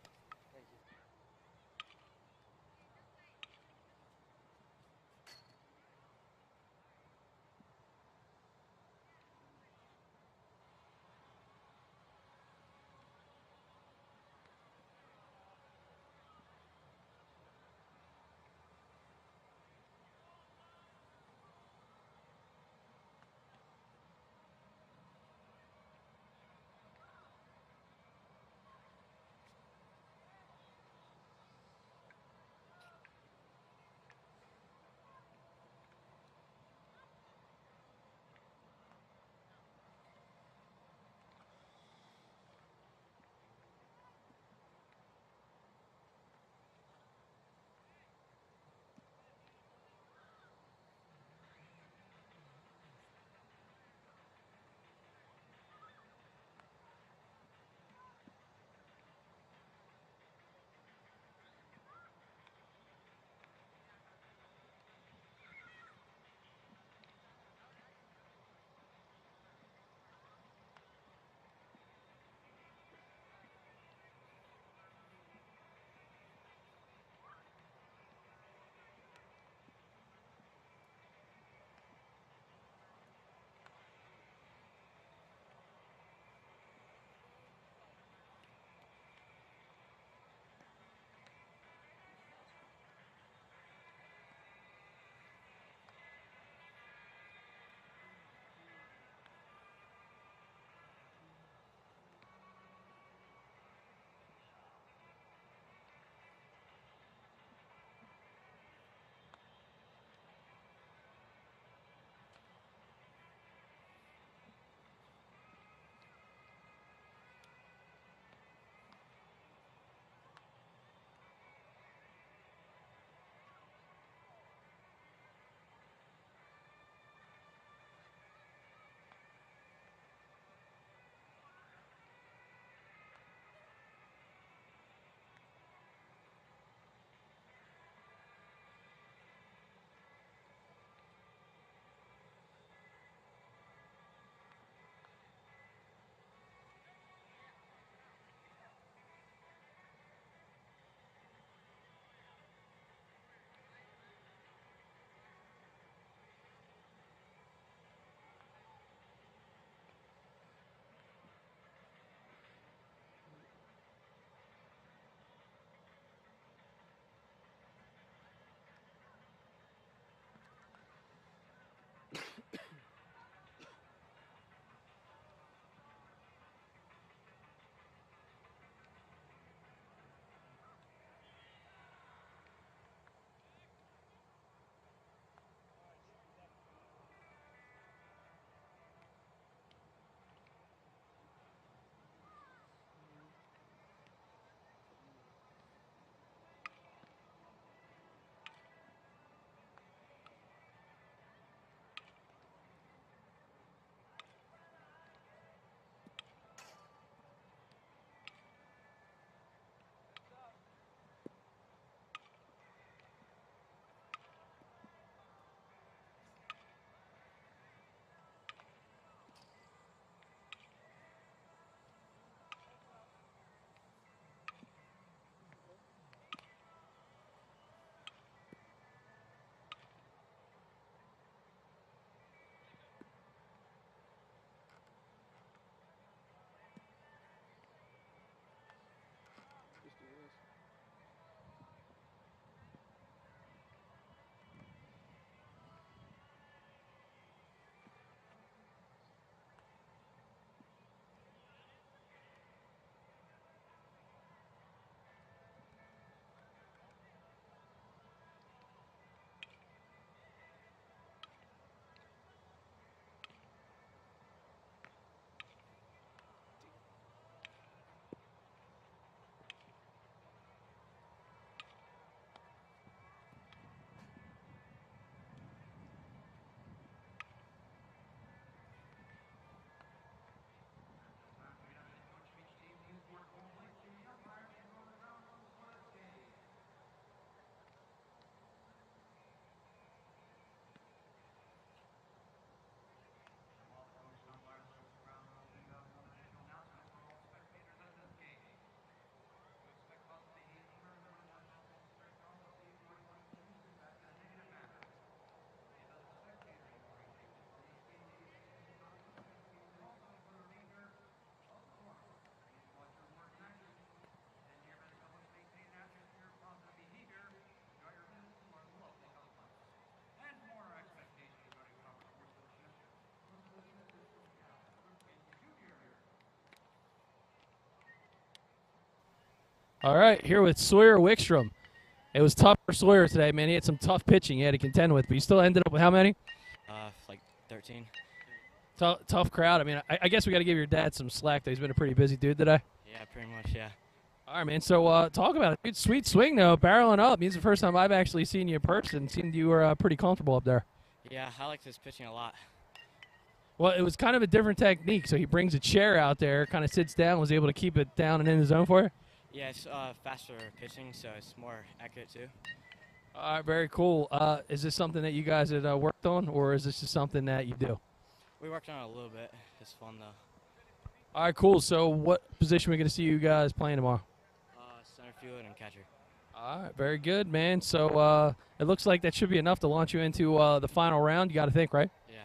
All right, here with Sawyer Wickstrom. It was tough for Sawyer today, man. He had some tough pitching he had to contend with, but he still ended up with how many? Like 13. Tough crowd. I mean, I guess we got to give your dad some slack, though. He's been a pretty busy dude today. Yeah, pretty much, yeah. All right, man. So talk about it. Dude, sweet swing, though. Barreling up. Means the first time I've actually seen you in person. Seemed you were pretty comfortable up there. Yeah, I like this pitching a lot. Well, it was kind of a different technique. So he brings a chair out there, kind of sits down, was able to keep it down and in the zone for you? Yeah, it's faster pitching, so it's more accurate too. All right, very cool. Is this something that you guys had worked on, or is this just something that you do? We worked on it a little bit. It's fun though. All right, cool. So what position are we going to see you guys playing tomorrow? Center field and catcher. All right, very good, man. So it looks like that should be enough to launch you into the final round. You got to think, right? Yeah.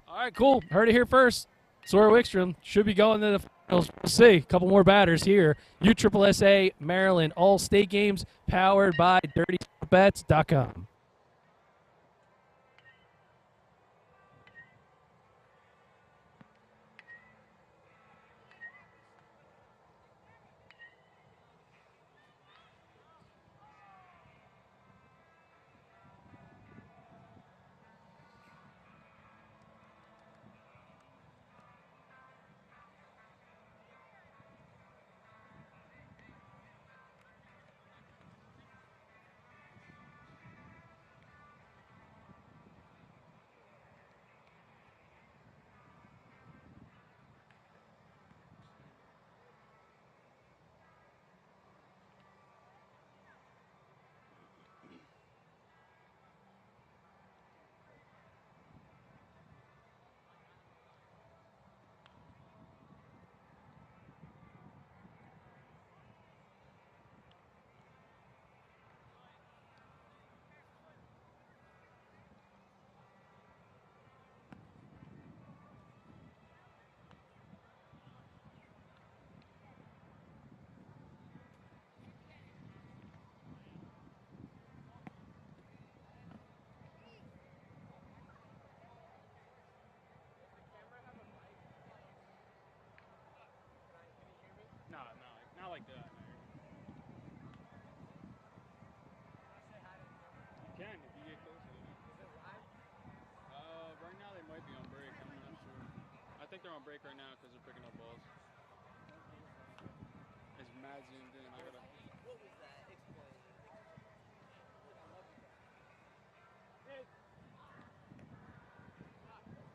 All right, cool. Heard it here first. Sawyer Wickstrom should be going to the finals. We'll see. A couple more batters here. USSSA Maryland All-State Games powered by DirtyBets.com. No, not like that. You can if you get closer. Is it live? Right now they might be on break. I'm not sure. I think they're on break right now because they're picking up balls. It's mad zoomed in. I gotta. What was that? Explain.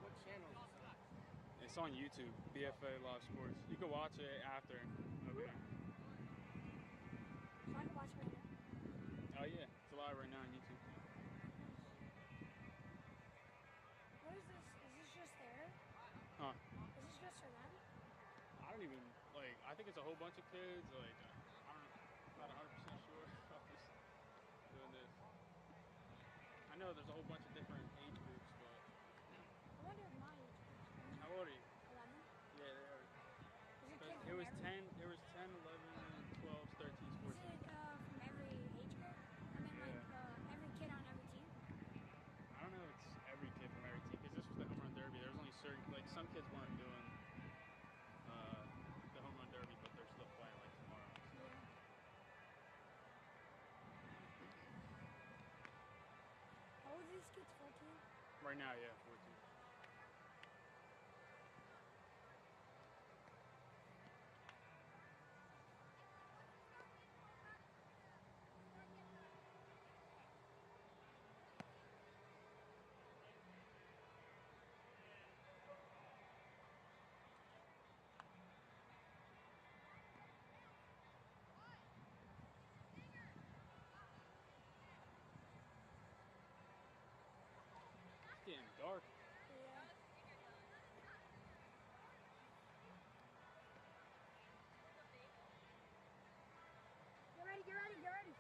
What channel is this? It's on YouTube, BFA Live Sports. You can watch it after. Okay. So I can watch it right now. Oh yeah, it's live right now on YouTube. What is this? Is this just there? Huh? Is this just for them? I don't even like. I think it's a whole bunch of kids. Like I'm not 100% sure. I'm just doing this. I know there's a whole bunch of different age groups, but. I wonder if my age group. How old are you? 11. Yeah, they are. Is it kids It from was every? 10. It was 10, 11, 12, 13, 14. Is it from every age group? I mean, like every kid on every team. I don't know if it's every kid from every team because this was the home run derby. There was only certain, like some kids weren't doing the home run derby, but they're still playing like tomorrow. So. Yeah. How old are these kids? 14? Right now, yeah, 14. It's getting dark. Yeah. Get ready, get ready, get ready.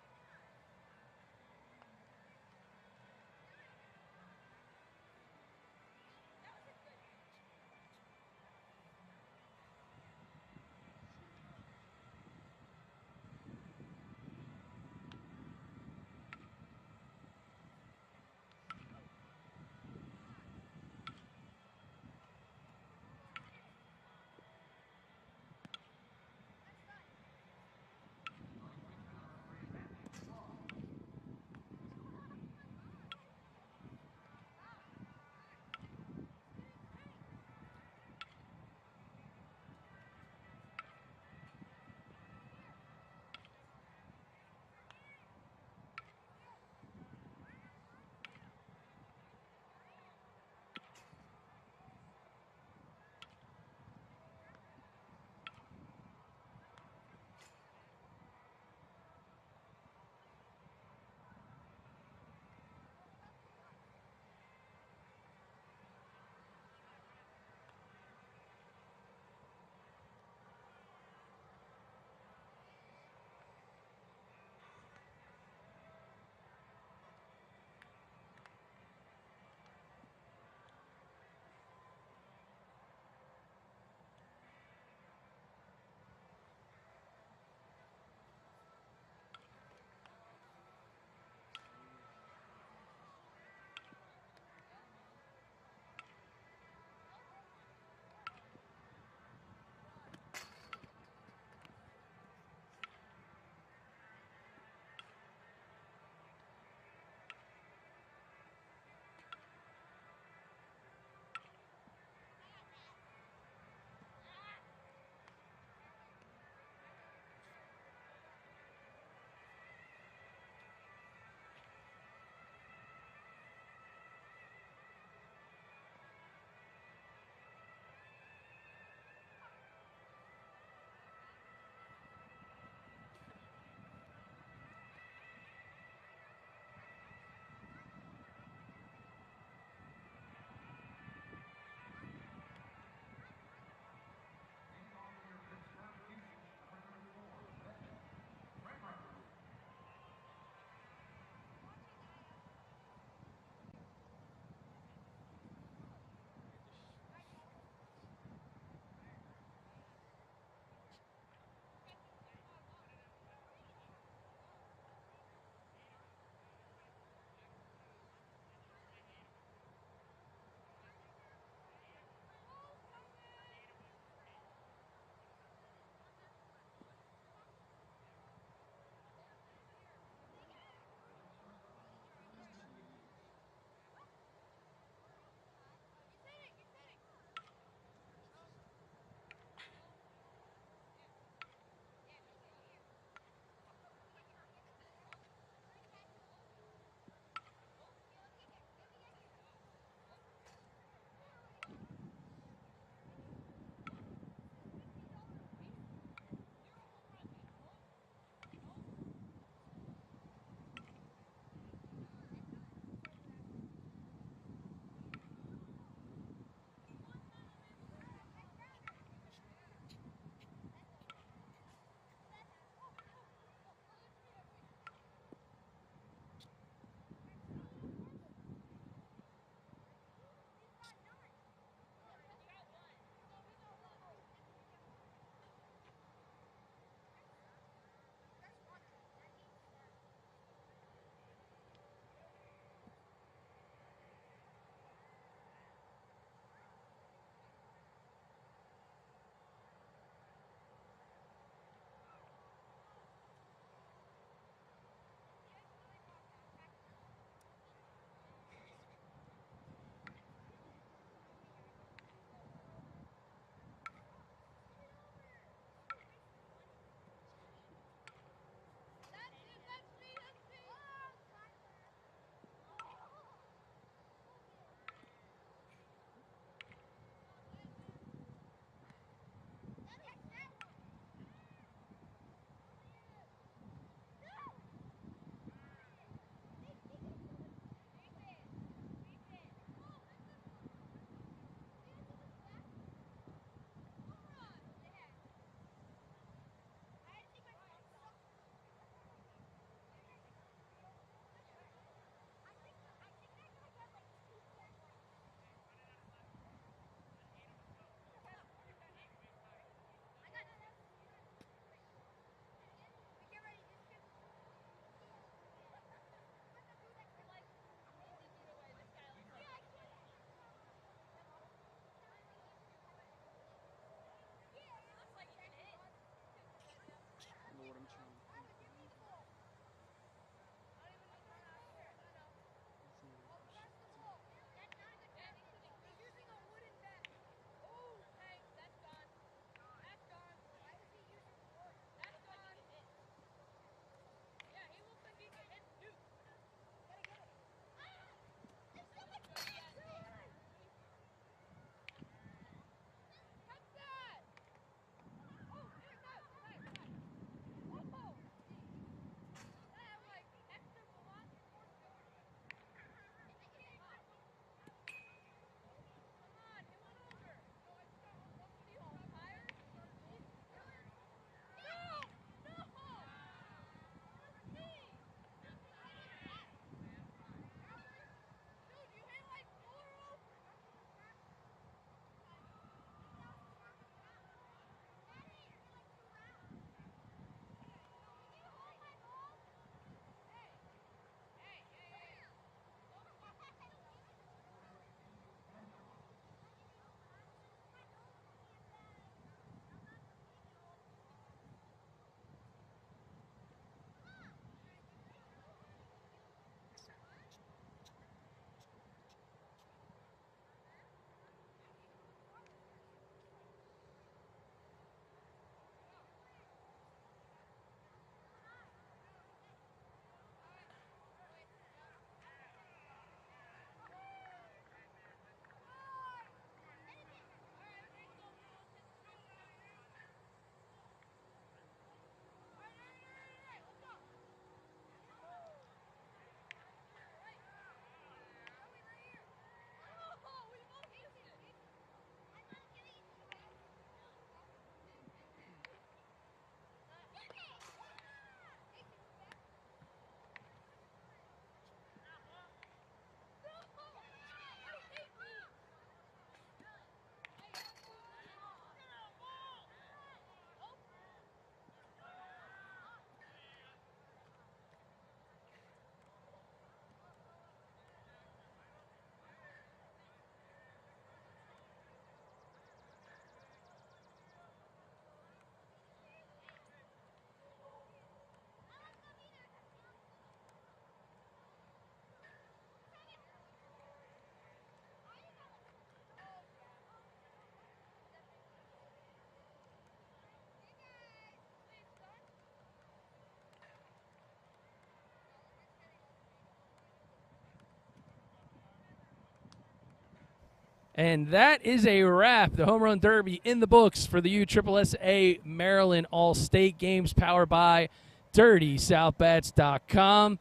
And that is a wrap. The Home Run Derby in the books for the USSSA Maryland All-State Games, powered by DirtySouthBats.com.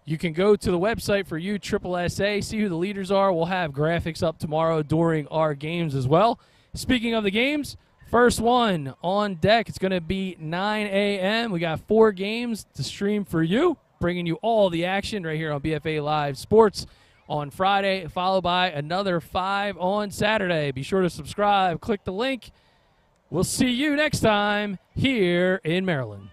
You can go to the website for USSSA, see who the leaders are. We'll have graphics up tomorrow during our games as well. Speaking of the games, first one on deck, it's going to be 9 a.m. We got 4 games to stream for you, bringing you all the action right here on BFA Live Sports on Friday, followed by another 5 on Saturday. Be sure to subscribe, click the link. We'll see you next time here in Maryland.